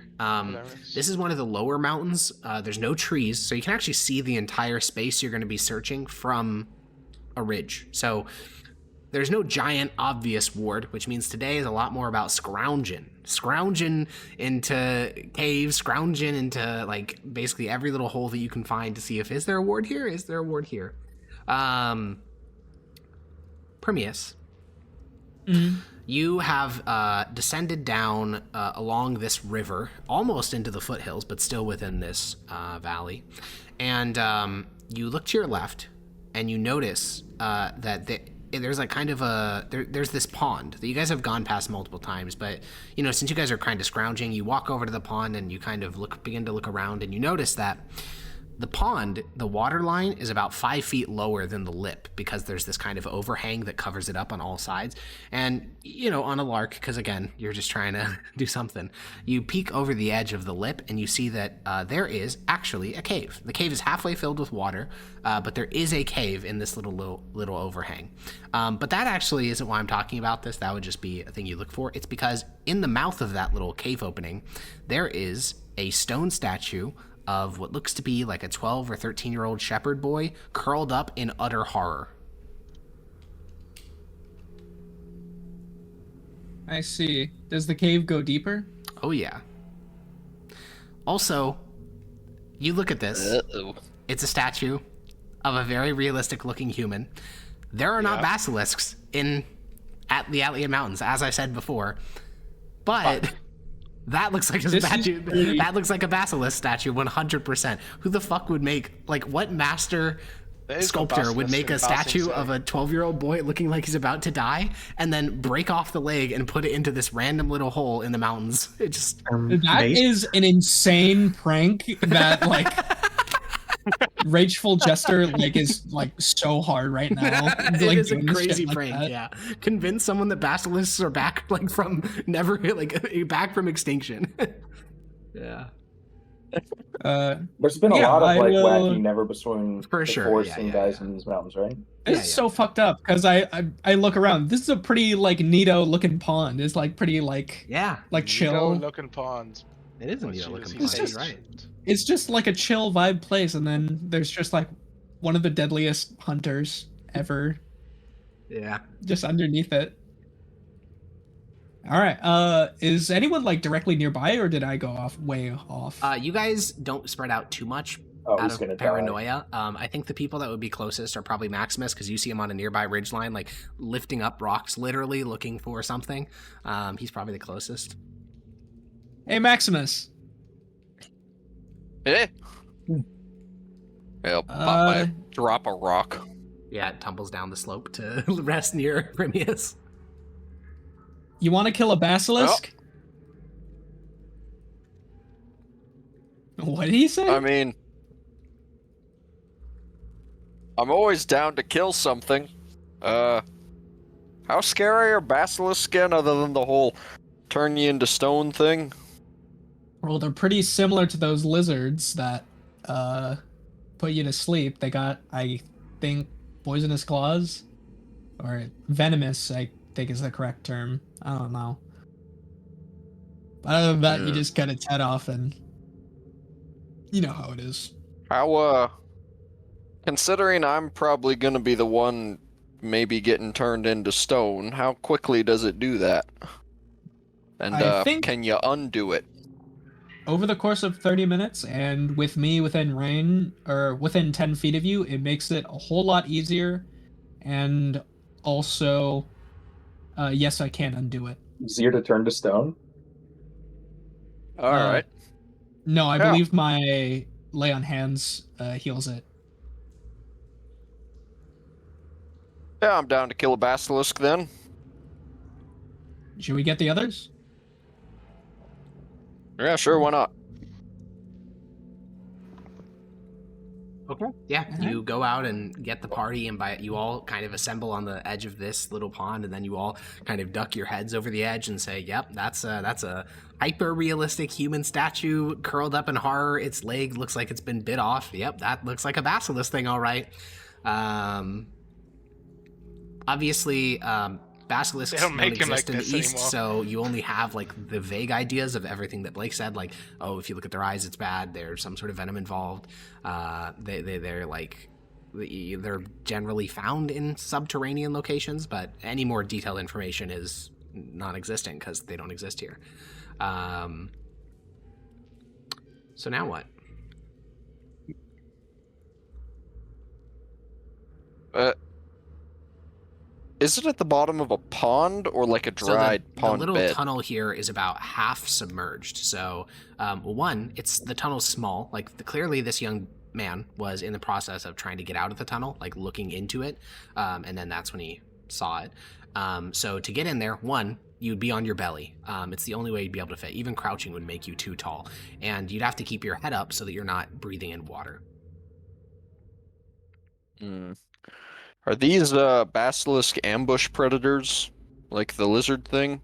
This is one of the lower mountains. There's no trees, so you can actually see the entire space you're going to be searching from a ridge. So there's no giant obvious ward, which means today is a lot more about scrounging into caves, scrounging into like basically every little hole that you can find to see if is there a ward here, is there a ward here. Permius. Mm-hmm. You have descended down along this river, almost into the foothills, but still within this valley. And you look to your left, and you notice that there's like kind of there's this pond that you guys have gone past multiple times. But since you guys are kind of scrounging, you walk over to the pond and you kind of begin to look around, and you notice that the pond, the water line is about 5 feet lower than the lip because there's this kind of overhang that covers it up on all sides. And, on a lark, because again, you're just trying to do something, you peek over the edge of the lip and you see that there is actually a cave. The cave is halfway filled with water, but there is a cave in this little overhang. But that actually isn't why I'm talking about this. That would just be a thing you look for. It's because in the mouth of that little cave opening, there is a stone statue of what looks to be like a 12 or 13-year-old shepherd boy curled up in utter horror. I see. Does the cave go deeper? Oh, yeah. Also, you look at this. Uh-oh. It's a statue of a very realistic-looking human. There are not basilisks at the Atlian Mountains, as I said before, but that looks like a statue. That looks like a basilisk statue, 100%. Who the fuck would make, like, what master sculptor would make a statue of a 12-year-old boy looking like he's about to die and then break off the leg and put it into this random little hole in the mountains? It just that is an insane prank that like Rageful Jester like is like so hard right now. It like, is a crazy like prank. that. Yeah, convince someone that basilisks are back like from never like back from extinction. Yeah. There's been a lot of like wacky, never For before sure, seen guys in these mountains, right? It's so fucked up because I look around. This is a pretty like neato looking pond. It's like pretty like chill looking pond. It is a neato looking It's pond. just- Right. It's just like a chill vibe place, and then there's just like one of the deadliest hunters ever Yeah. just underneath it. All right. Is anyone like directly nearby, or did I go way off? You guys don't spread out too much Oh, out he's of gonna die. paranoia. I think the people that would be closest are probably Maximus, because you see him on a nearby ridgeline, like lifting up rocks, literally looking for something. He's probably the closest. Hey, Maximus. Eh? Yeah, drop a rock. Yeah, it tumbles down the slope to rest near Primius. You want to kill a basilisk? What did he say? I mean, I'm always down to kill something. How scary are basilisks again, other than the whole turn you into stone thing? Well, they're pretty similar to those lizards that put you to sleep. They got, I think, poisonous claws, or venomous, I think is the correct term. I don't know. Other than that, you Yeah. just cut its head off, and you know how it is. How, considering I'm probably gonna be the one maybe getting turned into stone, how quickly does it do that? And, I think can you undo it? over the course of 30 minutes, and with me within range, or within 10 feet of you, it makes it a whole lot easier. And also, yes, I can undo it. Easier to turn to stone. Alright. No, I Yeah. believe my lay on hands heals it. Yeah, I'm down to kill a basilisk then. Should we get the others? Yeah, sure, why not? Okay. Yeah, Alright. you go out and get the party, and you all kind of assemble on the edge of this little pond, and then you all kind of duck your heads over the edge and say, "Yep, that's a hyper-realistic human statue curled up in horror. Its leg looks like it's been bit off. Yep, that looks like a basilisk thing, all right." Obviously, basilisks They don't don't make 'em exist like in the this east, anymore. so you only have like the vague ideas of everything that Blake said. Like, oh, if you look at their eyes, it's bad. There's some sort of venom involved. They're like, they're generally found in subterranean locations, but any more detailed information is non-existent because they don't exist here. So now what? Is it at the bottom of a pond or like a dried So the pond little bed? tunnel here is about half submerged. So, one, it's the tunnel's small. Like, clearly this young man was in the process of trying to get out of the tunnel, like looking into it, and then that's when he saw it. So to get in there, one, you'd be on your belly. It's the only way you'd be able to fit. Even crouching would make you too tall, and you'd have to keep your head up so that you're not breathing in water. Hmm. Are these basilisk ambush predators, like the lizard thing?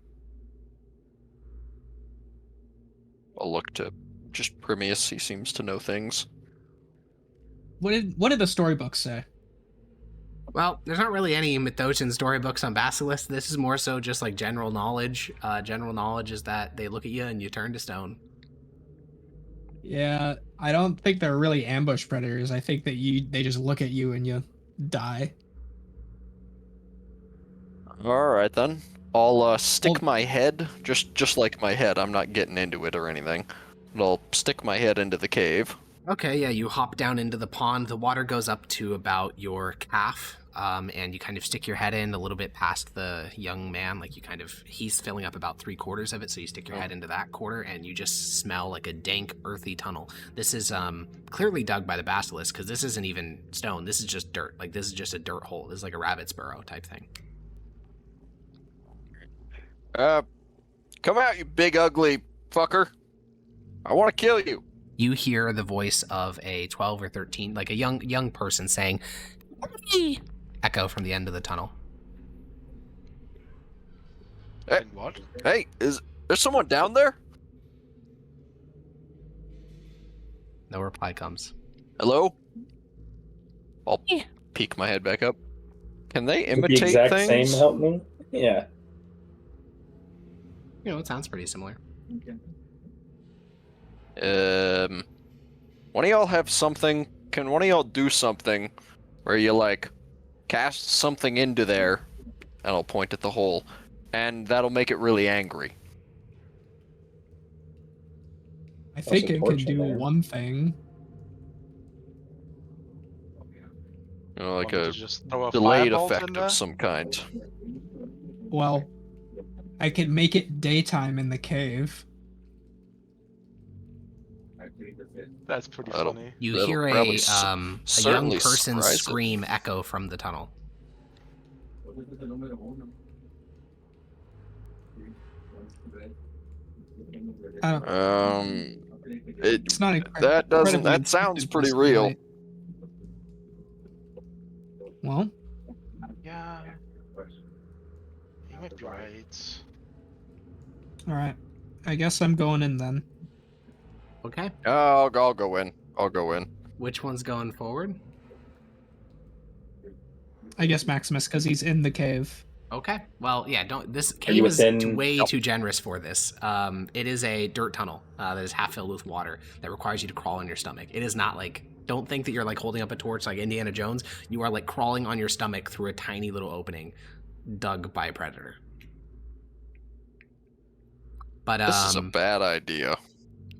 I'll look to just Primius. He seems to know things. What did the storybooks say? Well, there's not really any Mythosian storybooks on basilisks. This is more so just like general knowledge. General knowledge is that they look at you and you turn to stone. Yeah, I don't think they're really ambush predators. I think that they just look at you and you die. All right then. I'll stick Well- my head, just like my head. I'm not getting into it or anything. But I'll stick my head into the cave. Okay, yeah, you hop down into the pond. The water goes up to about your calf, and you kind of stick your head in a little bit past the young man. Like, he's filling up about 3/4 of it, so you stick your head into that quarter, and you just smell like a dank, earthy tunnel. This is clearly dug by the basilisk, because this isn't even stone. This is just dirt. Like, this is just a dirt hole. This is like a rabbit's burrow type thing. Come out, you big ugly fucker. I want to kill you. You hear the voice of a 12 or 13, like a young person saying, "Hey," echo from the end of the tunnel. Hey. What? Hey, is there someone down there? No reply comes. Hello? I'll peek my head back up. Can they The imitate exact things? same help me? Yeah. You know, it sounds pretty similar. One of y'all have something? Can one of y'all do something where you like cast something into there, and I'll point at the hole, and that'll make it really angry. I think a it torch can in do there. one thing. You know, like Want me a to just throw a delayed firebolt in effect there? of some kind. Well, I can make it daytime in the cave. That's pretty That'll- funny. You That'll hear probably a young certainly person's surprise it. scream echo from the tunnel. I don't, it's not That doesn't. incredibly That sounds intrusive, pretty this real. light. Well, Yeah. You might be right. all right. I guess I'm going in then. Okay. I'll go in. I'll go in. Which one's going forward? I guess Maximus, because he's in the cave. Okay. Well, yeah. Don't. This you cave is within- way Yep. too generous for this. It is a dirt tunnel that is half filled with water that requires you to crawl on your stomach. It is not like. Don't think that you're like holding up a torch like Indiana Jones. You are like crawling on your stomach through a tiny little opening, dug by a predator. But This is a bad idea.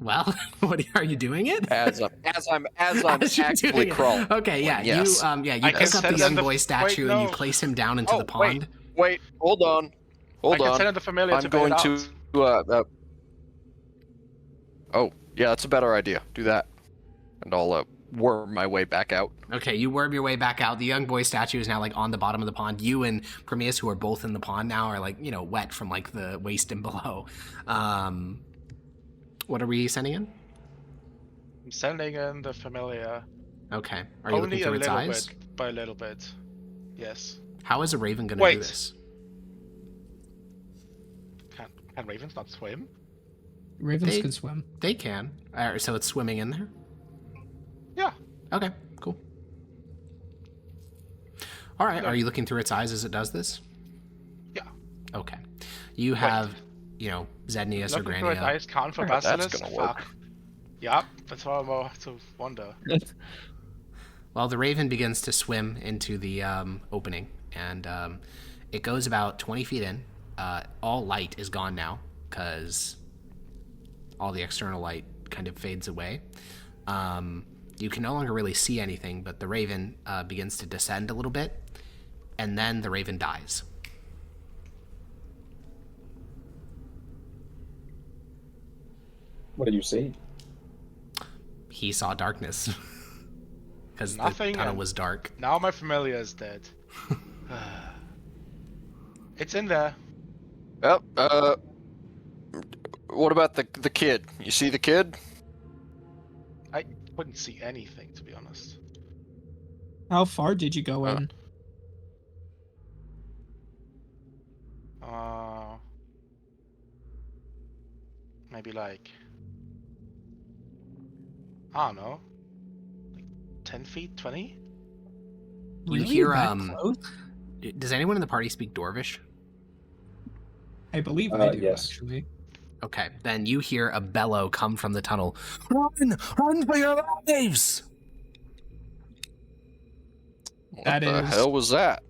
well, what are you doing it? As I'm As you're actually doing it. crawling. Okay, yeah, Yes. you I pick can up send the them young the- boy statue and you no. place him down into the pond. Wait, hold on. I Hold can on. send in the familiar I'm to bail going it to. out. Oh, yeah, that's a better idea. Do that, and I'll worm my way back out. Okay, you worm your way back out. The young boy statue is now like on the bottom of the pond. You and Prometheus, who are both in the pond now, are like wet from like the waist and below. What are we sending in? I'm sending in the familiar. Okay, are you Only looking a through its little eyes? bit, by a little bit. Yes. How is a raven going to do Wait. this? Can ravens not swim? Ravens They- can swim. They can. So it's swimming in there. Yeah. Okay, cool. All right, Yeah. are you looking through its eyes as it does this? Yeah. Okay. You have, Zednius or Looking through its Grania. eyes, count for That's basilisk. gonna work. Fuck. Yep, that's what I'm about to wonder. Well, the raven begins to swim into the opening, and it goes about 20 feet in. All light is gone now, because all the external light kind of fades away. You can no longer really see anything, but the raven begins to descend a little bit, and then the raven dies. What do you see? He saw darkness, because the Nothing tunnel and- was dark. Now my familiar is dead. It's in there. Yep. What about the kid? You see the kid? I couldn't see anything, to be honest. How far did you go in? Maybe like, I don't know, like 10 feet, 20? You Really? hear, That close? Does anyone in the party speak Dwarvish? I believe I do, yes. actually. Okay, then you hear a bellow come from the tunnel. Run! Run for your lives! What That the is- hell was that?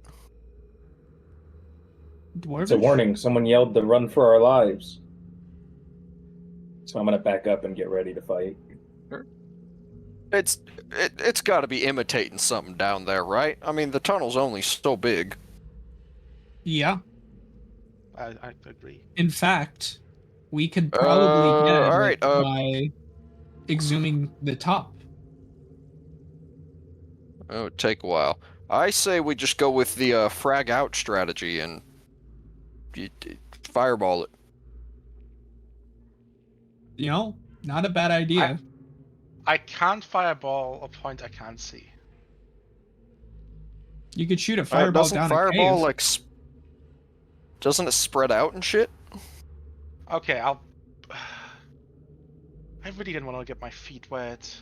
Dwarvish? It's a warning. Someone yelled to run for our lives. So I'm gonna back up and get ready to fight. It's got to be imitating something down there, right? I mean, the tunnel's only so big. Yeah. I agree. In fact, we could probably get all it right, by exhuming the top. Oh, it'd take a while. I say we just go with the frag out strategy and fireball it. Not a bad idea. I can't fireball a point I can't see. You could shoot a fireball doesn't down fireball a cave. like doesn't it spread out and shit? Okay, I really didn't want to get my feet wet.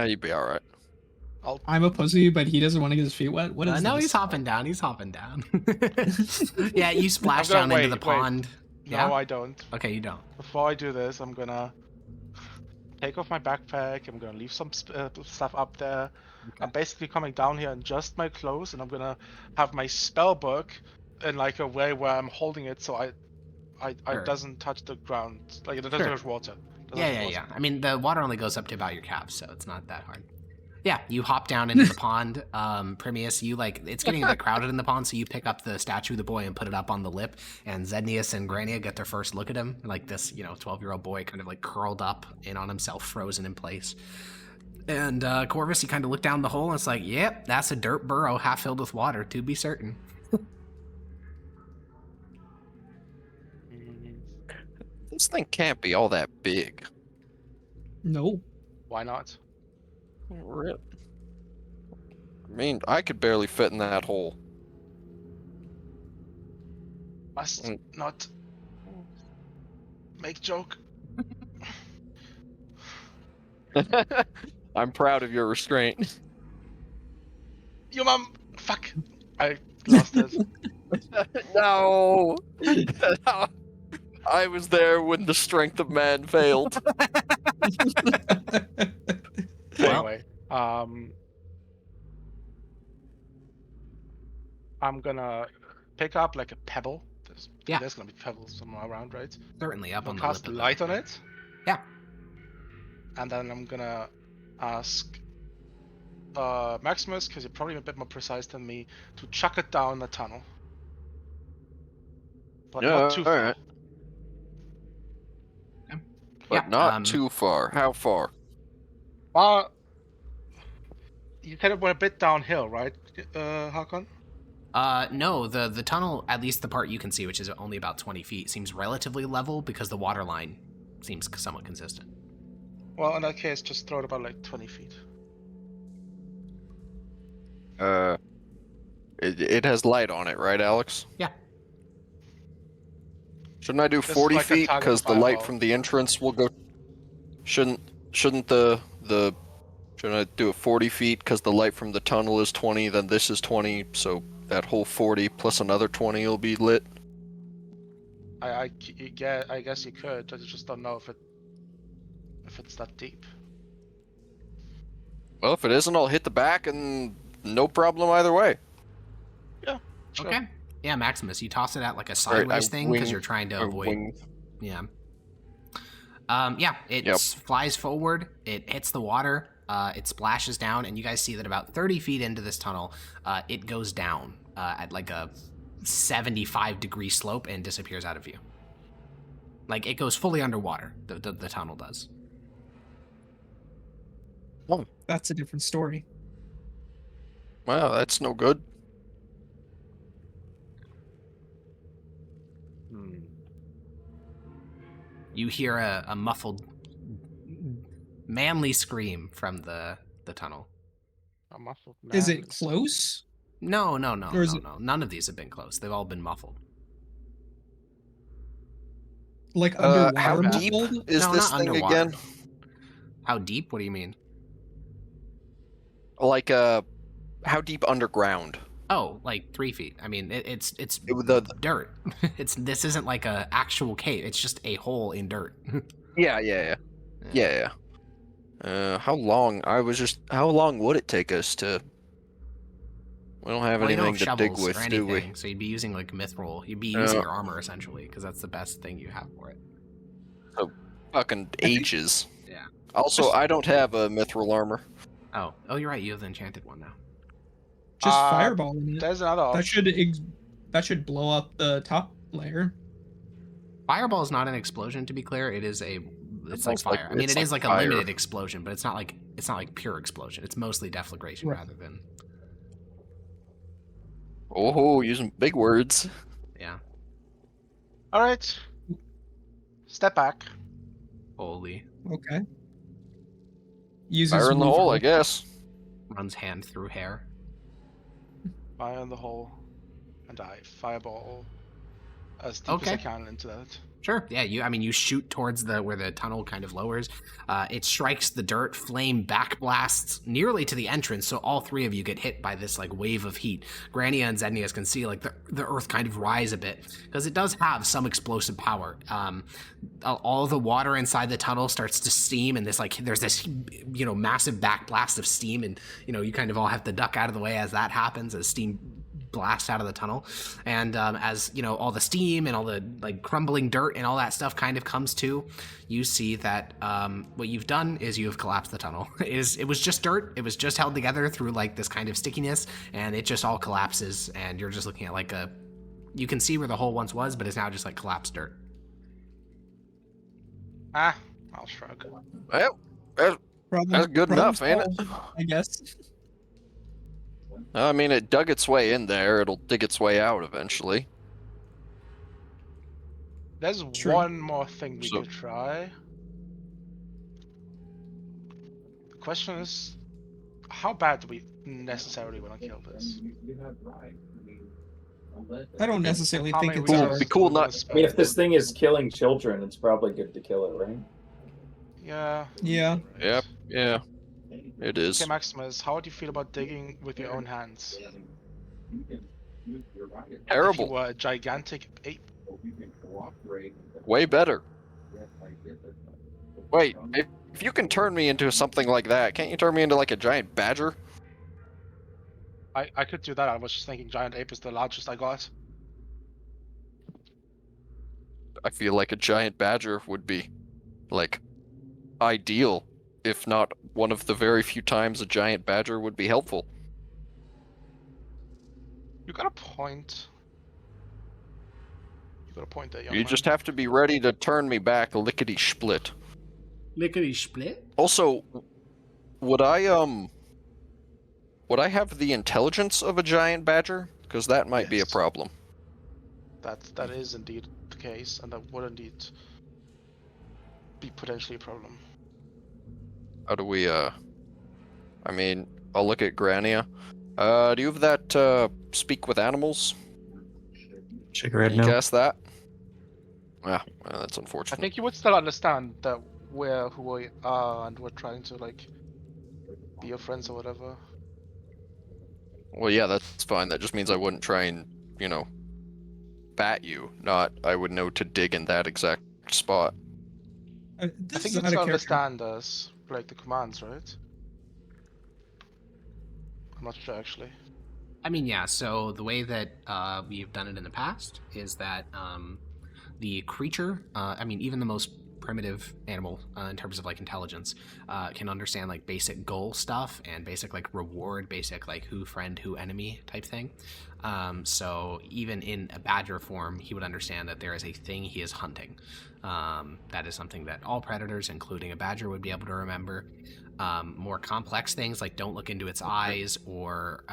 You'd be all right. I'm a pussy, but he doesn't want to get his feet wet. What is No, this? he's hopping down. He's hopping down. Yeah, you splash I'm down gonna into the wait. pond. Yeah? No, I don't. Okay, you don't. Before I do this, I'm gonna take off my backpack. I'm gonna leave some stuff up there. I'm basically coming down here in just my clothes, and I'm gonna have my spell book in like a way where I'm holding it so I Sure. doesn't touch the ground. Like it doesn't Sure. touch water. Doesn't Yeah, touch yeah, water. yeah. I mean, the water only goes up to about your calves, so it's not that hard. Yeah, you hop down into the pond. Primius, you it's getting a bit crowded in the pond, so you pick up the statue of the boy and put it up on the lip. And Zednius and Grania get their first look at him, like this, 12-year-old boy kind of curled up in on himself, frozen in place. And Corvus, you kind of look down the hole and it's like, yep, that's a dirt burrow half filled with water, to be certain. This thing can't be all that big. No. Why not? Really? I mean, I could barely fit in that hole. Must not make joke. I'm proud of your restraint. Your mom. Fuck. I lost it. No. I was there when the strength of man failed. Anyway, I'm gonna pick up a pebble. There's gonna be pebbles somewhere around, right? Certainly up I'll on the cast lip of light on it. Yeah. And then I'm gonna ask Maximus, because you're probably a bit more precise than me, to chuck it down the tunnel. But not too far. Alright. But not too far. How far? You said it went a bit downhill, right, Hakon? No, the tunnel, at least the part you can see, which is only about 20 feet, seems relatively level because the water line seems somewhat consistent. Well, in that case, just throw it about 20 feet. It has light on it, right, Alex? Yeah. Shouldn't I do Just 40 like a feet? target Because the light fireball. from the entrance will go... Shouldn't Shouldn't I do it 40 feet because the light from the tunnel is 20, then this is 20, so that whole 40 plus another 20 will be lit? I guess you could. I just don't know if it's that deep. Well, if it isn't, I'll hit the back and no problem either way. Yeah. Sure. Okay. Yeah, Maximus, you toss it at like a sideways thing because you're trying to avoid. Wing. Yeah. Yeah, it flies forward. It hits the water. It splashes down, and you guys see that about 30 feet into this tunnel, it goes down at like a 75-degree slope and disappears out of view. Like, it goes fully underwater, the tunnel does. Oh. That's a different story. Wow, that's no good. You hear a muffled, manly scream from the tunnel. A muffled Is man. it close? No. Or is it- None of these have been close. They've all been muffled. Like How underwater deep muffled? is No, this not thing underwater. again? How deep? What do you mean? Like, how deep underground? Oh, like 3 feet. I mean, it's The- dirt. This isn't like a actual cave. It's just a hole in dirt. Yeah. How long? How long would it take us to? We don't have Well, you don't anything have to dig shovels with, or do we? anything, so you'd be using like mithril. You'd be using your armor essentially, because that's the best thing you have for it. Fucking ages. Yeah. Also, I don't have a mithril armor. Oh, you're right. You have the enchanted one now. Just fireballing it. There's another That option. should blow up the top layer. Fireball is not an explosion, to be clear. It's like sounds like- fire. I mean, it's it is like like a fire. limited explosion, but it's not like pure explosion. It's mostly deflagration Right. rather than Oh, using big words. yeah. All right. Step back. Holy Okay. Uses Fire in the move hole, I roll. guess. runs hand through hair. Fire in the hole, and I fireball as deep as I Okay. can into that. Sure. Yeah. You shoot towards where the tunnel kind of lowers. It strikes the dirt. Flame backblasts nearly to the entrance. So all three of you get hit by this like wave of heat. Grania and Zednius can see like the earth kind of rise a bit because it does have some explosive power. All the water inside the tunnel starts to steam, and there's this massive backblast of steam, and you kind of all have to duck out of the way as that happens, as steam blast out of the tunnel. And as you know, all the steam and all the like crumbling dirt and all that stuff kind of comes to, you see that what you've done is you have collapsed the tunnel. It was just dirt. It was just held together through like this kind of stickiness, and it just all collapses. And you're just looking at like you can see where the hole once was, but it's now just like collapsed dirt. Ah, I'll shrug. Well, that's good enough, ain't it? I guess. I mean, it dug its way in there. It'll dig its way out eventually. There's True. one more thing we So- could try. The question is, how bad do we necessarily want to kill this? I don't necessarily How think many it's resources Be cool do we wanna not- I mean, if spend? this thing is killing children, it's probably good to kill it, right? Yeah. Yeah. Yep, yeah, it is. Okay, Maximus, how do you feel about digging with your own hands? If you Terrible. were a gigantic ape. Way better. Wait, if you can turn me into something like that, can't you turn me into like a giant badger? I could do that. I was just thinking giant ape is the largest I got. I feel like a giant badger would be, like, ideal, if not one of the very few times a giant badger would be helpful. You got a point. You got a point there, young You man. just have to be ready to turn me back lickety-split. Lickety split. Also, would I have the intelligence of a giant badger? Because that might be a Yes. problem. That is indeed the case, and that would indeed be potentially a problem. How do we, I mean, I'll look at Grania. Do you have that, speak with animals? Shake your head Can you no. cast that? Ah, well, that's I unfortunate. think you would still understand that we're who we are, and we're trying to like be your friends or whatever. Well, yeah, that's fine. That just means I wouldn't try and, you know, bat you. Not, I would know to dig in that exact spot. I This think is you out of still character. understand us, like the commands, right? I'm not sure actually. I mean, yeah, so the way that we've done it in the past is that the creature, I mean, even the most primitive animal in terms of like intelligence can understand like basic goal stuff and basic like reward, basic like who friend, who enemy type thing. So even in a badger form, he would understand that there is a thing he is hunting. That is something that all predators, including a badger, would be able to remember. More complex things like don't look into its eyes or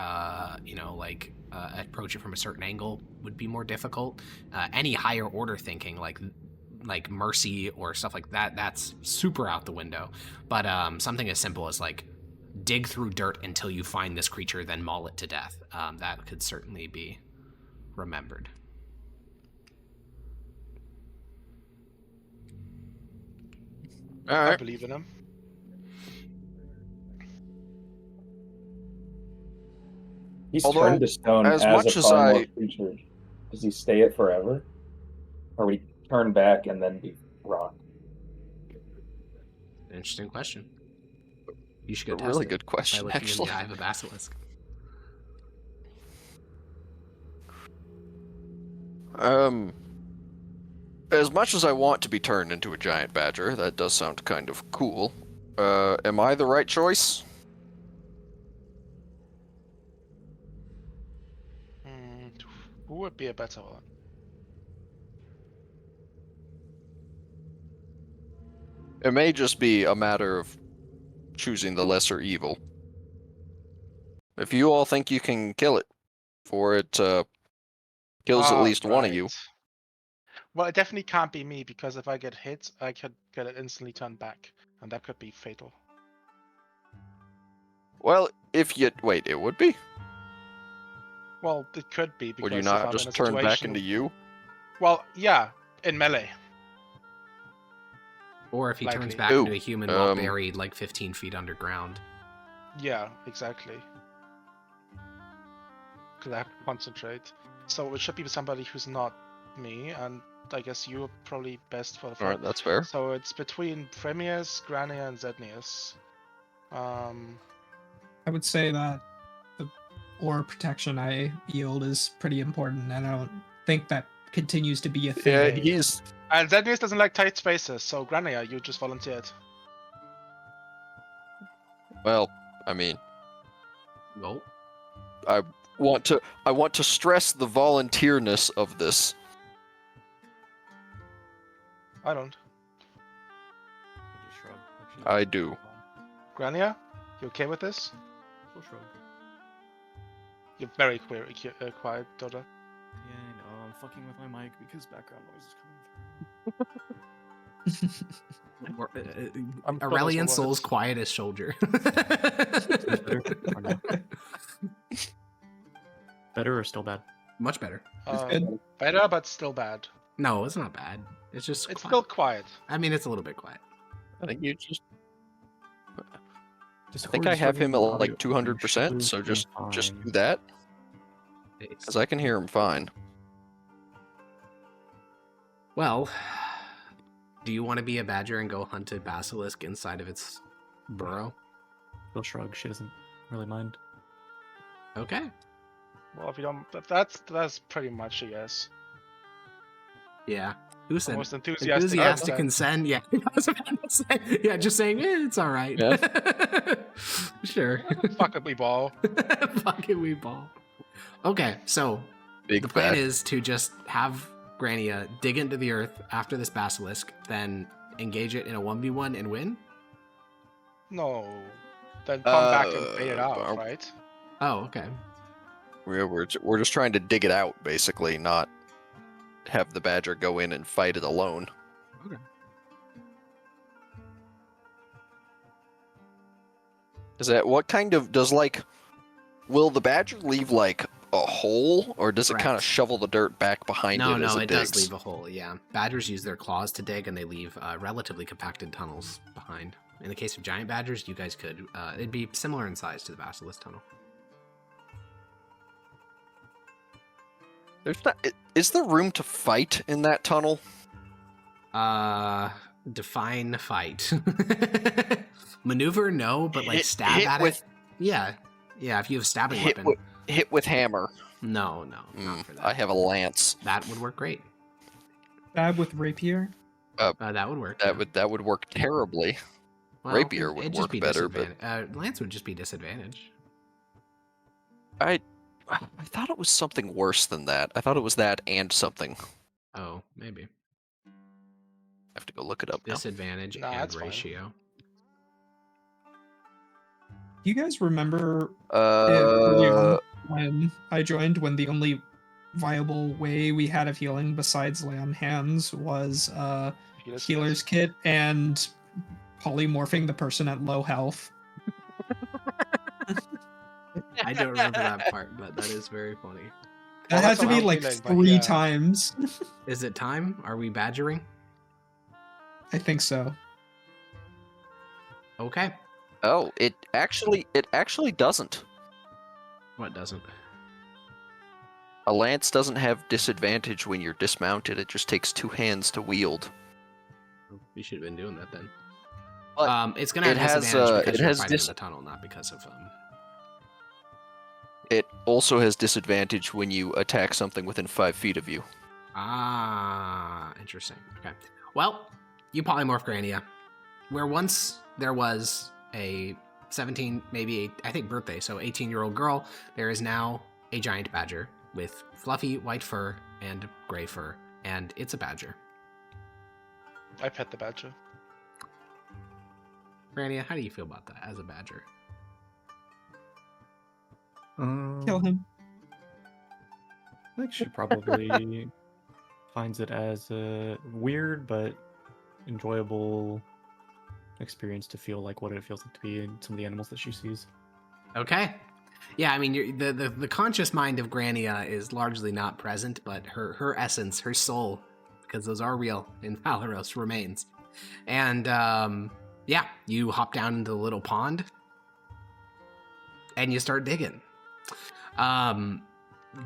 approach it from a certain angle would be more difficult. Any higher order thinking like mercy or stuff like that, that's super out the window. But something as simple as like dig through dirt until you find this creature, then maul it to death, that could certainly be remembered. All I right. believe in him. He's Although, turned to stone as as much a as carnivore I- creature. Does he stay it forever? Or we turn back and then be rocked? Interesting question. You should go A test really it good by question, looking actually. in the eye of a basilisk. As much as I want to be turned into a giant badger, that does sound kind of cool. Am I the right choice? Who would be a better one? It may just be a matter of choosing the lesser evil. If you all think you can kill it, for it kills at least one of you. Right. Well, it definitely can't be me because if I get hit, I could get it instantly turned back, and that could be fatal. Well, if you wait, it would be. Well, it could be because Would you if not I'm in just a turn back situation... into you? Well, yeah, in melee. Or if he turns Likely. back Ooh, into a human while buried like 15 feet underground. Yeah, exactly. Because I have to concentrate. So it should be somebody who's not me, and I guess you're probably best for the fight. Alright, that's fair. So it's between Premius, Grania, and Zednius. I would say that the or protection I yield is pretty important, and I don't think that continues to be a thing. Yeah, he's And Zenius doesn't like tight spaces, so Grania, you just volunteered. well. I mean, Well, I want to stress the volunteerness of this. I don't. Just shrug. Actually, I do. Grania, you okay with this? She'll shrug. You're very quiet, Doda. Yeah, I know. I'm fucking with my mic because background noise is coming through. I'm Aurelian total Soul's words. quiet as shoulder. Better or no? Better or still bad? Much better. good. Better, but still bad. No, it's not bad. It's just It's quiet. still quiet. I mean, it's a little bit quiet. I think you just. I Discord think I is have him at struggling with like audio. 200%. So Should just be fine. do that, because I can hear him fine. Well, do you want to be a badger and go hunt a basilisk inside of its burrow? She'll shrug. She doesn't really mind. Okay. Well, if you don't, that's pretty much a yes. Yeah. Who said Most enthusiastic. enthusiastic consent. consent? Yeah. I was about to say, yeah, just saying, it's all right. Yeah. Sure. Fuck it, we ball. Fucking we ball. Okay, so Big the plan fat. is to just have Grania dig into the earth after this basilisk, then engage it in a 1v1 and win? No. Then come back and bait it out, Uh, right? Oh, okay. We're just trying to dig it out, basically, not have the badger go in and fight it alone. Okay. Is that what kind of will the badger leave like a hole, or does it kind of Correct. shovel the dirt back behind No, it as no, it it digs? does leave a hole, yeah. Badgers use their claws to dig, and they leave relatively compacted tunnels behind. In the case of giant badgers, you guys could. It'd be similar in size to the basilisk tunnel. There's not. Is there room to fight in that tunnel? Define fight. Maneuver, no, but like Hit- stab hit at with- it. Yeah, yeah. If you have a stabbing Hit weapon, hit with hammer. no, not for that. I have a lance. That would work great. Stab with rapier. That would work. yeah. That would work terribly. Well, rapier would it'd just work be better, but- Lance would just be disadvantage. I thought it was something worse than that. I thought it was that and something. Oh, maybe I have to go look it up now. disadvantage Nah, and that's fine. ratio. Do you guys remember early on Uh, when I joined, when the only viable way we had of healing besides lay on hands was healer's kit and polymorphing the person at low health? I don't remember that part, but that is very funny. That Well, had to be that's like healing, but 3 yeah. times. Is it time? Are we badgering? I think so. Okay. oh, it actually doesn't. What doesn't? A lance doesn't have disadvantage when you're dismounted. It just takes 2 hands to wield. We should have been doing that then. But It's gonna have it has, disadvantage because it you're has fighting dis- in the tunnel, not because of It also has disadvantage when you attack something within 5 feet of you. Ah, interesting. Okay. Well, you polymorph Grania. Where once there was a 17, maybe I think birthday, so 18-year-old girl, there is now a giant badger with fluffy white fur and gray fur, and it's a badger. I pet the badger. Grania, how do you feel about that as a badger? Kill him. I think she probably finds it as a weird but enjoyable experience to feel like what it feels like to be in some of the animals that she sees. Okay. Yeah, I mean, the conscious mind of Grania is largely not present, but her essence, her soul, because those are real in Valeros, remains. And yeah, you hop down into the little pond, and you start digging.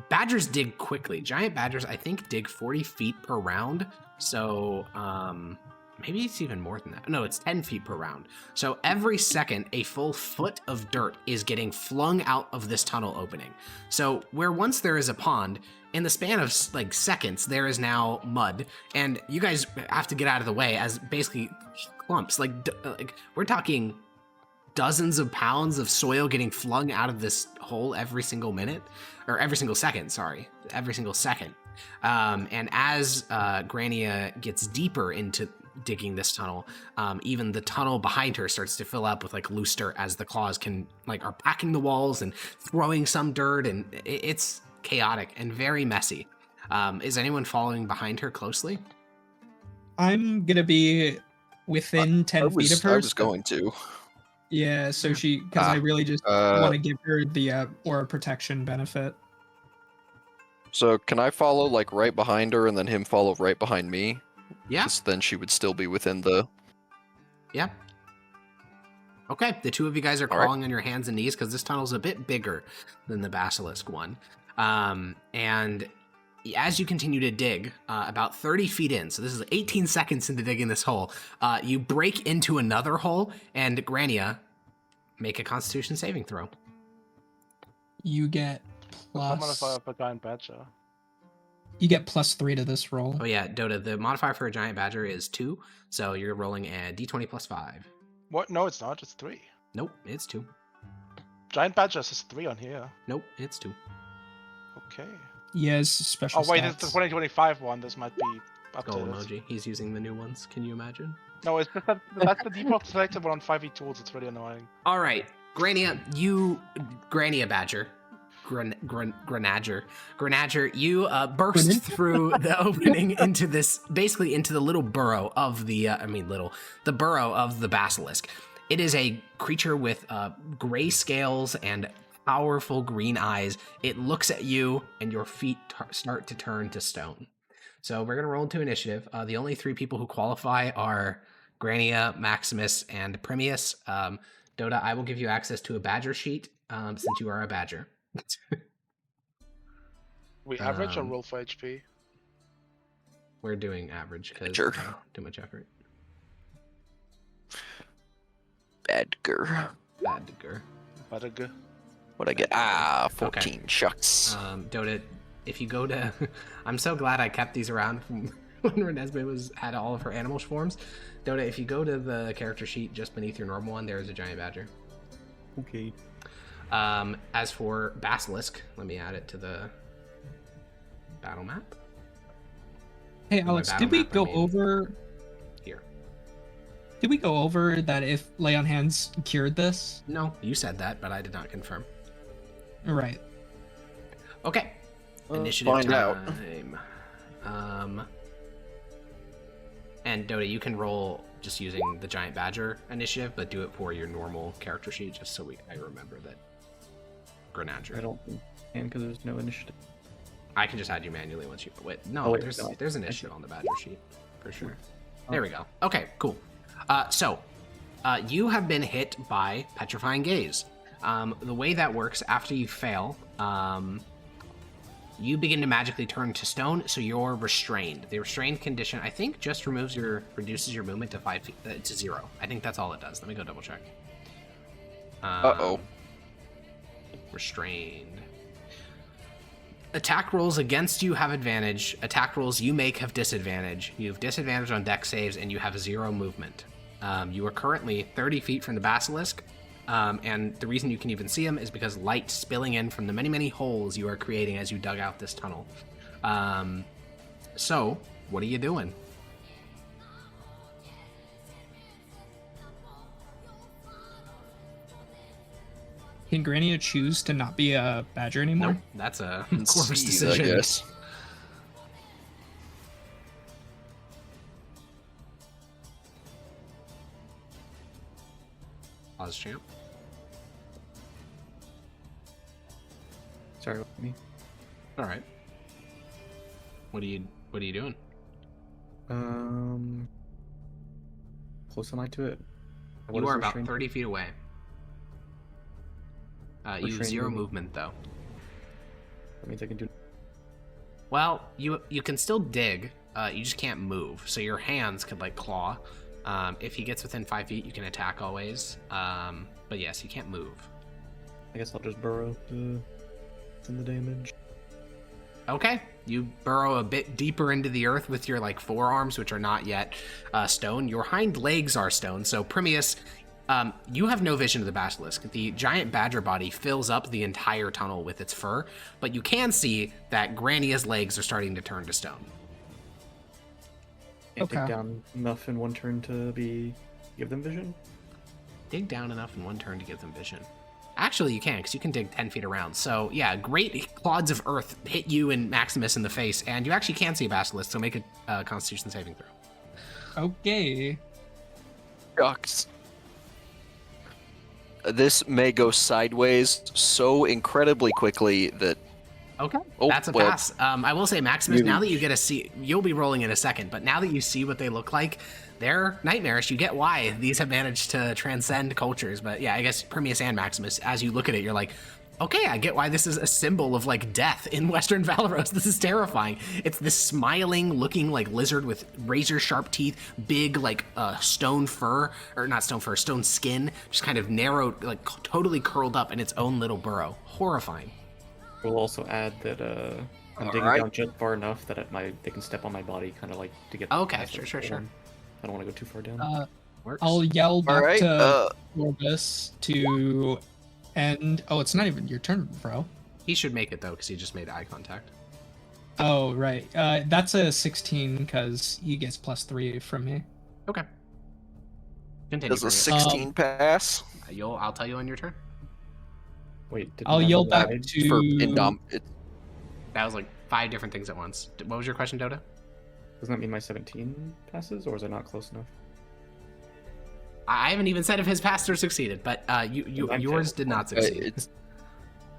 Badgers dig quickly. Giant badgers, I think, dig 40 feet per round. So maybe it's even more than that. No, it's 10 feet per round. So every second, a full foot of dirt is getting flung out of this tunnel opening. So where once there is a pond, in the span of like seconds, there is now mud, and you guys have to get out of the way as basically clumps. Like we're talking dozens of pounds of soil getting flung out of this hole every single minute, or every single second. Sorry, every single second. And as Grania gets deeper into digging this tunnel, even the tunnel behind her starts to fill up with like loose dirt as the claws are packing the walls and throwing some dirt, and it's chaotic and very messy. Is anyone following behind her closely? I'm gonna be within 10 feet of her. I was going to. Yeah, so because I really just want to give her the aura protection benefit. So can I follow like right behind her and then him follow right behind me? Yeah. Just then she would still be within the... Yeah. Okay, the two of you guys are crawling on your hands and knees because this tunnel's a bit bigger than the basilisk one. And as you continue to dig, about 30 feet in, so this is 18 seconds into digging this hole, you break into another hole, and Grania, make a Constitution saving throw. You get I'm gonna fire up a giant badger. You get +3 to this roll. Oh yeah, Dota, the modifier for a giant badger is 2, so you're rolling a d20 plus 5. What? No, it's not. It's 3. Nope, it's 2. Giant badger says 3 on here. Nope, it's 2. Okay. Yes, special Oh wait, stats. it's the 2025 one. This might be Skull updated. emoji. He's using the new ones. Can you imagine? No, it's just that's the default selected one on 5e tools. It's really annoying. All right, Grania Badger. Grenadger, you burst through the opening into this, basically into the little burrow of the, the burrow of the basilisk. It is a creature with gray scales and powerful green eyes. It looks at you, and your feet start to turn to stone. So we're gonna roll into initiative. The only 3 people who qualify are Grania, Maximus, and Primius. Dota, I will give you access to a badger sheet since you are a badger. We average or roll for HP? We're doing average because Sure. too much effort. Badger. Badger. Badger. What'd I get? 14. Okay. Shucks. Dota, if you go to, I'm so glad I kept these around from when Renesmee had all of her animal forms. Dota, if you go to the character sheet just beneath your normal one, there is a giant badger. Okay. As for basilisk, let me add it to the battle map. Hey By Alex, battle did we map, I go mean over? here? Did we go over that if lay on hands cured this? No, you said that, but I did not confirm. Right. Okay. Initiative find out. time. And Dota, you can roll just using the giant badger initiative, but do it for your normal character sheet, just so I remember that. Grenadger. I don't think I can because there's no initiative. I can just add you manually once you wait. No, Oh, wait, there's no. initiative on the badger sheet for sure. There we go. Okay, cool. So you have been hit by petrifying gaze. The way that works, after you fail, you begin to magically turn to stone, so you're restrained. The restrained condition, I think, just reduces your movement to 5 feet to 0. I think that's all it does. Let me go double check. Restrained. Attack rolls against you have advantage. Attack rolls you make have disadvantage. You have disadvantage on dex saves, and you have 0 movement. You are currently 30 feet from the basilisk, and the reason you can even see him is because light spilling in from the many, many holes you are creating as you dug out this tunnel. So, what are you doing? Can Grania choose to not be a badger anymore? Nope, that's a Corvus Concede, decision. I guess. Pause, champ. Sorry with me. All right. What are you doing? Close am I to it? What You is are about restrained? 30 feet away. You have Restrained 0 movement. movement though. That means I can do. Well, you can still dig. you just can't move. So your hands could like claw. If he gets within 5 feet, you can attack always. But yes, you can't move. I guess I'll just burrow to send the damage. Okay, you burrow a bit deeper into the earth with your like forearms, which are not yet stone. Your hind legs are stone. So Primius, you have no vision of the basilisk. The giant badger body fills up the entire tunnel with its fur, but you can see that Grania's legs are starting to turn to stone. Can't dig Okay. down enough in one turn to give them vision. Dig down enough in one turn to give them vision. Actually, you can, because you can dig 10 feet around. So, yeah, great clods of earth hit you and Maximus in the face, and you actually can see a basilisk, so make a Constitution saving throw. Okay. Shucks. This may go sideways so incredibly quickly that. Okay, Oh, that's a well, pass. I will say, Maximus, you- now that you get to see, you'll be rolling in a second, but now that you see what they look like, they're nightmarish. You get why these have managed to transcend cultures. But yeah, I guess Primius and Maximus, as you look at it, you're like, okay, I get why this is a symbol of like death in Western Valeros. This is terrifying. It's this smiling looking like lizard with razor sharp teeth, big like stone fur, or not stone fur, stone skin, just kind of narrowed, like totally curled up in its own little burrow. Horrifying. We'll also add that I'm digging Alright. down just far enough that they can step on my body, kind of like to get. Okay, past sure. it. I don't want to go too far down. Works. I'll yell back Alright, to Corvus to end. Oh, it's not even your turn, bro. He should make it though, because he just made eye contact. Oh, right. That's a 16 because he gets +3 from me. Okay. Continue. does a Primius. 16 pass I'll tell you on your turn. Wait, did I'll you yell have back guide? to. for it, That was like 5 different things at once. What was your question, Dota? Doesn't that mean my 17 passes, or is it not close enough? I haven't even said if his pass or succeeded, but yours did not succeed. it's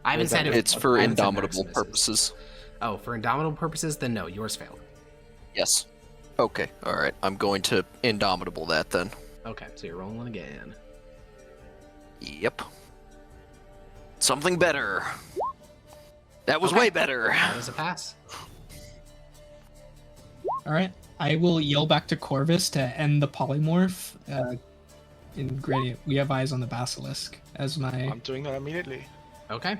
I haven't said if it's for I haven't said indomitable Maximus's. purposes. Oh, for indomitable purposes, then no, yours failed. Yes. Okay. All right. I'm going to indomitable that then. Okay, so you're rolling again. Yep. Something better. That was Okay. way better. That was a pass. All right. I will yell back to Corvus to end the polymorph. In Gradient, we have eyes on the basilisk as my. I'm doing that immediately. Okay.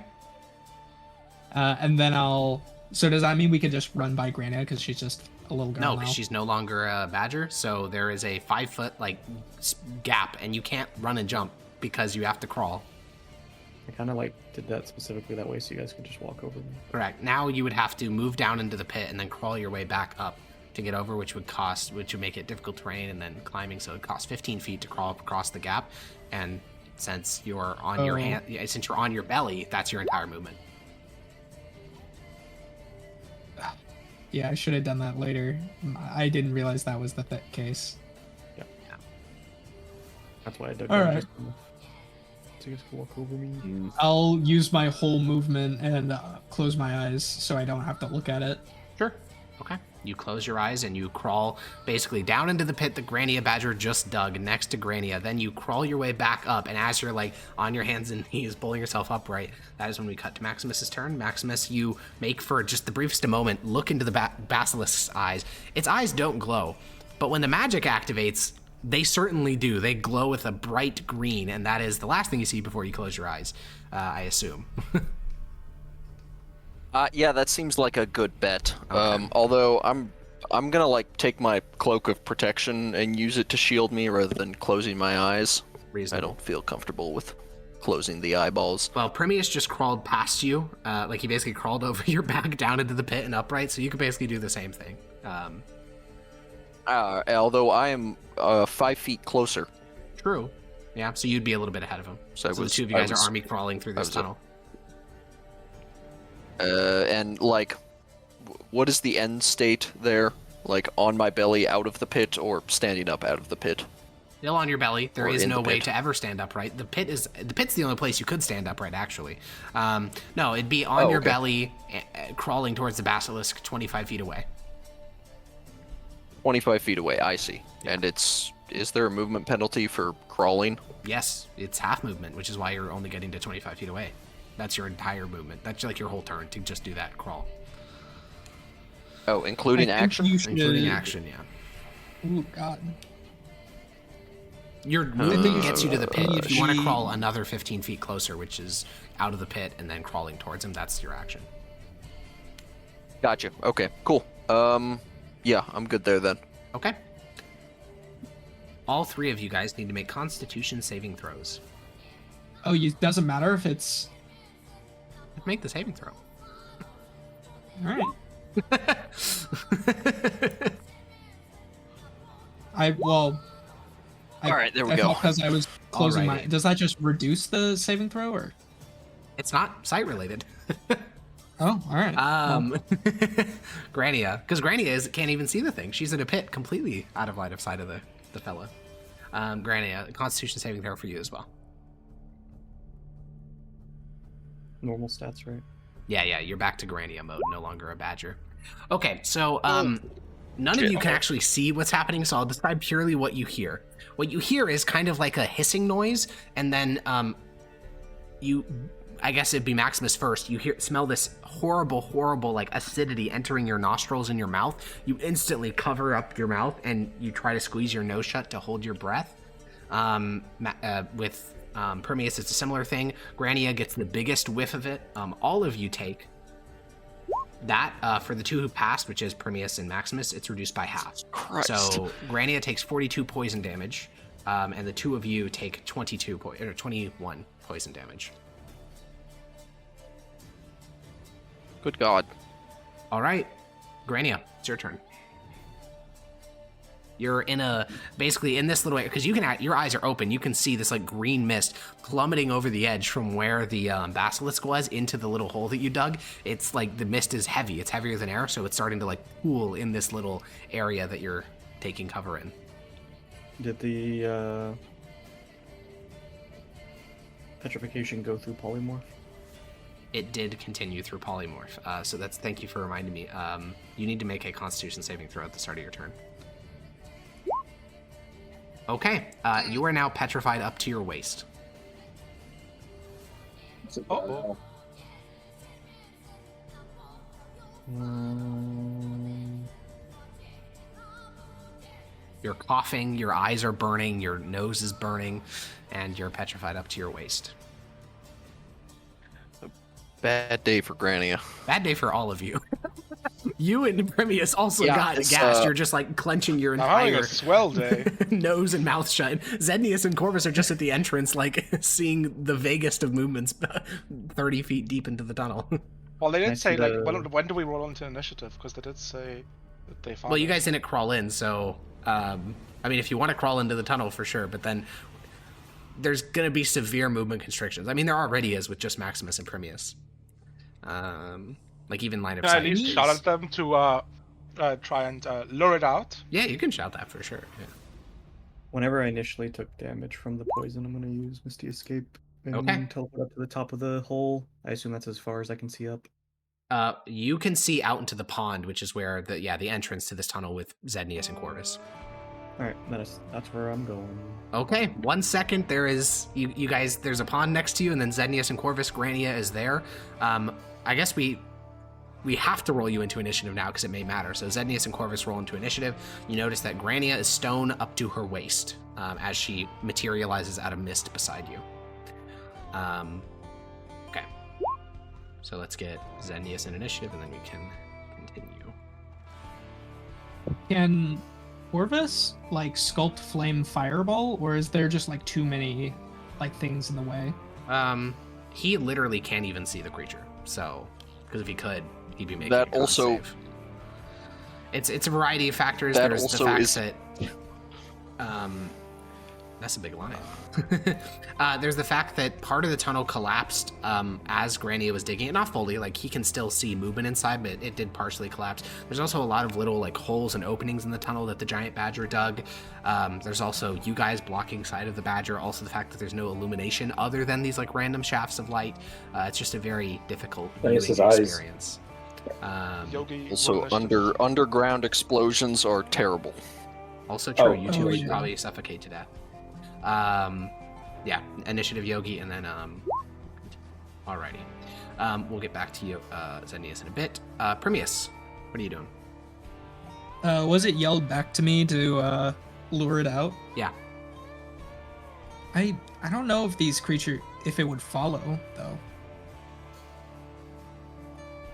And then I'll. So does that mean we could just run by Grania because she's just a little girl No, now? because she's no longer a badger, so there is a 5-foot like gap, and you can't run and jump because you have to crawl. I kind of like did that specifically that way so you guys could just walk over me. Correct. Now you would have to move down into the pit and then crawl your way back up to get over, which would make it difficult terrain, and then climbing. So it costs 15 feet to crawl up across the gap, and since you're on your hand, since you're on your belly, that's your entire movement. Yeah, I should have done that later. I didn't realize that was the case. That's why I dug All down right. just enough so you guys can walk over me. I'll use my whole movement and close my eyes so I don't have to look at it. Sure. Okay. You close your eyes and you crawl basically down into the pit that Grania Badger just dug next to Grania. Then you crawl your way back up, and as you're like on your hands and knees pulling yourself upright, that is when we cut to Maximus's turn. Maximus, you make for just the briefest a moment, look into the basilisk's eyes. Its eyes don't glow, but when the magic activates, they certainly do. They glow with a bright green, and that is the last thing you see before you close your eyes, I assume. Yeah, that seems like a good bet. Although I'm gonna like take my cloak of protection and use it to shield me rather than closing my eyes. I Reasonable. don't feel comfortable with closing the eyeballs. Well, Primius just crawled past you. Like he basically crawled over your back down into the pit and upright, so you could basically do the same thing. Although I am 5 feet closer. True. Yeah, so you'd be a little bit ahead of him. So So the two of you guys are army crawling through this was- tunnel. And like, what is the end state there? Like on my belly out of the pit or standing up out of the pit? Still on your belly. There Or is in no the way pit. to ever stand upright. The pit's the only place you could stand upright, actually. No, it'd be on your okay. belly, crawling towards the basilisk, 25 feet away. 25 feet away, I see. And is there a movement penalty for crawling? Yes, it's half movement, which is why you're only getting to 25 feet away. That's your entire movement. That's like your whole turn to just do that crawl. Oh, including I think action? you should- Including action, yeah. Ooh, God. Your movement you gets you to the pit. If you want to she- crawl another 15 feet closer, which is out of the pit and then crawling towards him, that's your action. Gotcha. Okay, cool. Yeah, I'm good there then. Okay. All three of you guys need to make Constitution saving throws. Oh, it doesn't matter if it's... Make the saving throw. Alright. All right, there we I go. thought because I was closing my... Alrighty. Does that just reduce the saving throw, or...? It's not sight related. Oh, alright. Grania, because Grania can't even see the thing. She's in a pit, completely out of line of sight of the fella. Grania, Constitution saving throw for you as well. Normal stats, right? Yeah, you're back to Grania mode, no longer a badger. Okay, so none of you can actually see what's happening, so I'll describe purely what you hear. What you hear is kind of like a hissing noise, and then I guess it'd be Maximus first. You smell this horrible, like acidity entering your nostrils and your mouth. You instantly cover up your mouth and you try to squeeze your nose shut to hold your breath. With Permeus, it's a similar thing. Grania gets the biggest whiff of it. All of you take that. For the two who passed, which is Permeus and Maximus, it's reduced by half. Christ. So Grania takes 42 poison damage, and the two of you take 21 poison damage. Good God. All right, Grania, it's your turn. You're basically in this little area, because your eyes are open. You can see this like green mist plummeting over the edge from where the basilisk was into the little hole that you dug. It's like the mist is heavy. It's heavier than air, so it's starting to like pool in this little area that you're taking cover in. Did the petrification go through polymorph? It did continue through polymorph. So thank you for reminding me. You need to make a Constitution saving throw at the start of your turn. Okay, you are now petrified up to your waist. Oh. You're coughing, your eyes are burning, your nose is burning, and you're petrified up to your waist. Bad day for Grania. Bad day for all of you. You and Permeus also Yeah, got it's, gassed. You're just like clenching your I'm having entire a swell day. nose and mouth shut. Zednius and Corvus are just at the entrance, like seeing the vaguest of movements 30 feet deep into the tunnel. Well, they I did say, see like, the- when do we roll into initiative? Because they did say that they found Well, you it. guys didn't crawl in, so I mean, if you want to crawl into the tunnel for sure, but then there's gonna be severe movement constrictions. I mean, there already is with just Maximus and Permeus. Like even line of Can I sight. at least is- shout at them to try and lure it out? Yeah, you can shout that for sure. Yeah. Whenever I initially took damage from the poison, I'm going to use Misty Escape and Okay. teleport up to the top of the hole. I assume that's as far as I can see up. You can see out into the pond, which is where the entrance to this tunnel with Zednius and Corvus. All right, that's where I'm going. Okay, 1 second. There is you guys. There's a pond next to you, and then Zednius and Corvus. Grania is there. I guess we have to roll you into initiative now because it may matter. So Zednius and Corvus roll into initiative. You notice that Grania is stone up to her waist as she materializes out of mist beside you. Okay. So let's get Zednius in initiative, and then we can continue. Can Corvus like sculpt flame fireball, or is there just like too many like things in the way? He literally can't even see the creature. So, because if he could, he'd be making That a con also- save. It's a variety of factors. That There's also the fact is- that that's a big line. There's the fact that part of the tunnel collapsed as Grania was digging it. Not fully, like he can still see movement inside, but it did partially collapse. There's also a lot of little like holes and openings in the tunnel that the giant badger dug. There's also you guys blocking side of the badger. Also the fact that there's no illumination other than these like random shafts of light. It's just a very difficult viewing Nice, his eyes. experience. Yogi. Also, roll initiative. underground explosions are terrible. Also true, Oh, you two oh, would yeah. probably suffocate to death. Yeah, initiative Yogi, and then alrighty. We'll get back to you, Zenius, in a bit. Permeus, what are you doing? Was it yelled back to me to lure it out? Yeah. I don't know if if it would follow though.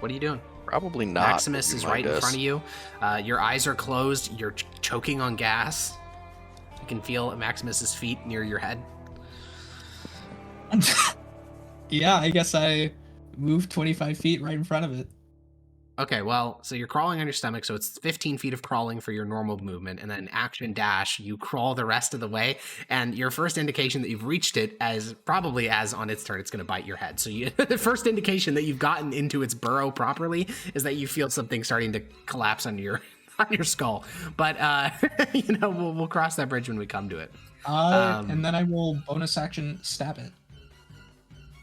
What are you doing? Probably not. Maximus would be is my right in guess. front of you. Your eyes are closed. You're choking on gas. You can feel Maximus's feet near your head. Yeah, I guess I moved 25 feet right in front of it. Okay, well, so you're crawling on your stomach, so it's 15 feet of crawling for your normal movement, and then action dash, you crawl the rest of the way, and your first indication that you've reached it as on its turn, it's going to bite your head. So the first indication that you've gotten into its burrow properly is that you feel something starting to collapse on your skull. But we'll cross that bridge when we come to it. And then I will bonus action stab it.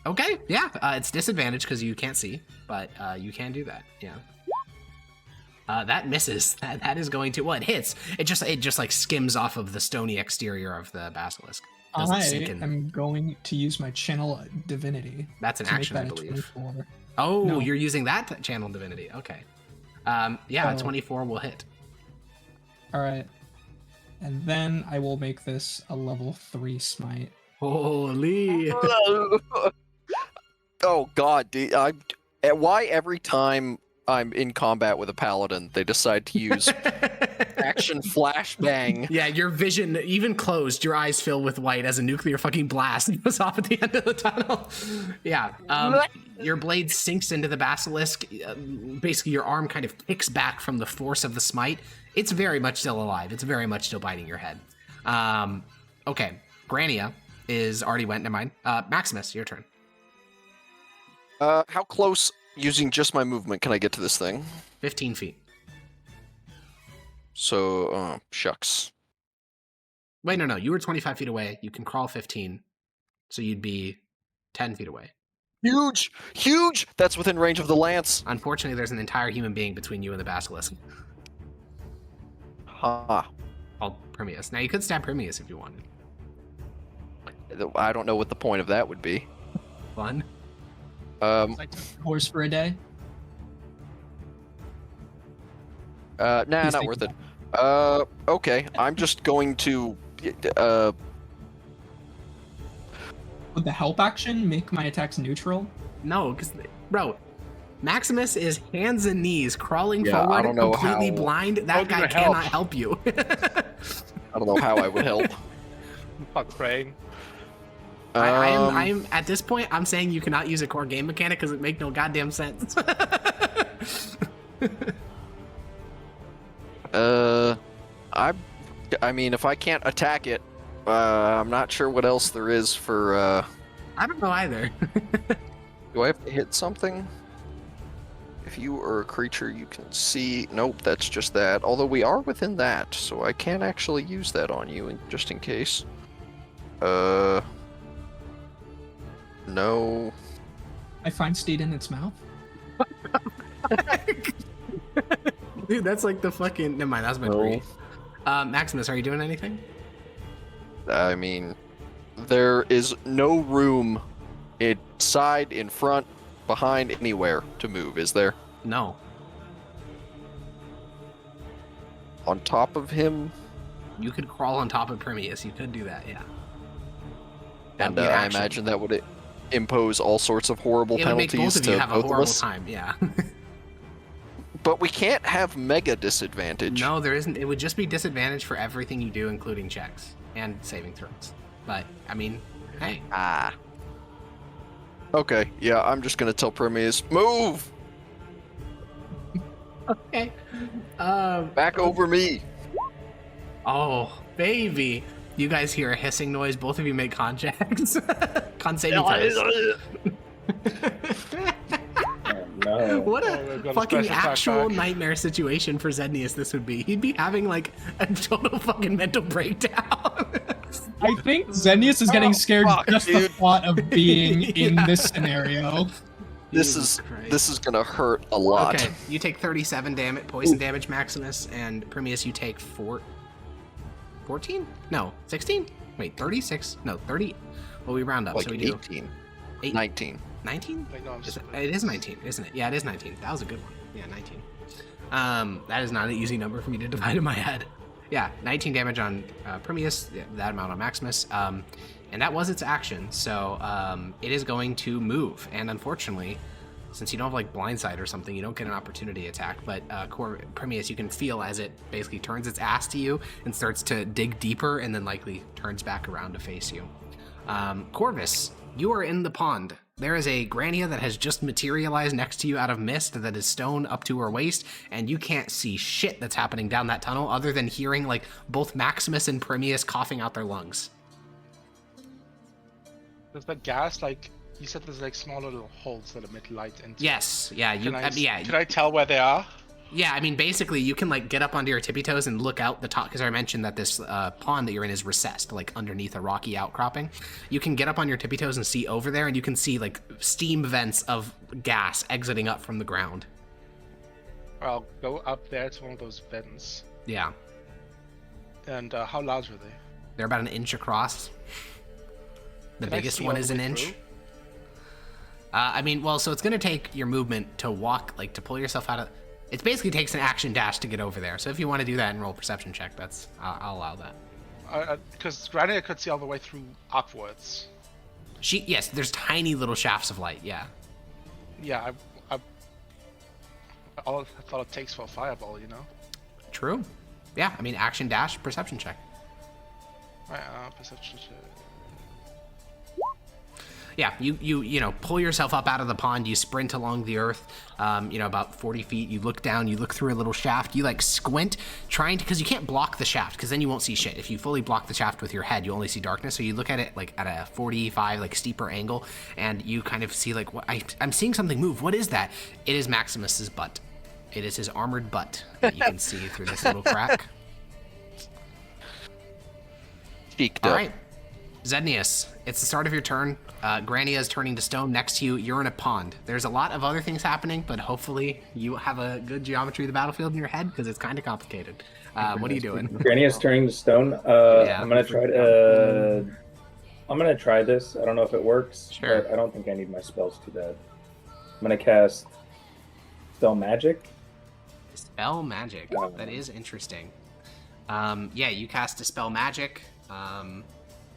Okay, yeah, it's disadvantage because you can't see, but you can do that. Yeah. That misses. That is going to. Well, it hits. It just like skims off of the stony exterior of the basilisk. Doesn't sink in. I'm going to use my channel divinity. That's an to action, make I that a believe. 24. Oh, No. you're using that channel divinity. Okay. Yeah, 24 will hit. All right, and then I will make this a level 3 smite. Holy. Oh god, dude, why every time I'm in combat with a paladin, they decide to use action flashbang? Yeah, your vision, even closed, your eyes fill with white as a nuclear fucking blast goes off at the end of the tunnel. Yeah, your blade sinks into the basilisk. Basically, your arm kind of kicks back from the force of the smite. It's very much still alive. It's very much still biting your head. Okay, Grania is already went. Never mind. Maximus, your turn. How close, using just my movement, can I get to this thing? 15 feet. So, shucks. Wait, no. You were 25 feet away. You can crawl 15. So you'd be 10 feet away. Huge! Huge! That's within range of the lance. Unfortunately, there's an entire human being between you and the basilisk. Ha. Called Primius. Now, you could stab Primius if you wanted. I don't know what the point of that would be. Fun. I took the horse for a day. Nah, Please not take worth it it. Okay, I'm just going to, Would the help action make my attacks neutral? No, because, bro, Maximus is hands and knees crawling Yeah, I forward, don't know completely how- blind. How That do guy I help? cannot help you. I don't know how I would help. Fuck praying. I'm at this point, I'm saying you cannot use a core game mechanic because it make no goddamn sense. I mean, if I can't attack it, I'm not sure what else there is for, I don't know either. do I have to hit something? If you are a creature you can see, nope, that's just that. Although we are within that, so I can actually use that on you, just in case. No. I find Steed in its mouth. Dude, that's like the fucking. Never mind, that was meant to No. be. Maximus, are you doing anything? I mean, there is no room inside, in front, behind, anywhere to move, is there? No. On top of him? You could crawl on top of Primius. You could do that, yeah. That'd And be an I action. imagine that would impose all sorts of horrible It would make penalties both of you to have a both of horrible us. time, yeah. But we can't have mega disadvantage. No, there isn't. It would just be disadvantage for everything you do, including checks and saving throws. But, I mean, hey. Ah. Okay, yeah, I'm just gonna tell Prometheus, move! Okay. Back over me! Oh, baby. You guys hear a hissing noise. Both of you make con checks. Con saving throws. No. What Oh, we've a got a fucking special attack actual back. nightmare situation for Zednius this would be. He'd be having like a total fucking mental breakdown. I think Zenius is getting Oh, scared fuck, just the dude. thought of being in Yeah. this scenario. Jesus Christ. This is gonna hurt a lot. Okay, you take 37 poison damage, Maximus, and Primius, you take 14? No, 16? Wait, 36? No, 30. Well, we round up, Like so we do 18. eight- 19. 19? Wait, no, I'm It is 19, isn't it? Yeah, it is 19. That was a good one. Yeah, 19. That is not an easy number for me to divide in my head. Yeah, 19 damage on Primius, that amount on Maximus. And that was its action, so it is going to move. And unfortunately, since you don't have like blindside or something, you don't get an opportunity attack. But Primius, you can feel as it basically turns its ass to you and starts to dig deeper, and then likely turns back around to face you. Corvus, you are in the pond. There is a Grania that has just materialized next to you out of mist that is stone up to her waist, and you can't see shit that's happening down that tunnel other than hearing like both Maximus and Primius coughing out their lungs. Does that gas, like, you said there's like small little holes that emit light into? Yes, yeah, Can I tell where they are? Yeah, I mean, basically, you can, like, get up onto your tippy toes and look out the top, because I mentioned that this pond that you're in is recessed, like, underneath a rocky outcropping. You can get up on your tippy toes and see over there, and you can see, like, steam vents of gas exiting up from the ground. I'll go up there to one of those vents. Yeah. And how large are they? They're about an inch across. The Can I biggest see one all is the an way inch. through? I mean, well, so it's going to take your movement to walk, like, to pull yourself out of... It basically takes an action dash to get over there. So if you want to do that and roll a perception check, I'll allow that. Because Grania could see all the way through upwards. Yes, there's tiny little shafts of light, yeah. Yeah, all I thought it takes for a fireball, you know? True. Yeah, I mean, action dash, perception check. Right, perception check. Yeah, you know, pull yourself up out of the pond, you sprint along the earth, you know, about 40 feet, you look down, you look through a little shaft, you like squint, trying to, because you can't block the shaft, because then you won't see shit. If you fully block the shaft with your head, you only see darkness, so you look at it like at a 45, like steeper angle, and you kind of see like, what I'm seeing something move, what is that? It is Maximus's butt. It is his armored butt that you can see through this little crack. Cheeked All up. right, Zednius, it's the start of your turn. Grania is turning to stone next to you. You're in a pond. There's a lot of other things happening, but hopefully you have a good geometry of the battlefield in your head because it's kind of complicated. What are you doing? Grania's turning to stone. Yeah. I'm gonna try to. I'm gonna try this. I don't know if it works, Sure. but I don't think I need my spells too bad. I'm gonna cast Spell Magic. Spell magic. That is interesting. Yeah, you cast a spell magic.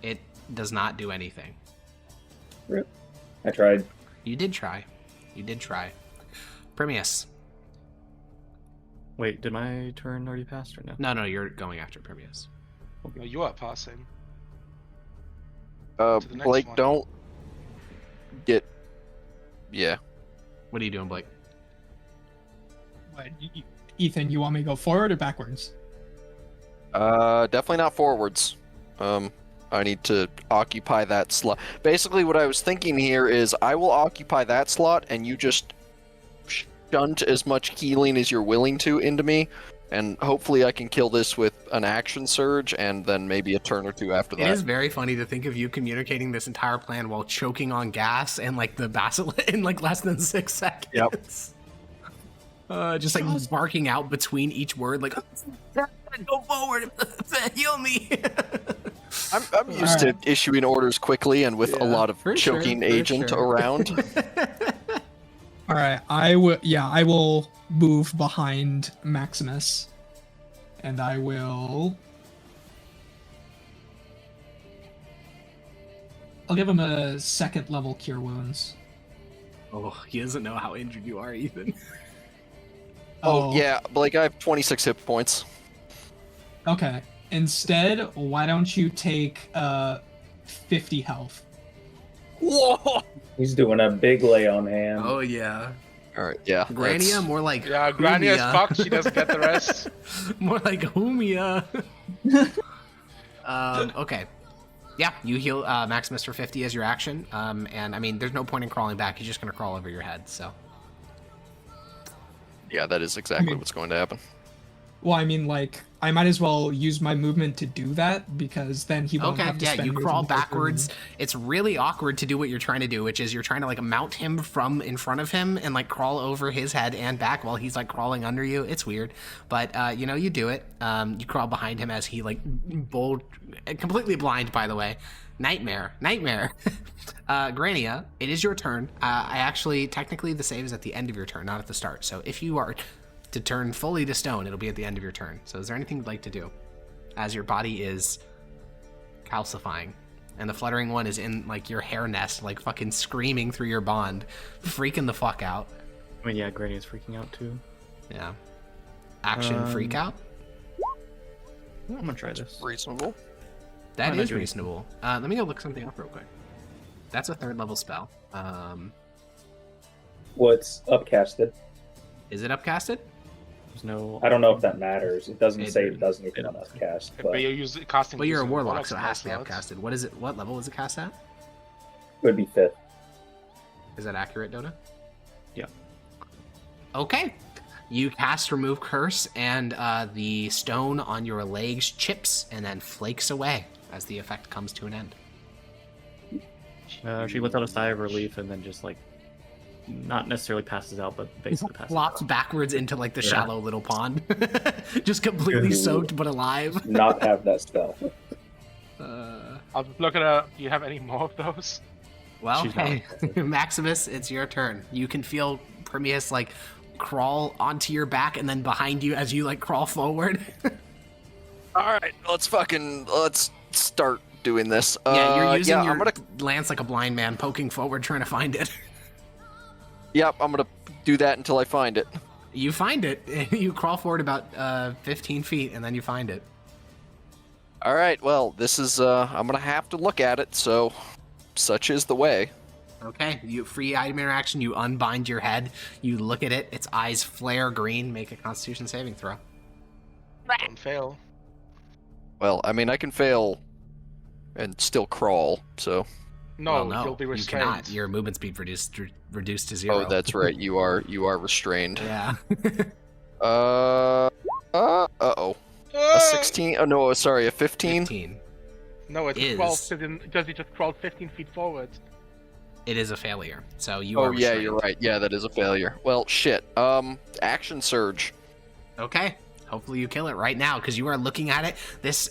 It does not do anything. Rip. I tried. You did try. Primius. Wait, did my turn already pass or no? No, you're going after Primius. No, you are passing. Uh, To the next Blake, one. don't get. Yeah. What are you doing, Blake? What, Ethan, you want me to go forward or backwards? Definitely not forwards. I need to occupy that slot. Basically, what I was thinking here is I will occupy that slot, and you just shunt as much healing as you're willing to into me, and hopefully I can kill this with an action surge, and then maybe a turn or two after It that. is very funny to think of you communicating this entire plan while choking on gas and like the basilisk in like less than 6 seconds. Yep. Just like barking out between each word, like go forward, heal me. I'm used to issuing orders quickly and with a lot of for sure, choking for agent sure. around. All right, I will move behind Maximus, and I will. I'll give him a second level cure wounds. Oh, he doesn't know how injured you are, Ethan. Oh, yeah, Blake, I have 26 hit points. Okay. Instead, why don't you take 50 health? Whoa! He's doing a big lay on hand. Oh yeah, Alright, yeah. Grania, that's- more like Yeah, Grania's Humia. fucked. She doesn't get the rest. More like Humia. Okay. Yeah, you heal Maximus for 50 as your action. And I mean, there's no point in crawling back. He's just gonna crawl over your head. So Yeah, that is exactly what's going to happen. Well, I mean, like, I might as well use my movement to do that, because then he won't Okay, have to yeah, spend you his crawl entire turn. backwards. It's really awkward to do what you're trying to do, which is you're trying to like mount him from in front of him and like crawl over his head and back while he's like crawling under you. It's weird, but you know, you do it. You crawl behind him as he like completely blind, by the way. Nightmare. Grania, it is your turn. I actually, technically the save is at the end of your turn, not at the start. So if you are to turn fully to stone, it'll be at the end of your turn. So is there anything you'd like to do as your body is calcifying and the fluttering one is in like your hair nest, like fucking screaming through your bond, freaking the fuck out? I mean, yeah, Granny is freaking out too. Yeah. Action freak out? I'm gonna try this. Reasonable. That Why not is do it? reasonable. Let me go look something up real quick. That's a 3rd level spell. What's upcasted? Is it upcasted? There's no. I don't know if that matters. It doesn't It- say it does anything it- on upcast. But But you're casting. But you're a using warlock, so it spell has to be slots. upcasted. What is it? What level is it cast at? it would be 5th. Is that accurate, Dota? Yeah. Okay. You cast Remove Curse, and the stone on your legs chips and then flakes away as the effect comes to an end. She lets out a sigh of relief and then just like, not necessarily passes out, but basically passes Flops out. backwards into like the Yeah. shallow little pond, just completely Ooh. soaked but alive. Not have that spell. I'm looking at. Do you have any more of those? Well, She's not hey, Maximus, it's your turn. You can feel Prometheus like crawl onto your back and then behind you as you like crawl forward. All right, let's start doing this. Yeah, you're using your I'm gonna. lance like a blind man, poking forward, trying to find it. Yep, I'm gonna do that until I find it. You find it. You crawl forward about 15 feet, and then you find it. All right, well, this is. I'm gonna have to look at it. So, such is the way. Okay, you free item interaction. You unbind your head. You look at it. Its eyes flare green. Make a Constitution saving throw. Don't fail. Well, I mean, I can fail and still crawl. So. No, Well, no, you'll be you restrained. cannot. Your movement speed reduced to 0. Oh, that's right. You are restrained. Yeah. Uh oh. A 16? Oh no, sorry, a 15. 15. No, it's is- 12 because you just crawled 15 feet forward. It is a failure. So you Oh are yeah, restrained. you're right. Yeah, that is a failure. Well, shit. Action surge. Okay. Hopefully you kill it right now because you are looking at it.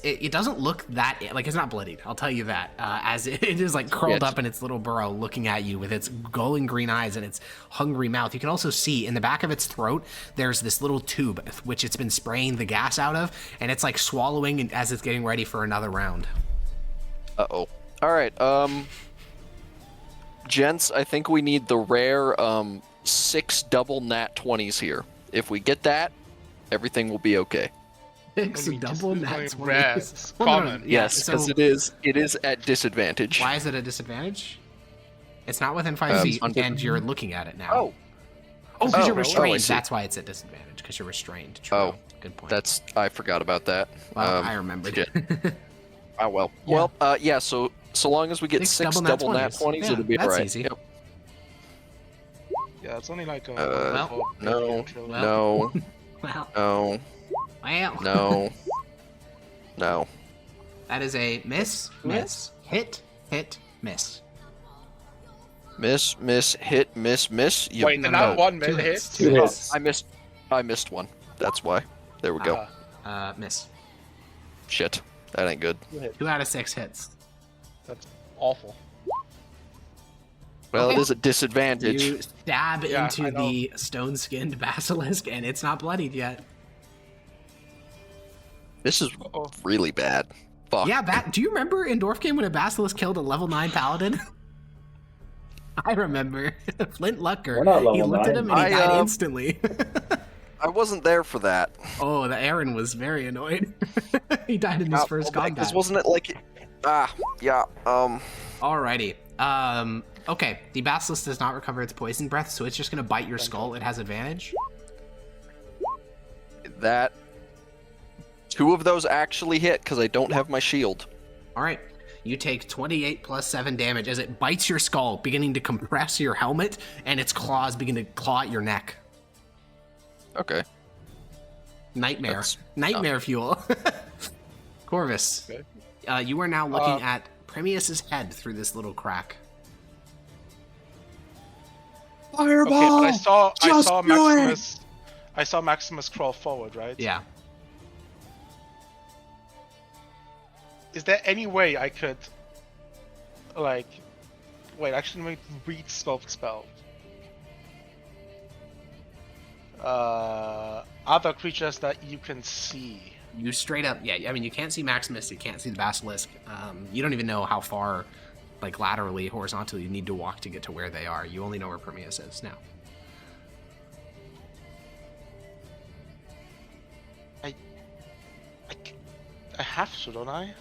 It doesn't look that like it's not bloodied. I'll tell you that. As it is like curled Yes. up in its little burrow, looking at you with its glowing green eyes and its hungry mouth. You can also see in the back of its throat there's this little tube which it's been spraying the gas out of, and it's like swallowing as it's getting ready for another round. Uh oh. All right. Gents, I think we need the rare 6 double nat 20s here. If we get that, everything will be okay. Six I mean, double just nat like 20s. rare, Well, no, no, common. yeah, Yes, so because it is at disadvantage. why is it a disadvantage? It's not within 5 feet, under- and you're looking at it now. Oh, Oh, because you're Oh, I restrained. see. That's why it's at disadvantage, because you're restrained. True. Oh, Good point. I forgot about that. Well, I remembered. shit. Oh well. Yeah. Well, yeah. So long as we get 6 double nat 20s, Yeah, it'll be that's alright. easy. Yep. Yeah, it's only like a. well, No, well. no, Well, no, well. no, no. That is a miss, miss, hit, miss. Miss, hit, miss. You, Wait, no, not no, one two hit. hits, two Oh, hits. I missed one. That's why. There we go. Miss. Shit, that ain't good. 2 out of 6 hits. That's awful. Well, Okay. it is a disadvantage. You stab Yeah, into I know. the stone-skinned basilisk, and it's not bloodied yet. This is Oh, really bad. Fuck. Yeah, do you remember in Dwarf game when a basilisk killed a level 9 paladin? I remember. Flint Lucker. We're not level He looked at 9. him and he I, died instantly. I wasn't there for that. Oh, the Aaron was very annoyed. He died in his first combat. Because wasn't it like? Yeah. Alrighty. Okay. The basilisk does not recover its poison breath, so it's just gonna bite your skull. It has advantage. That. 2 of those actually hit because I don't have my shield. Alright. You take 28 plus 7 damage as it bites your skull, beginning to compress your helmet, and its claws begin to claw at your neck. Okay. Nightmare. That's- Nightmare fuel. Corvus, Okay. you are now looking at Premius's head through this little crack. Fireball! Okay, but I saw Just do it! Maximus. I saw Maximus crawl forward, right? Yeah. Is there any way I could, like, wait? Actually, let me read Sculpt spell. Other creatures that you can see. You straight up, yeah, I mean, you can't see Maximus, you can't see the Basilisk. You don't even know how far, like, laterally, horizontally, you need to walk to get to where they are. You only know where Premius is now. I have to, don't I?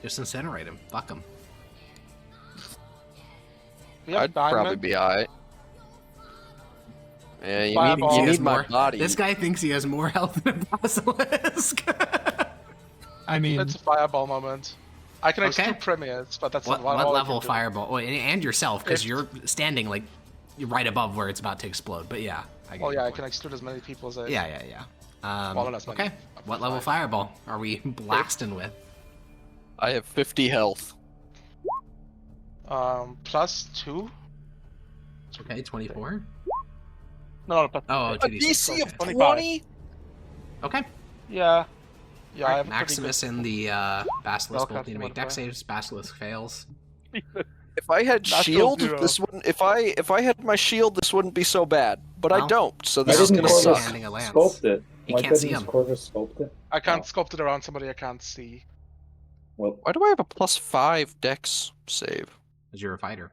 Just incinerate him. Fuck him. We have I'd probably diamond. be alright. Yeah, you Fireball. need, He you has need my more- body. This guy thinks he has more health than a Basilisk. I mean, It's a fireball moment. I can Okay. exclude premiers, but that's what not all I level can do. fireball? Oh, and yourself, because If- you're standing, like, you're right above where it's about to explode. But yeah. I get Oh your yeah, I point. can exclude as many people as I. Yeah. Well, not as many. Okay. Up to What level 5. fireball are we blasting with? I have 50 health. +2. Okay, 24. No, plus. Oh, A 2d6. DC Okay. of 25. 20? Okay. Yeah. Yeah, I Alright, have a Maximus and the Basilisk Spellcasting both need to make dex modifier. saves. Basilisk fails. If I had Natural shield, 0. this wouldn't. If I had my shield, this wouldn't be so bad. But Well, I don't, so Why this is didn't gonna Corvus suck. handing a lance. sculpt it? He Why can't see couldn't him. Corvus sculpt it? I can't Oh. sculpt it around somebody I can't see. Well, Why do I have a +5 dex save? Because you're a fighter.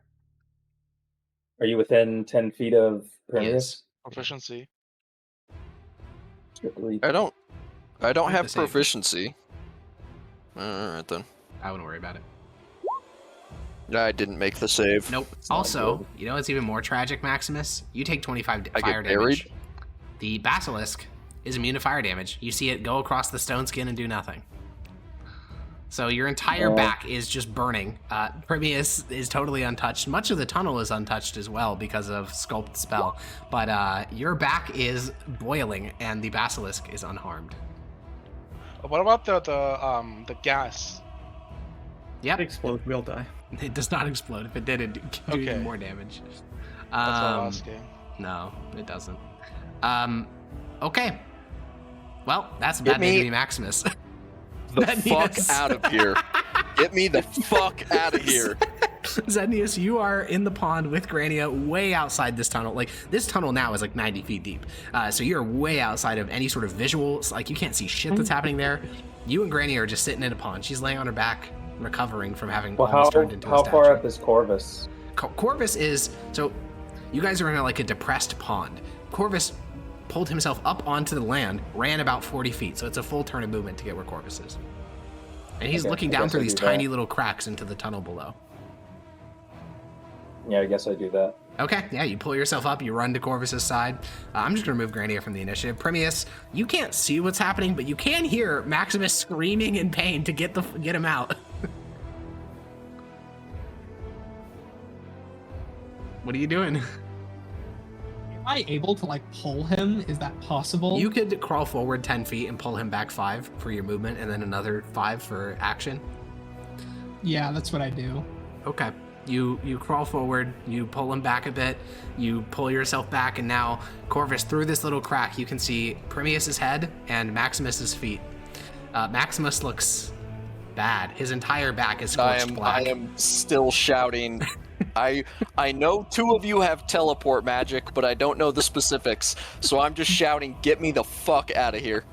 are you within 10 feet of He Premius? is. Proficiency. Strictly. I don't Make have the save. proficiency. Alright then. I wouldn't worry about it. I didn't make the save. Nope. not Also, good. you know what's even more tragic, Maximus? You take 25 I fire get buried. damage. The Basilisk is immune to fire damage. You see it go across the stone skin and do nothing. So your entire Yeah. back is just burning. Premius is totally untouched. Much of the tunnel is untouched as well because of Sculpt spell. But your back is boiling and the Basilisk is unharmed. What about the gas? Yep. It explodes, we all die. It does not explode. If it did, it'd do even Okay. more damage. That's what I'm asking. No, it doesn't. Okay. Well, that's a Get bad day to me- be Maximus. The Zenius. fuck out of here. Get me the fuck out of here. Zenius, you are in the pond with Grania way outside this tunnel. Like, this tunnel now is like 90 feet deep. So you're way outside of any sort of visuals. Like, you can't see shit that's happening there. You and Grania are just sitting in a pond. She's laying on her back, recovering from having Well, almost turned into a how statue. far up is Corvus? Corvus is, so you guys are in like a depressed pond. Corvus pulled himself up onto the land, ran about 40 feet, so it's a full turn of movement to get where Corvus is. And he's Okay, looking I down guess through I these do tiny that. little cracks into the tunnel below. Yeah, I guess I do that. Okay, yeah, you pull yourself up, you run to Corvus's side. I'm just gonna remove Grania from the initiative. Premius, you can't see what's happening, but you can hear Maximus screaming in pain to get him out. What are you doing? am I able to like pull him? Is that possible? You could crawl forward 10 feet and pull him back 5 for your movement, and then another 5 for action. Yeah, that's what I do. Okay. You crawl forward, you pull him back a bit, you pull yourself back, and now, Corvus, through this little crack, you can see Premius's head and Maximus's feet. Maximus looks bad. His entire back is I scorched black. am still shouting. I know 2 of you have teleport magic, but I don't know the specifics. So I'm just shouting, "Get me the fuck out of here!"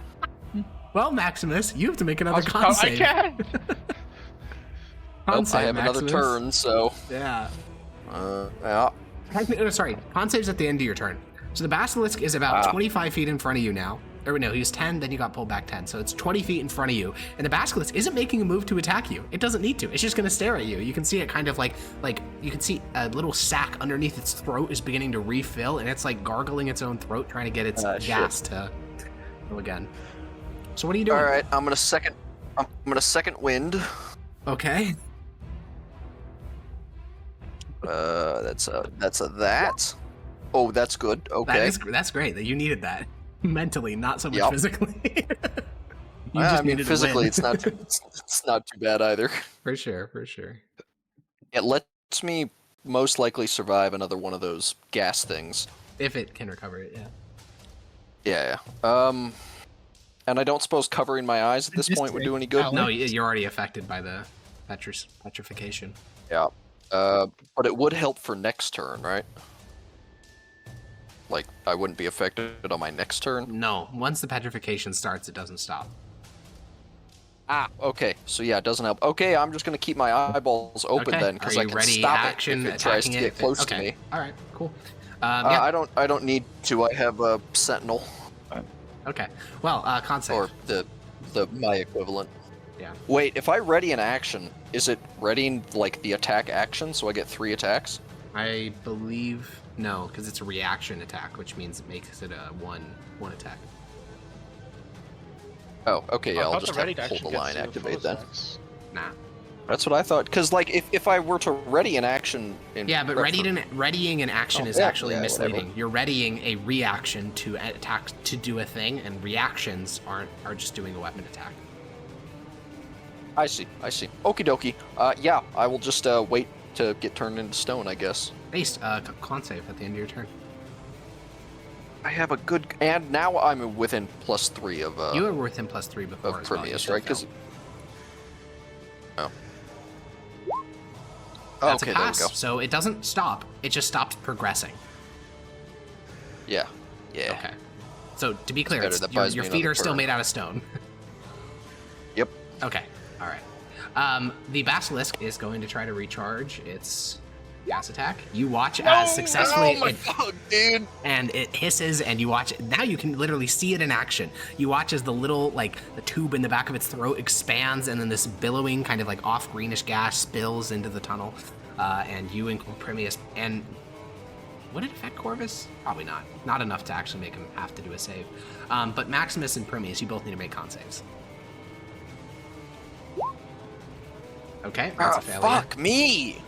Well, Maximus, you have to make another con I save. can. Con Nope, I save, have another Maximus. turn, so Yeah. yeah. Sorry, con save's at the end of your turn. So the Basilisk is about Ah. 25 feet in front of you now. Or no, he was 10, then you got pulled back 10. So it's 20 feet in front of you. And the Basilisk isn't making a move to attack you. It doesn't need to. It's just going to stare at you. You can see it kind of like you can see a little sack underneath its throat is beginning to refill, and it's like gargling its own throat, trying to get its Ah, shit. gas to go again. So what are you doing? All right, I'm gonna second wind. Okay. That's a that. Oh, that's good. Okay. That's great. That you needed that. Mentally, not so much Yep. physically. You I just mean, needed to physically, win. it's not it's not too bad either. For sure, for sure. It lets me most likely survive another one of those gas things. If it can recover it, yeah. Yeah. And I don't suppose covering my eyes at this point would do any good. No, you're already affected by the petrification. Yeah. But it would help for next turn, right? Like, I wouldn't be affected on my next turn? No, once the petrification starts, it doesn't stop. Ah, okay. So yeah, it doesn't help. Okay, I'm just gonna keep my eyeballs open Okay. then, because Are I you can ready? stop Action, it if it tries to attacking get it. close Okay. to me. All right. Cool. Yeah. I don't need to. I have a sentinel Okay. Well, con save. or the my equivalent. Yeah. Wait, if I ready an action, is it readying like the attack action, so I get 3 attacks? I believe no, because it's a reaction attack, which means it makes it a one attack. Oh, okay. Yeah, I I'll thought just the have ready pull action the gets line you activate full then. attacks. Nah. That's what I thought. Because like if I were to ready an action in Yeah, but readying an action Oh, is yeah, actually yeah, misleading. whatever. You're readying a reaction to attack to do a thing, and reactions are just doing a weapon attack. I see. Okie dokie. Yeah, I will just wait to get turned into stone, I guess. Based, con save at the end of your turn. I have a good, and now I'm within +3 of You were within +3 before of as well. You Prometheus, still right? Because failed. oh, That's okay, a there we pass. go. So it doesn't stop. It just stops progressing. Yeah. Okay. So to be clear, better. That buys your me feet another are still turn. made out of stone. Yep. Okay. All right. The basilisk is going to try to recharge its gas attack. You watch as successfully Oh my god, dude! and it hisses, and you watch. Now you can literally see it in action. You watch as the little the tube in the back of its throat expands, and then this billowing kind of off greenish gas spills into the tunnel. And you and Primius, and would it affect Corvus? Probably not. Not enough to actually make him have to do a save. But Maximus and Primius, you both need to make con saves. Okay, that's a failure. Fuck me!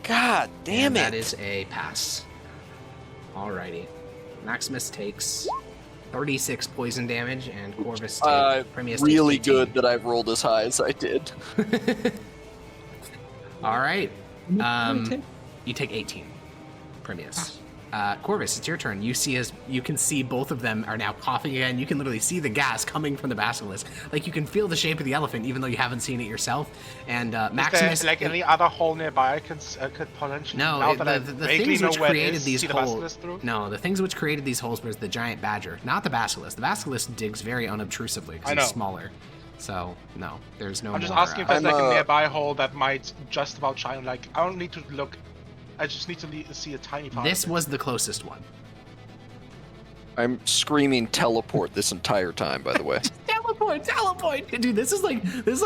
God damn And it! that is a pass. Alrighty. Maximus takes 36 poison damage, and Corvus Primius really takes 18. good that I've rolled as high as I did. All right. You take 18, Primius. Corvus, it's your turn. You can see both of them are now coughing again. You can literally see the gas coming from the basilisk. You can feel the shape of the elephant, even though you haven't seen it yourself. And Maximus, Is there any other hole nearby I could potentially? no, now that I the vaguely things know which where it created is, these see the holes. basilisk through? No, the things which created these holes was the giant badger, not the basilisk. The basilisk digs very unobtrusively because I know. it's smaller. So no, there's no. I'm just more, asking if there's I'm, a nearby hole that might just about shine. I don't need to look. I just need to see a tiny part. This of it. was the closest one. I'm screaming teleport this entire time, by the way. Teleport, dude. This is like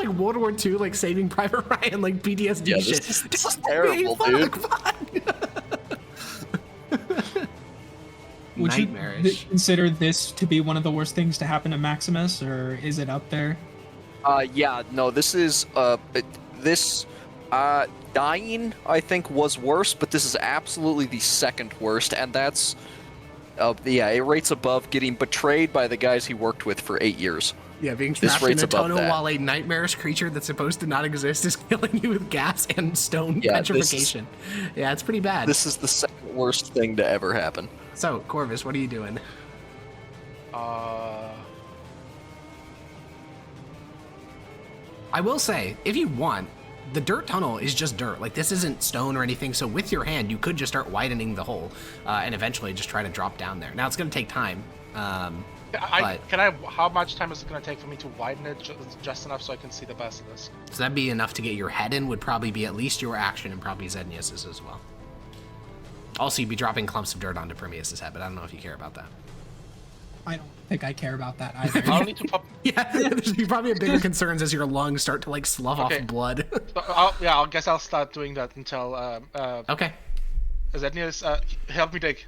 World War II, Saving Private Ryan, PTSD Yeah, shit. this is terrible, dude. Would you Nightmarish. consider this to be one of the worst things to happen to Maximus, or is it up there? Yeah, no, this is dying, I think, was worse, but this is absolutely the second worst, and that's it rates above getting betrayed by the guys he worked with for 8 years. Yeah, being This trapped in rate's a above tunnel that. while a nightmarish creature that's supposed to not exist is killing you with gas and stone Yeah, petrification. Yeah, it's pretty bad. This is the second worst thing to ever happen. So, Corvus, what are you doing? Uh, I will say, if you want, the dirt tunnel is just dirt. This isn't stone or anything, so with your hand, you could just start widening the hole and eventually just try to drop down there. Now, it's going to take time. But- How much time is it going to take for me to widen it just enough so I can see the basilisk? So that'd be enough to get your head in, would probably be at least your action and probably Zednius's as well. Also, you'd be dropping clumps of dirt onto Prometheus's head, but I don't know if you care about that. I don't think I care about that either. I'll need to pop. Yeah, you probably have bigger concerns as your lungs start to slough Okay. off blood. I guess I'll start doing that until Okay. Zednius, help me dig.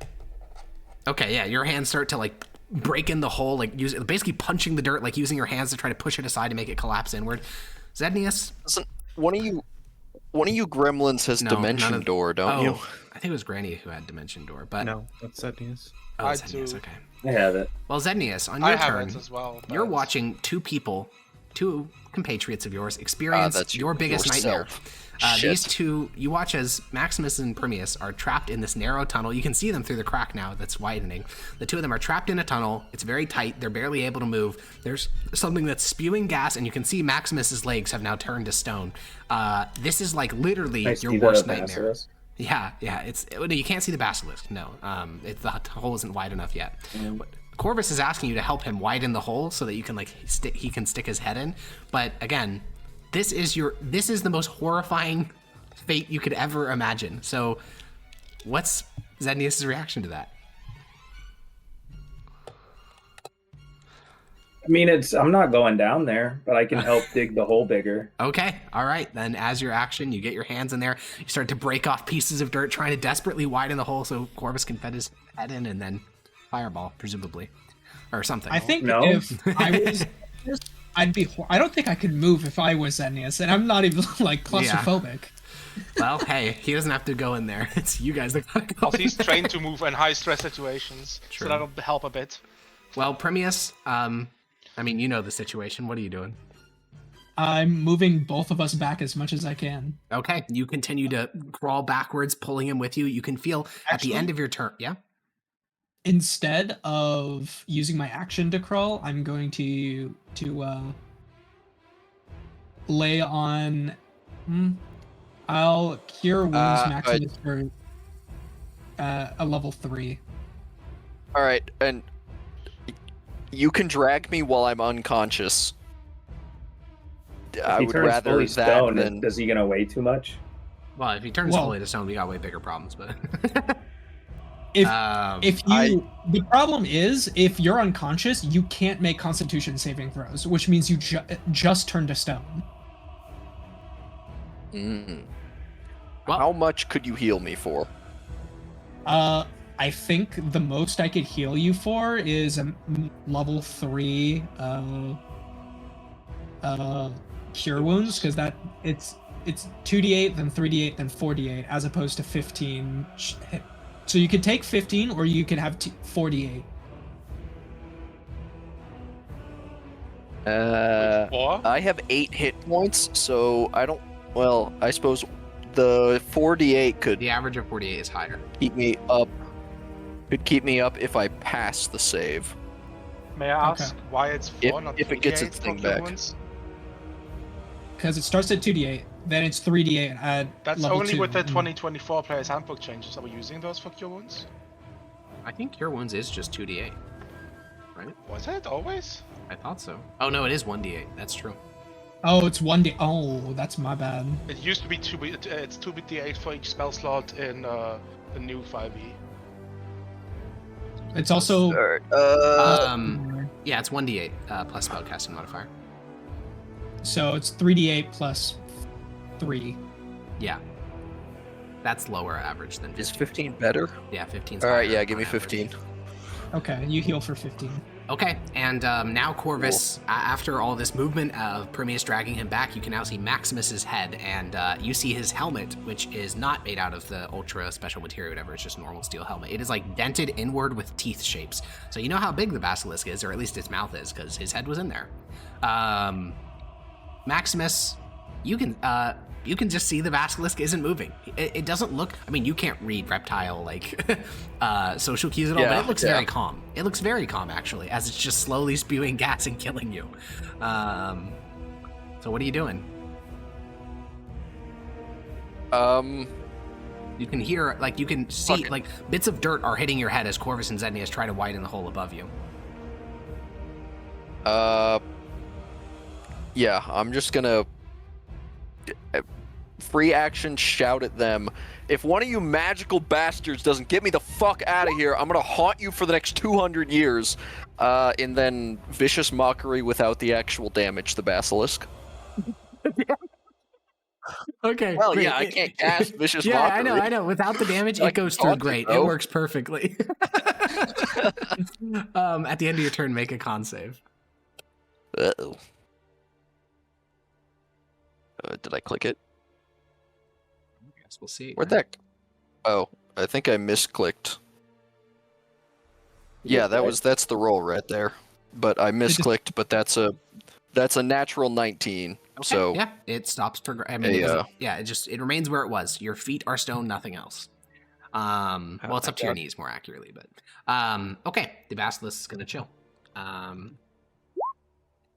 Okay, yeah, your hands start to break in the hole, basically punching the dirt, using your hands to try to push it aside to make it collapse inward. Zednius? Doesn't one of you One of you gremlins has No, none Dimension of- Door, don't you? I think it was Granny who had Dimension Door, but No, that's Zednius. oh, I Zednius, do. okay. I have it. Well, Zednius, on I your have turn, it as well. you're but- watching two compatriots of yours experience That's your biggest nightmare. yourself. These Shit. two, you watch as Maximus and Primius are trapped in this narrow tunnel. You can see them through the crack now that's widening. The two of them are trapped in a tunnel. It's very tight. They're barely able to move. There's something that's spewing gas, and you can see Maximus's legs have now turned to stone. This is like literally I your see worst the nightmare. basilisk. Yeah, it's you can't see the basilisk. No, the hole isn't wide enough yet. But Corvus is asking you to help him widen the hole so that you can he can stick his head in. But again, this is the most horrifying fate you could ever imagine. So, what's Zednius' reaction to that? I mean, I'm not going down there, but I can help dig the hole bigger. Okay, all right. Then, as your action, you get your hands in there. You start to break off pieces of dirt, trying to desperately widen the hole so Corvus can fit his head in, and then fireball, presumably, or something. I think No. if I was, I'd be. I don't think I could move if I was Zednius, and I'm not even like claustrophobic. Well, hey, he doesn't have to go in there. It's you guys that gotta go. Also, he's trained to move in high stress situations, True. so that'll help a bit. Well, Primius, I mean, you know the situation. What are you doing? I'm moving both of us back as much as I can. Okay, you continue to crawl backwards, pulling him with you. You can feel at the Actually- end of your turn. Yeah. Instead of using my action to crawl, I'm going to lay on. I'll cure wounds Maximus for a level 3. All right, and you can drag me while I'm unconscious. I If he would turns rather fully that stone, than. does he gonna weigh too much? Well, if he turns Well- fully to stone, we got way bigger problems. But If if the problem is if you're unconscious, you can't make Constitution saving throws, which means you just turn to stone. Well- How much could you heal me for? I think the most I could heal you for is a level 3 cure wounds, because that it's 2d8 then 3d8 then 4d8 as opposed to 15 so you could take 15 or you could have 4d8. Or I have 8 hit points, so I don't. Well, I suppose the 4d8 could the average of 48 is higher. keep me up. Could keep me up if I pass the save. may I Okay. ask why it's 4, If- not if it gets 3d8 its thing for cure back. wounds? Because it starts at 2d8, then it's 3d8 at That's level only 2. with the 2024 Player's Handbook changes. Are we using those for cure wounds? I think cure wounds is just 2d8. Right? Was it always? I thought so. Oh no, it is 1d8. That's true. Oh, it's 1d. Oh, that's my bad. It used to be 2 it's 2d8 for each spell slot in the new 5e. It's also Alright, Yeah, it's 1d8 plus spellcasting modifier. so it's 3d8 plus 3. Yeah. That's lower average than is 15. 15 better? Yeah, 15. All right, yeah, give me 15. Okay, you heal for 15. Okay, and now Corvus, after all this movement of Primius dragging him back, you can now see Maximus's head, and you see his helmet, which is not made out of the ultra special material, whatever. It's just a normal steel helmet. It is like dented inward with teeth shapes. So you know how big the basilisk is, or at least its mouth is, because his head was in there. Maximus, you can just see the basilisk isn't moving. It doesn't look. I mean, you can't read reptile like social cues at all, but Yeah, it looks yeah. very calm. It looks very calm actually, as it's just slowly spewing gas and killing you. So what are you doing? You can hear, like, you can see, Fuck it. like, bits of dirt are hitting your head as Corvus and Zednius try to widen the hole above you. Yeah, I'm just gonna free action shout at them. If one of you magical bastards doesn't get me the fuck out of here, I'm gonna haunt you for the next 200 years. And then vicious mockery without the actual damage, the basilisk. Okay. Well, great. yeah, I can't cast vicious Yeah, mockery. I know. Without the damage, I it goes can through taunt it, great. It though. works perfectly. At the end of your turn, make a con save. Uh-oh. Did I click it? So we'll see. Where'd that? Oh, I think I misclicked. Yeah, that's the roll right there. But I misclicked. But that's a natural 19. Okay, So yeah, it stops. I mean, it remains where it was. Your feet are stone, nothing else. Well, it's up to your knees more accurately, but okay. The basilisk is gonna chill.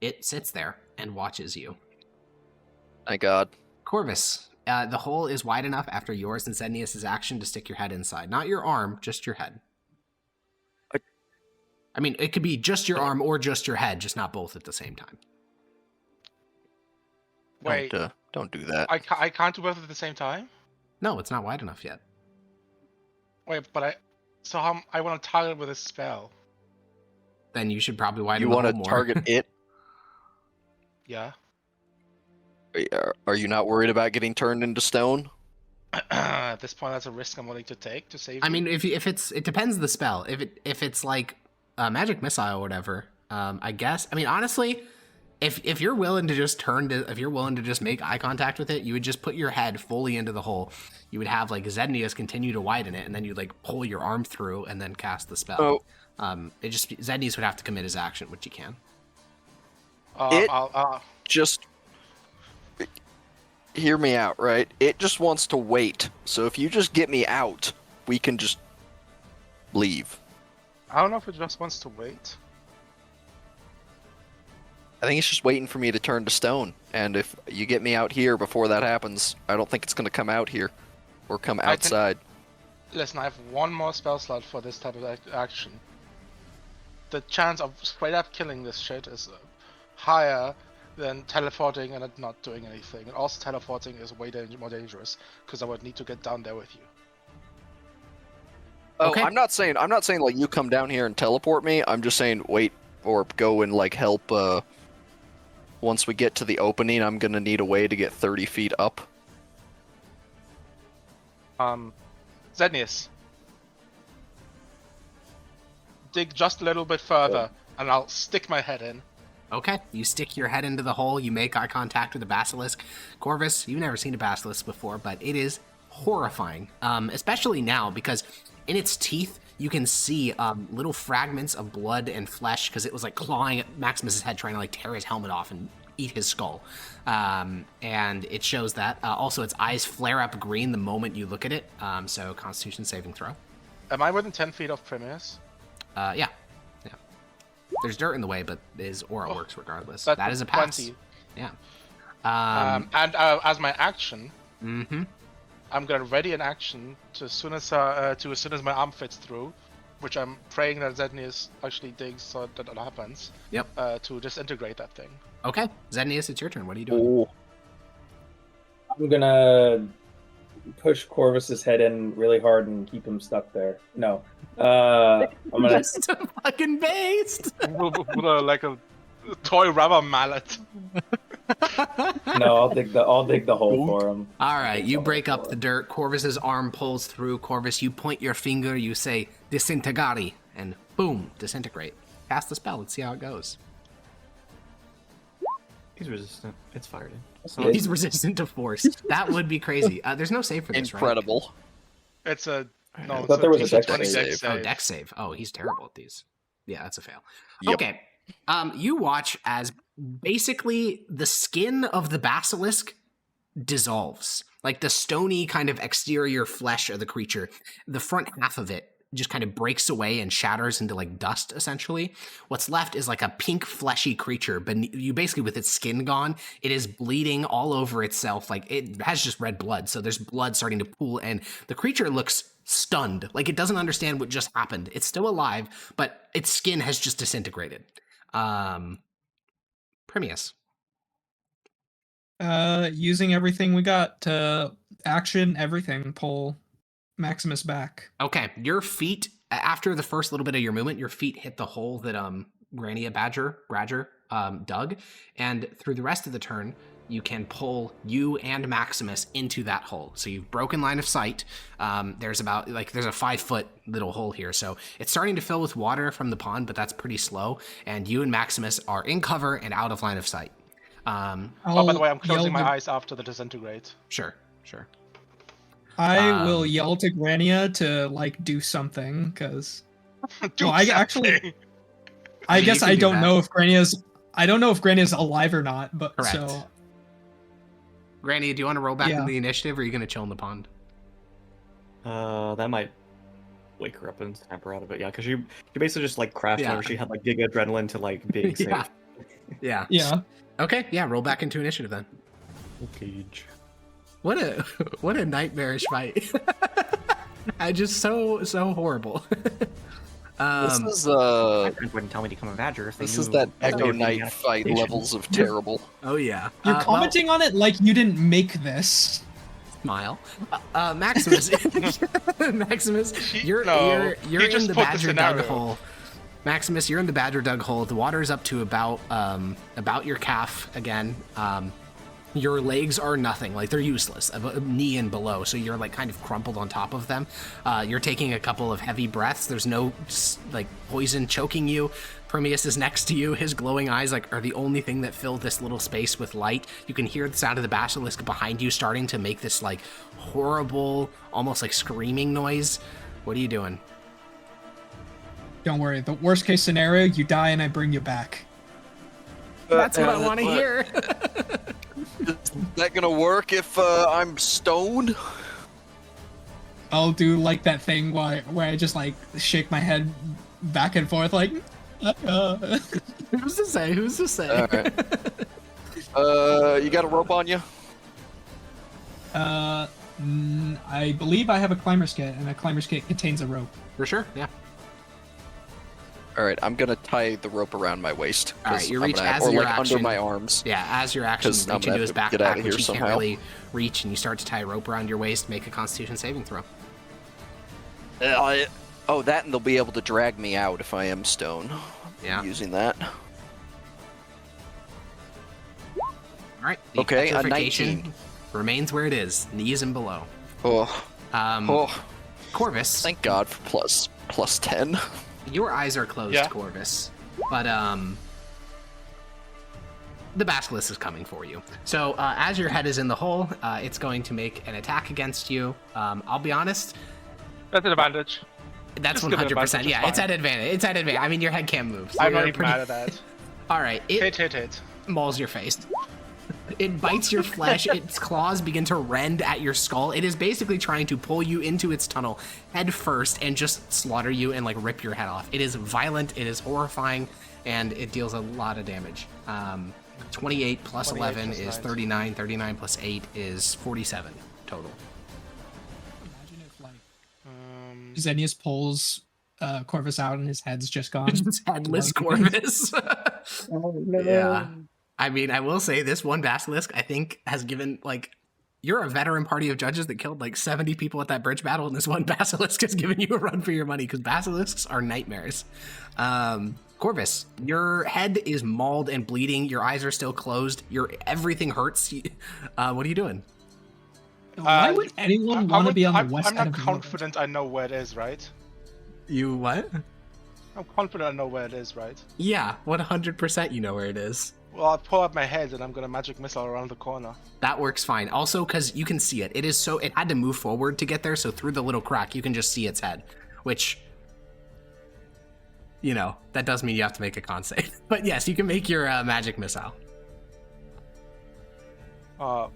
It sits there and watches you. Thank God. Corvus, the hole is wide enough after yours and Zednius' action to stick your head inside. Not your arm, just your head. I mean, it could be just your arm or just your head, just not both at the same time. Wait, Don't do that. I can't do both at the same time? No, it's not wide enough yet. Wait, but I want to target with a spell. Then you should probably widen You the want hole to more. target it? Yeah. Are you not worried about getting turned into stone? At this point, that's a risk I'm willing to take to save I you. mean, it depends the spell. If it's like a magic missile or whatever, I guess. I mean, honestly, if you're willing to just make eye contact with it, you would just put your head fully into the hole. You would have like Zednius continue to widen it, and then you'd like pull your arm through and then cast the spell. Zednius would have to commit his action, which he can. Just hear me out, right? It just wants to wait. So if you just get me out, we can just leave. I don't know if it just wants to wait. I think it's just waiting for me to turn to stone. And if you get me out here before that happens, I don't think it's going to come out here or come outside. Listen, I have one more spell slot for this type of action. The chance of straight up killing this shit is higher than teleporting and it not doing anything. And also teleporting is way more dangerous because I would need to get down there with you. Oh, Okay. I'm not saying like you come down here and teleport me. I'm just saying wait or go and like help. Once we get to the opening, I'm gonna need a way to get 30 feet up. Zednius. Dig just a little bit further and I'll stick my head in. Okay, you stick your head into the hole, you make eye contact with the basilisk. Corvus, you've never seen a basilisk before, but it is horrifying, especially now because in its teeth you can see little fragments of blood and flesh because it was like clawing at Maximus's head, trying to like tear his helmet off and eat his skull. And it shows that. Also, its eyes flare up green the moment you look at it. So, Constitution saving throw. Am I within 10 feet of Primus? Yeah. There's dirt in the way, but his aura works regardless. That's That is a pass. 20. Yeah. And as my action, Mm-hmm. I'm gonna ready an action as soon as my arm fits through, which I'm praying that Zednius actually digs so that it happens. Yep. To disintegrate that thing. Okay, Zednius, it's your turn. What are you doing? Ooh. I'm gonna push Corvus's head in really hard and keep him stuck there. No. I'm gonna Just a fucking based. With like a toy rubber mallet. No, I'll dig the hole for him. All right, you break up the dirt. Corvus's arm pulls through. Corvus, you point your finger. You say "disintegrati," and boom, disintegrate. Cast the spell. Let's see how it goes. He's resistant. It's fired in. Oh, he's resistant to force. That would be crazy. There's no save for this, Incredible. It's a no. I It's thought there was a dex 20 save. dex right? Oh, save. dex save. Oh, he's terrible at these. Yeah, that's a fail. Yep. Okay. You watch as basically the skin of the basilisk dissolves. Like the stony kind of exterior flesh of the creature, the front half of it just kind of breaks away and shatters into like dust, essentially. What's left is like a pink fleshy creature, but you basically, with its skin gone, it is bleeding all over itself. Like it has just red blood, so there's blood starting to pool, and the creature looks stunned, like it doesn't understand what just happened. It's still alive, but its skin has just disintegrated. Primius. Using everything we got to action everything, pull Maximus back. Okay, your feet, after the first little bit of your movement, your feet hit the hole that Grania Badger dug, and through the rest of the turn, you can pull you and Maximus into that hole. So you've broken line of sight. There's a 5-foot little hole here, so it's starting to fill with water from the pond, but that's pretty slow. And you and Maximus are in cover and out of line of sight. By the way, I'm closing my eyes after the disintegrate. Sure. I will yell to Grania to like do something because Do I something. I You guess can I do don't that. know if Grania's alive or not, but Correct. so Granny, do you want to roll back Yeah. into the initiative, or are you gonna chill in the pond? That might wake her up and snap her out of it. Yeah, because she basically just like crashed Yeah. whenever she had like giga adrenaline to like being safe. Yeah. Yeah. yeah. Okay. Yeah. Roll back into initiative then. Cage. What a nightmarish fight. I just so horrible. This is My friends wouldn't tell me to become a badger if they this knew is that I was Echo getting Knight out of fight station. levels of terrible. Oh yeah. You're Well, commenting on it like you didn't make this. smile. Maximus. Maximus, you're No, you're he in just the put the badger dug scenario. hole. Maximus, you're in the badger dug hole. The water's up to about your calf again. Your legs are nothing, like they're useless, knee and below, so you're like kind of crumpled on top of them. You're taking a couple of heavy breaths. There's no like poison choking you. Prometheus is next to you. His glowing eyes like are the only thing that fill this little space with light. You can hear the sound of the basilisk behind you starting to make this like horrible, almost like screaming noise. What are you doing? Don't worry. The worst case scenario, you die and I bring you back. That's what I want to hear. Is that gonna work if I'm stoned? I'll do like that thing where I just like shake my head back and forth like. Who's to say? Who's to say? All right. You got a rope on you? I believe I have a climber's kit, and a climber's kit contains a rope. For sure. Yeah. All right, I'm gonna tie the rope around my waist. All right, 'cause you I'm reach gonna have- as or your like action. under my arms. Yeah, as your action, 'Cause you I'm reach gonna into his have to get out backpack, of which here he can't somehow. really reach, and you start to tie a rope around your waist. Make a Constitution saving throw. Oh, that, and they'll be able to drag me out if I am stoned. Yeah. Using that. All right. The Okay, a petrification 19. remains where it is, knees and below. Oh, oh, Corvus, thank God for plus 10. your eyes are closed, Yeah. Corvus, but the basilisk is coming for you. So as your head is in the hole, it's going to make an attack against you. I'll be honest, That's an advantage. that's Just give it 100%. advantage, Yeah, it's it's at advantage. It's at advantage. I mean, your head can't move. So I'm not you're even pretty- mad at that. All right, it Hit. mauls your face. It bites your flesh. Its claws begin to rend at your skull. It is basically trying to pull you into its tunnel head first and just slaughter you and like rip your head off. It is violent. It is horrifying, and it deals a lot of damage. 28 plus 28 11 plus is 9. 39. 39 plus 8 is 47 total. Imagine if like Um, Xenius pulls Corvus out and his head's just gone. It's headless Corvus. Yeah. I mean, I will say this one basilisk, I think, has given, like, you're a veteran party of judges that killed, like, 70 people at that bridge battle, and this one basilisk has given you a run for your money, because basilisks are nightmares. Corvus, your head is mauled and bleeding. Your eyes are still closed. Everything hurts. What are you doing? Why would anyone want to be on the west I'm side not of the confident I know where it is, right? You what? I'm confident I know where it is, right? Yeah, 100% you know where it is. Well, I'll pull up my head and I'm gonna magic missile around the corner. That works fine. Also, because you can see it. It had to move forward to get there, so through the little crack, you can just see its head. Which, you know, that does mean you have to make a con save. But yes, you can make your magic missile. I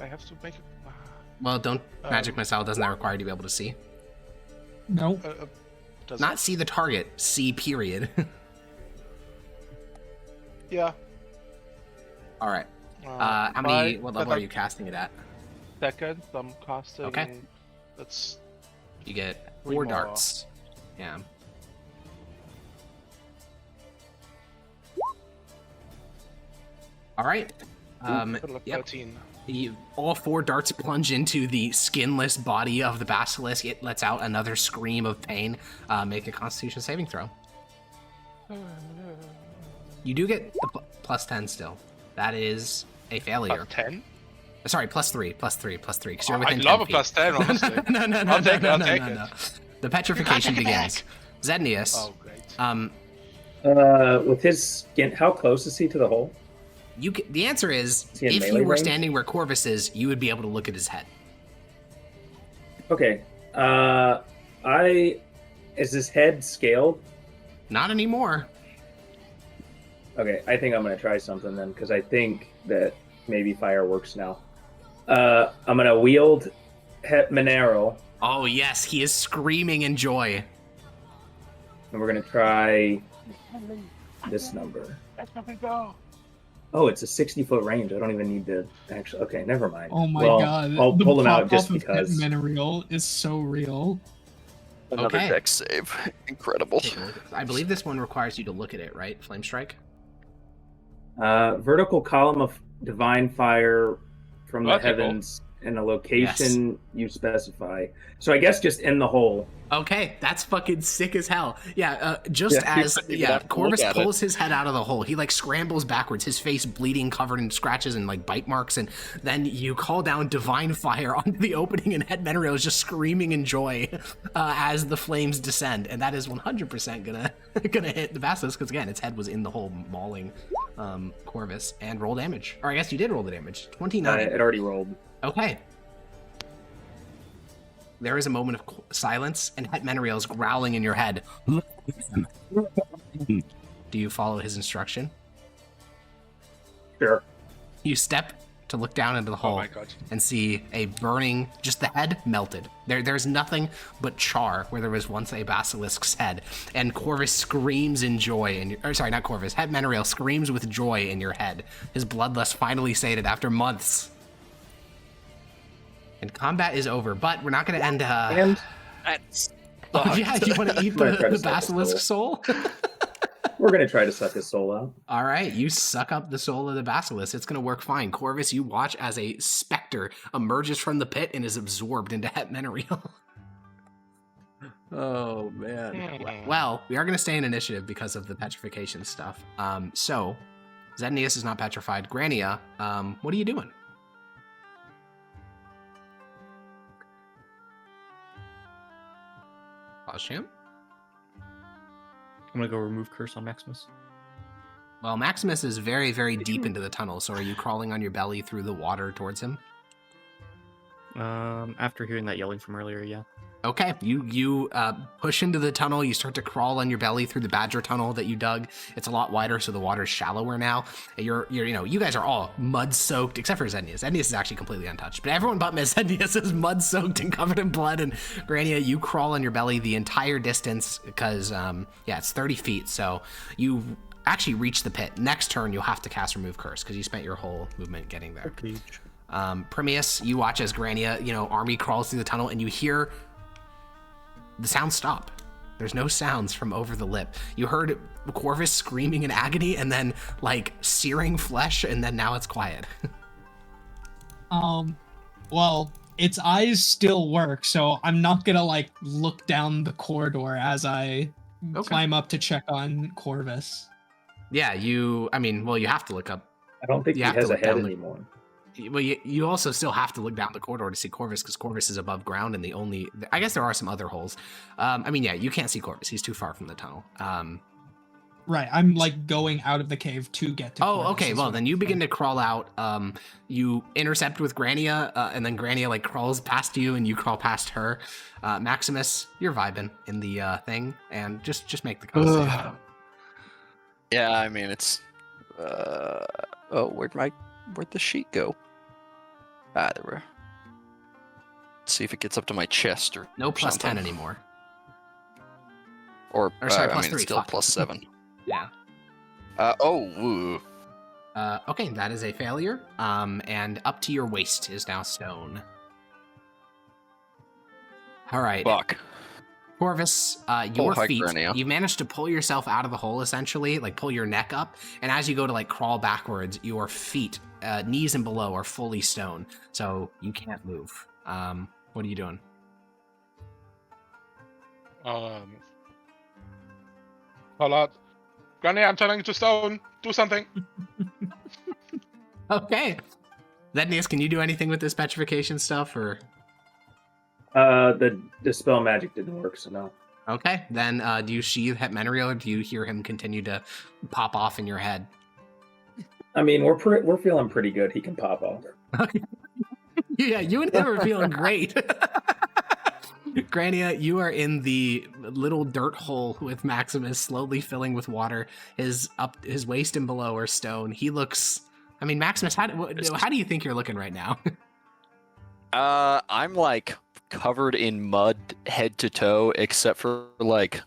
have to make it. Well, magic missile doesn't that require you to be able to see? No. Does Not it? see the target, see period. Yeah. All right. What level are you casting it at? Second, I'm casting. Okay. That's You get 3 4 more. darts. Yeah. All right. total of Yep. 13. All 4 darts plunge into the skinless body of the basilisk. It lets out another scream of pain. Make a Constitution saving throw. You do get the plus 10 still. That is a failure. 10? Sorry, plus 3, because you're Oh, within I'd 10 love a feet. plus 10, honestly. no, I'll take it, I'll take it. no. The petrification begins. Zednius, Oh, great. With his skin, how close is he to the hole? the answer is, Is he in if melee you were range? standing where Corvus is, you would be able to look at his head. Okay. Is his head scaled? Not anymore. Okay, I think I'm gonna try something then, because I think that maybe fire works now. I'm gonna wield Het Monero, Oh yes, he is screaming in joy. and we're gonna try this number. Oh, it's a 60-foot range. I don't even need to actually. Okay, never mind. Oh my Well, god. I'll the pull them out pop just off because. of Menariel is so real. Another Okay. dex save. Incredible. Take a look at this. I believe this one requires you to look at it, right? Flame strike. Vertical column of divine fire from the Vertical? heavens in a location you specify. So I guess just in the hole. Okay, that's fucking sick as hell. Yeah, just Yeah, you as wouldn't even have to Corvus look at it. pulls his head out of the hole, he like scrambles backwards, his face bleeding, covered in scratches and like bite marks, and then you call down divine fire onto the opening, and Het Menariel is just screaming in joy as the flames descend, and that is 100% gonna hit the basilisk because again, its head was in the hole, mauling Corvus, and roll damage. Or I guess you did roll the damage. 29. It already rolled. Okay. There is a moment of silence, and Het Menariel is growling in your head. Do you follow his instruction? Sure. You step to look down into the Oh hole my god. and see a burning, just the head melted. There's nothing but char where there was once a basilisk's head. And Corvus screams in joy, sorry, not Corvus, Het Menariel screams with joy in your head. His bloodlust finally sated after months. And combat is over, but we're not going to end. And That's Oh, yeah, you want to eat I'm gonna try to the suck his basilisk soul? we're going to try to suck his soul out. All right, you suck up the soul of the basilisk. It's going to work fine. Corvus, you watch as a specter emerges from the pit and is absorbed into Het Menariel. Oh, man. Well, we are going to stay in initiative because of the petrification stuff. So, Zetnius is not petrified. Grania, what are you doing? Champ? I'm gonna go remove curse on Maximus. Well, Maximus is very, very deep into the tunnel, so are you crawling on your belly through the water towards him? After hearing that yelling from earlier, yeah. Okay, you push into the tunnel. You start to crawl on your belly through the badger tunnel that you dug. It's a lot wider, so the water's shallower now. You're you guys are all mud soaked, except for Zetnius. Zetnius is actually completely untouched, but everyone but Miss Zetnius is mud soaked and covered in blood. And Grania, you crawl on your belly the entire distance because it's 30 feet. So you actually reach the pit. Next turn, you'll have to cast Remove Curse because you spent your whole movement getting there. Okay. Primius, you watch as Grania, army crawls through the tunnel, and you hear the sounds stop. There's no sounds from over the lip. You heard Corvus screaming in agony and then like searing flesh, and then now it's quiet. Well, its eyes still work, so I'm not gonna like look down the corridor as I climb up to check on Corvus. Yeah, you have to look up. I don't think You he have to has a look head down the- anymore. Well, you also still have to look down the corridor to see Corvus because Corvus is above ground, and I guess there are some other holes. You can't see Corvus. He's too far from the tunnel. Right, I'm like going out of the cave to get to Oh, Corvus okay. is Well, what then I'm you begin saying. to crawl out. You intercept with Grania, and then Grania like crawls past you, and you crawl past her. Maximus, you're vibing in the thing, and just make the con save. Yeah, I mean it's. Where'd the sheet go? Ah, there were. Let's see if it gets up to my chest or No plus something. 10 anymore. Or sorry, plus it's 3, still fuck. plus 7. Yeah. Woo. Okay, that is a failure. And up to your waist is now stone. All right. Fuck. Corvus, your hi, feet, Grania. you managed to pull yourself out of the hole, essentially, like pull your neck up, and as you go to like crawl backwards, your feet, knees and below, are fully stone, so you can't move. What are you doing? Call out. Granny, I'm turning into stone. Do something. Okay. Zetnius, can you do anything with this petrification stuff, or? The dispel magic didn't work, so no. Okay, then do you sheathe Het Menariel, or do you hear him continue to pop off in your head? I mean, we're feeling pretty good. He can pop off. Okay. Yeah, you and him are feeling great. Grania, you are in the little dirt hole with Maximus, slowly filling with water. His waist and below are stone. He looks. I mean, Maximus, how do you think you're looking right now? I'm like covered in mud head to toe, except for like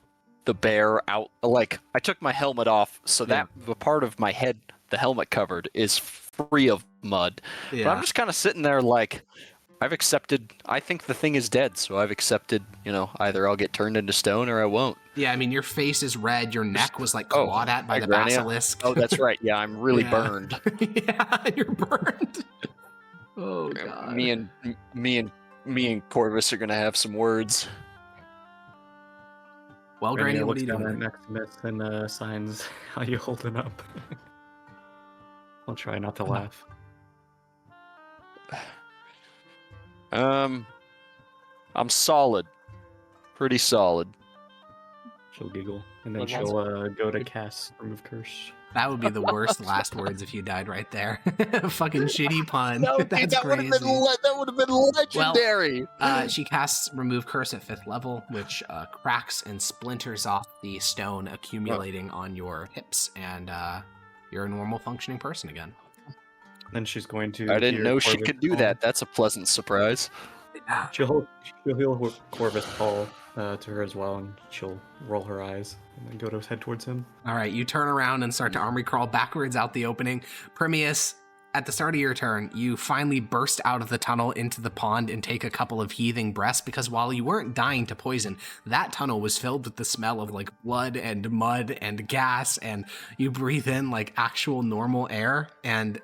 the bare out. Like I took my helmet off, so that the part of my head the helmet covered is free of mud. Yeah. But I'm just kind of sitting there like I've accepted. I think the thing is dead, so I've accepted. Either I'll get turned into stone or I won't. Yeah, I mean, your face is red. Your neck was like clawed at by the basilisk. Oh, that's right. Yeah, I'm really burned. Yeah, you're burned. Oh god. Me and Corvus are gonna have some words. Well, Grania, what are you down doing? at Maximus and signs, how you holding up? I'll try not to laugh. I'm solid. Pretty solid. She'll giggle, and then But she'll go to cast Remove Curse. That would be the worst last words if you died right there. Fucking shitty pun. That's that crazy. That would have been legendary. She casts Remove Curse at 5th level, which cracks and splinters off the stone, accumulating on your hips, and you're a normal functioning person again. Then she's going to. I didn't hear know she Corvus could do call. that. That's a pleasant surprise. She'll heal Corvus call to her as well, and she'll roll her eyes and then head towards him. All right, you turn around and start to army crawl backwards out the opening. Primius, at the start of your turn, you finally burst out of the tunnel into the pond and take a couple of heaving breaths, because while you weren't dying to poison, that tunnel was filled with the smell of like blood and mud and gas, and you breathe in like actual normal air. And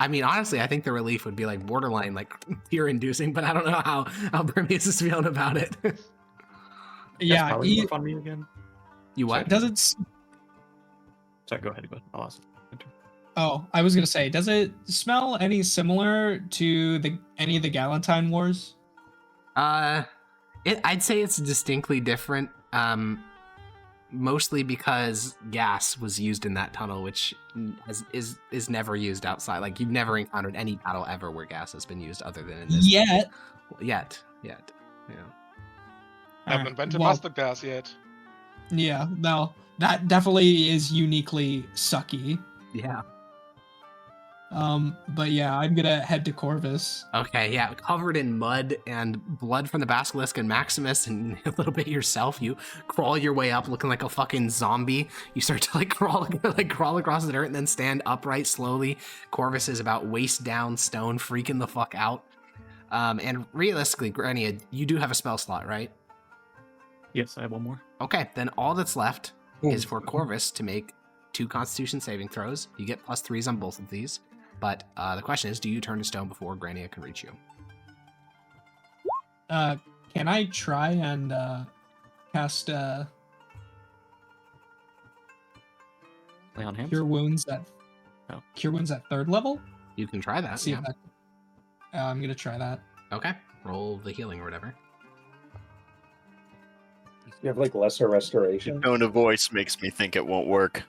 I mean, honestly, I think the relief would be like borderline like tear-inducing, but I don't know how Primius is feeling about it. Yeah, Polymorph on me again. You what? does it? Sorry, go ahead. I'll ask. Oh, I was gonna say, does it smell any similar to any of the Galentine Wars? I'd say it's distinctly different. Mostly because gas was used in that tunnel, which is never used outside. Like, you've never encountered any battle ever where gas has been used other than in this. Yet. Yeah. Haven't invented Well, mustard gas yet. Yeah, no, that definitely is uniquely sucky. Yeah. But yeah, I'm gonna head to Corvus. Okay, yeah, covered in mud and blood from the basilisk and Maximus and a little bit yourself, you crawl your way up looking like a fucking zombie. You start to like crawl across the dirt and then stand upright slowly. Corvus is about waist down stone, freaking the fuck out. And realistically, Grania, you do have a spell slot, right? Yes, I have one more. Okay, then all that's left is for Corvus to make 2 Constitution saving throws. You get +3s on both of these. But the question is, do you turn to stone before Grania can reach you? Can I try and cast Lay on hands. Cure Wounds at Cure Wounds at 3rd level? You can try that. See Yeah. if that. I'm gonna try that. Okay. Roll the healing or whatever. You have like lesser restoration. Tone of voice makes me think it won't work.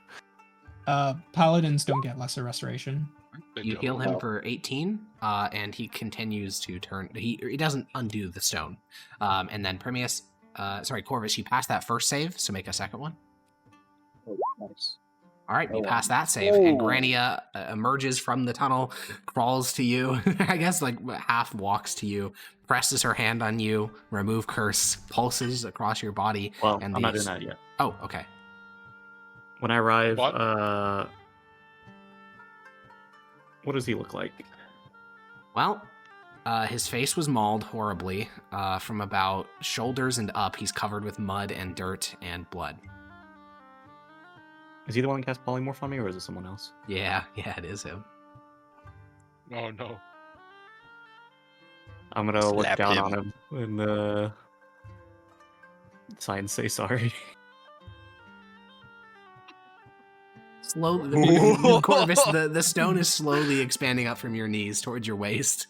Paladins don't get lesser restoration. You heal him for 18, and he continues to turn. He doesn't undo the stone. And then Corvus, you passed that first save, so make a second one. Oh, nice. All right, you Oh, pass that save, and oh. Grania emerges from the tunnel, crawls to you. I guess like half walks to you, presses her hand on you, remove curse, pulses across your body. Well, and I'm not doing that yet. Oh, okay. When I arrive, What? what does he look like? Well, his face was mauled horribly. From about shoulders and up, he's covered with mud and dirt and blood. Is he the one that cast Polymorph on me, or is it someone else? Yeah, it is him. Oh no. I'm gonna look Slap down him. on him and sign say sorry. Slowly, Corvus, the stone is slowly expanding up from your knees towards your waist.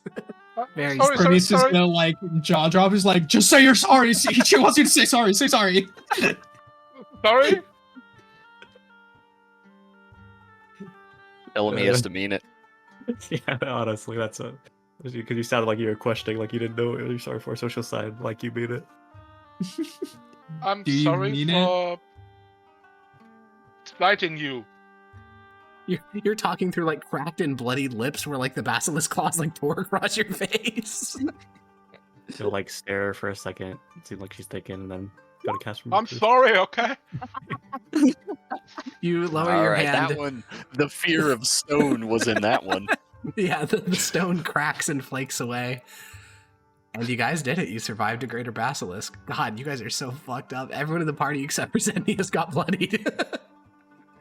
Very Sorry, Corvus is sorry. gonna like jaw drop. Is like, just say you're sorry. She wants you to say sorry. Say sorry. Sorry? Elmi has to mean it. Yeah, honestly, that's Because you sounded like you were questioning, like you didn't know it. You're sorry for a social sign, like you made it. I'm Do you sorry mean it? for slighting you. You're talking through like cracked and bloodied lips where like the basilisk claws like tore across your face. She'll like stare for a second, seem like she's thinking, and then go to cast from. I'm sorry, okay? You lower All your right, hand. that one. The fear of stone was in that one. Yeah, the stone cracks and flakes away. And you guys did it. You survived a greater basilisk. God, you guys are so fucked up. Everyone in the party except for Zennius got bloodied.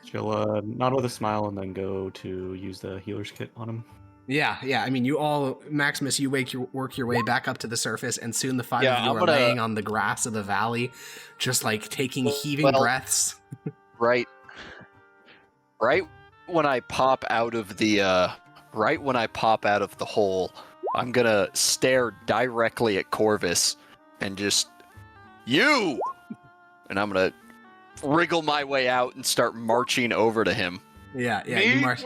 She'll nod with a smile and then go to use the healer's kit on him. Yeah. I mean, you all, Maximus, you work your way back up to the surface, and soon the five Yeah, of you I'm are gonna- laying on the grass of the valley, just like taking heaving Well- breaths. Right when I pop out of the hole, I'm gonna stare directly at Corvus and just you, and I'm gonna wriggle my way out and start marching over to him. Yeah, Me? you march.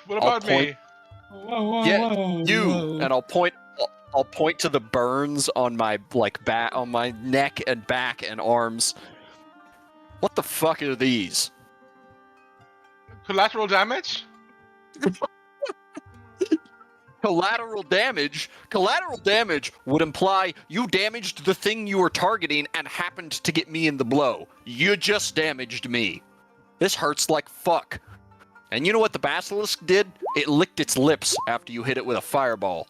What I'll about me? Whoa, Yeah, you, whoa. and I'll point to the burns on my on my neck and back and arms. What the fuck are these? Collateral damage? Collateral damage? Collateral damage would imply you damaged the thing you were targeting and happened to get me in the blow. You just damaged me. This hurts like fuck. And you know what the basilisk did? It licked its lips after you hit it with a fireball.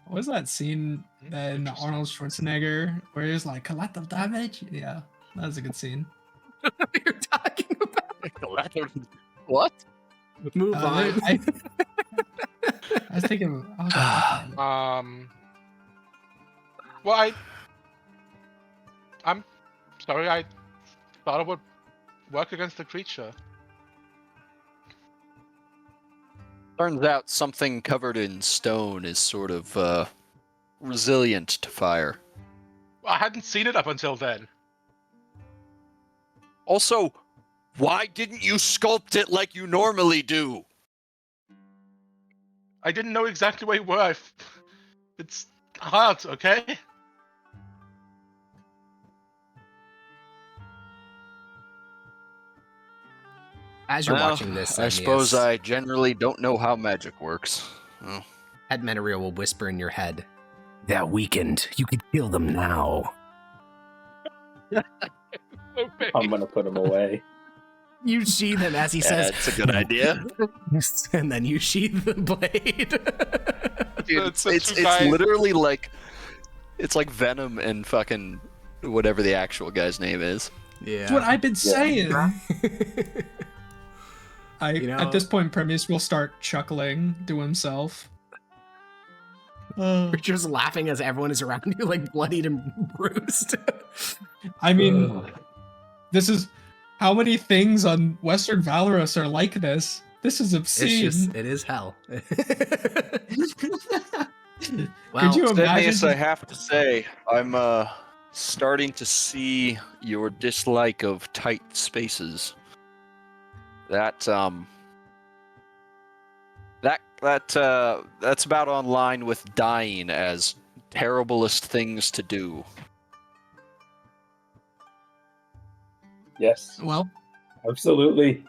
What was that scene in Arnold Schwarzenegger where he was like, collateral damage? Yeah, that was a good scene. You're talking about. What? Move on. I was thinking, Well, I'm sorry, I thought it would work against the creature. Turns out something covered in stone is sort of resilient to fire. I hadn't seen it up until then. Also, why didn't you sculpt it like you normally do? I didn't know exactly where you were. It's hard, okay? As you're Well, watching this, I suppose Zennius, I generally don't know how magic works. Oh. Head Menariel will whisper in your head, "They're weakened. You could kill them now." Okay. I'm gonna put him away. You sheathe him as he Yeah, says, that's a good idea. and then you sheathe the blade. Dude, It's a it's two guy- literally like it's like Venom and fucking whatever the actual guy's name is. Yeah. that's what I've been saying. You know- At this point, Prometheus will start chuckling to himself. You're just laughing as everyone is around you, like bloodied and bruised. I mean, this is how many things on Western Valorous are like this. This is obscene. It is hell. Could Well, you Zennius, I imagine? have to say, I'm starting to see your dislike of tight spaces. That's about on line with dying as terriblest things to do. Yes, Well, absolutely.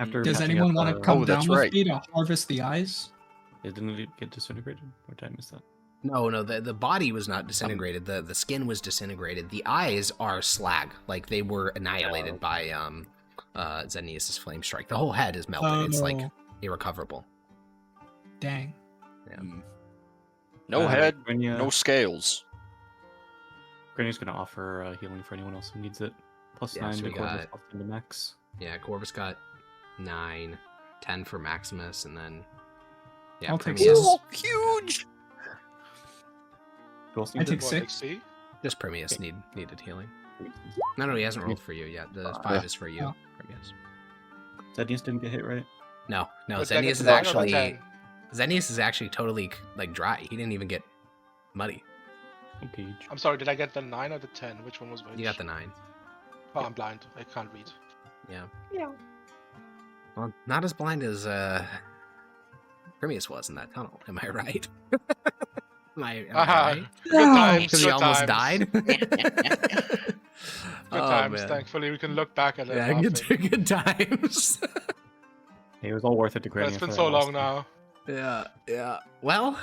After does matching anyone up, want to come that's down with right. me to harvest the eyes? Didn't it get disintegrated? Or did I miss that? no, the body was not disintegrated. The skin was disintegrated. The eyes are slag, like they were annihilated by Zennius' flame strike. The whole head is melted. It's like Oh, irrecoverable. dang. No head, Grania, no scales. Grania's gonna offer healing for anyone else who needs it. Plus Yeah, 9 so to we Corvus, got- plus 10 to Max. Yeah, Corvus got 9, 10 for Maximus, and then I'll take Prometheus. some. Huge! Who else I needs take it? What, 6. XP? Just Prometheus needed healing. No, he hasn't rolled for you yet. The 5 yeah. is for you, Oh. Prometheus. Zennius didn't get hit, right? No, But then Zennius it's is 9 or actually 10? Zennius is actually totally like dry. He didn't even get muddy. Okay. I'm sorry, did I get the 9 or the 10? Which one was which? You got the 9. Oh, I'm blind. I can't read. Yeah. Well, not as blind as Primius was in that tunnel. Am I right? am I right? Good times. Because he Good almost times. died. Good times. Thankfully, we can look back at it. Yeah, good times. It was all worth it to But Grania it's been for so that long last now. yeah. Well,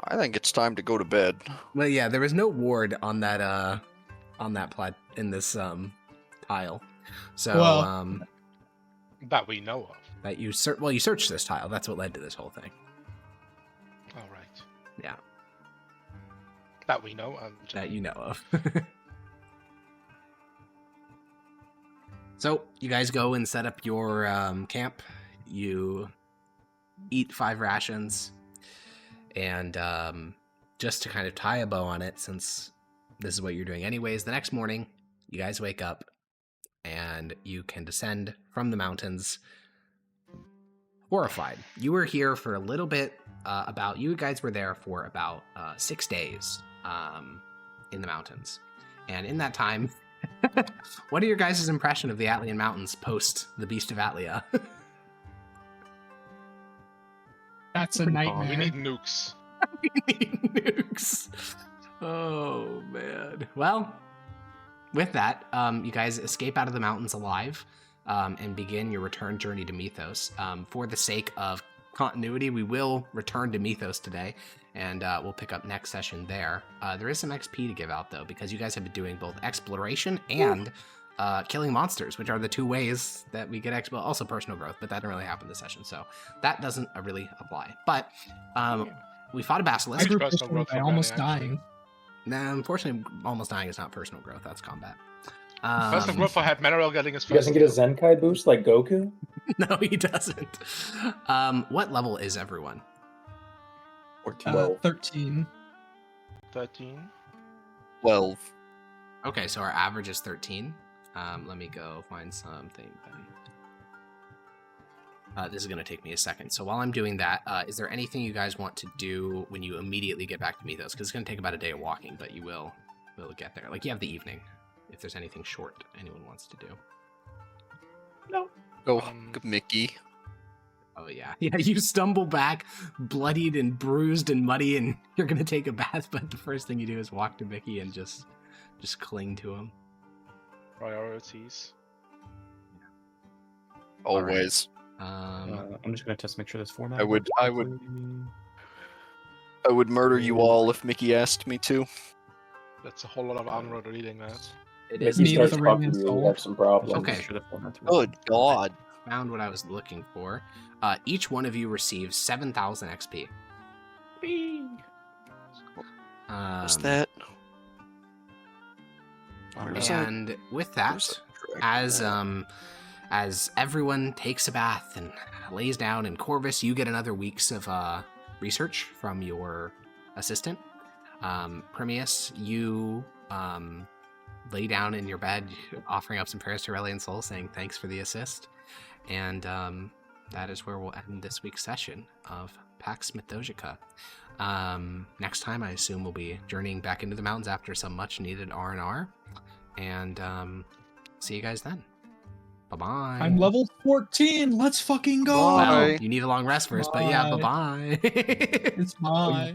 I think it's time to go to bed. well, yeah. There was no ward on that plat in this tile. So Well- That we know of. that you searched this tile. That's what led to this whole thing. All right. Yeah. That we know of. That you know of. So you guys go and set up your camp. You eat 5 rations, and just to kind of tie a bow on it, since this is what you're doing anyways, the next morning you guys wake up and you can descend from the mountains horrified. You were here for a little bit, you guys were there for about 6 days in the mountains. And in that time, what are your guys' impression of the Atlian Mountains post the Beast of Atlia? That's a Pretty nightmare. We need nukes. We need nukes. Oh, man. Well, with that, you guys escape out of the mountains alive and begin your return journey to Mythos. For the sake of continuity, we will return to Mythos today, and we'll pick up next session there. There is some XP to give out, though, because you guys have been doing both exploration and killing monsters, which are the 2 ways that we get XP. Also personal growth, but that didn't really happen this session, so that doesn't really apply. But we fought a basilisk. Huge personal growth By for almost Granny, actually. dying. Nah, unfortunately, almost dying is not personal growth. That's combat. Personal growth for Mineral getting his He doesn't first. get a Zenkai boost like Goku? No, he doesn't. What level is everyone? 12. 13. 13. 12. Okay, so our average is 13. Let me go find something. This is going to take me a second. So while I'm doing that, is there anything you guys want to do when you immediately get back to Mythos? Because it's going to take about a day of walking, but you will get there. Like, you have the evening, if there's anything short anyone wants to do. Go, Um, Mickey. Oh, yeah. Yeah, you stumble back, bloodied and bruised and muddy, and you're going to take a bath, but the first thing you do is walk to Mickey and just cling to him. Priorities. Always. I'm just gonna test to make sure this format. I would- works I would- correctly. I would murder you all if Mickey asked me to. That's a whole lot of armor reading that. It If is. he Me starts with a talking ring to you, soul. you have some Just wanna problems. Okay. make sure the format's Good God. Found what I was looking for. Each one of you receives 7,000 XP. What's that? Where's that? And with Where's that, that? as everyone takes a bath and lays down, and Corvus, you get another week's of research from your assistant. Primius, you lay down in your bed, offering up some prayers to Aurelian Soul, saying thanks for the assist. And that is where we'll end this week's session of Pax Mithdosica. Next time, I assume we'll be journeying back into the mountains after some much-needed R&R. And see you guys then. Bye-bye. I'm level 14. Let's fucking go. Bye. Well, you need a long rest first, but yeah, Bye. bye-bye. It's bye.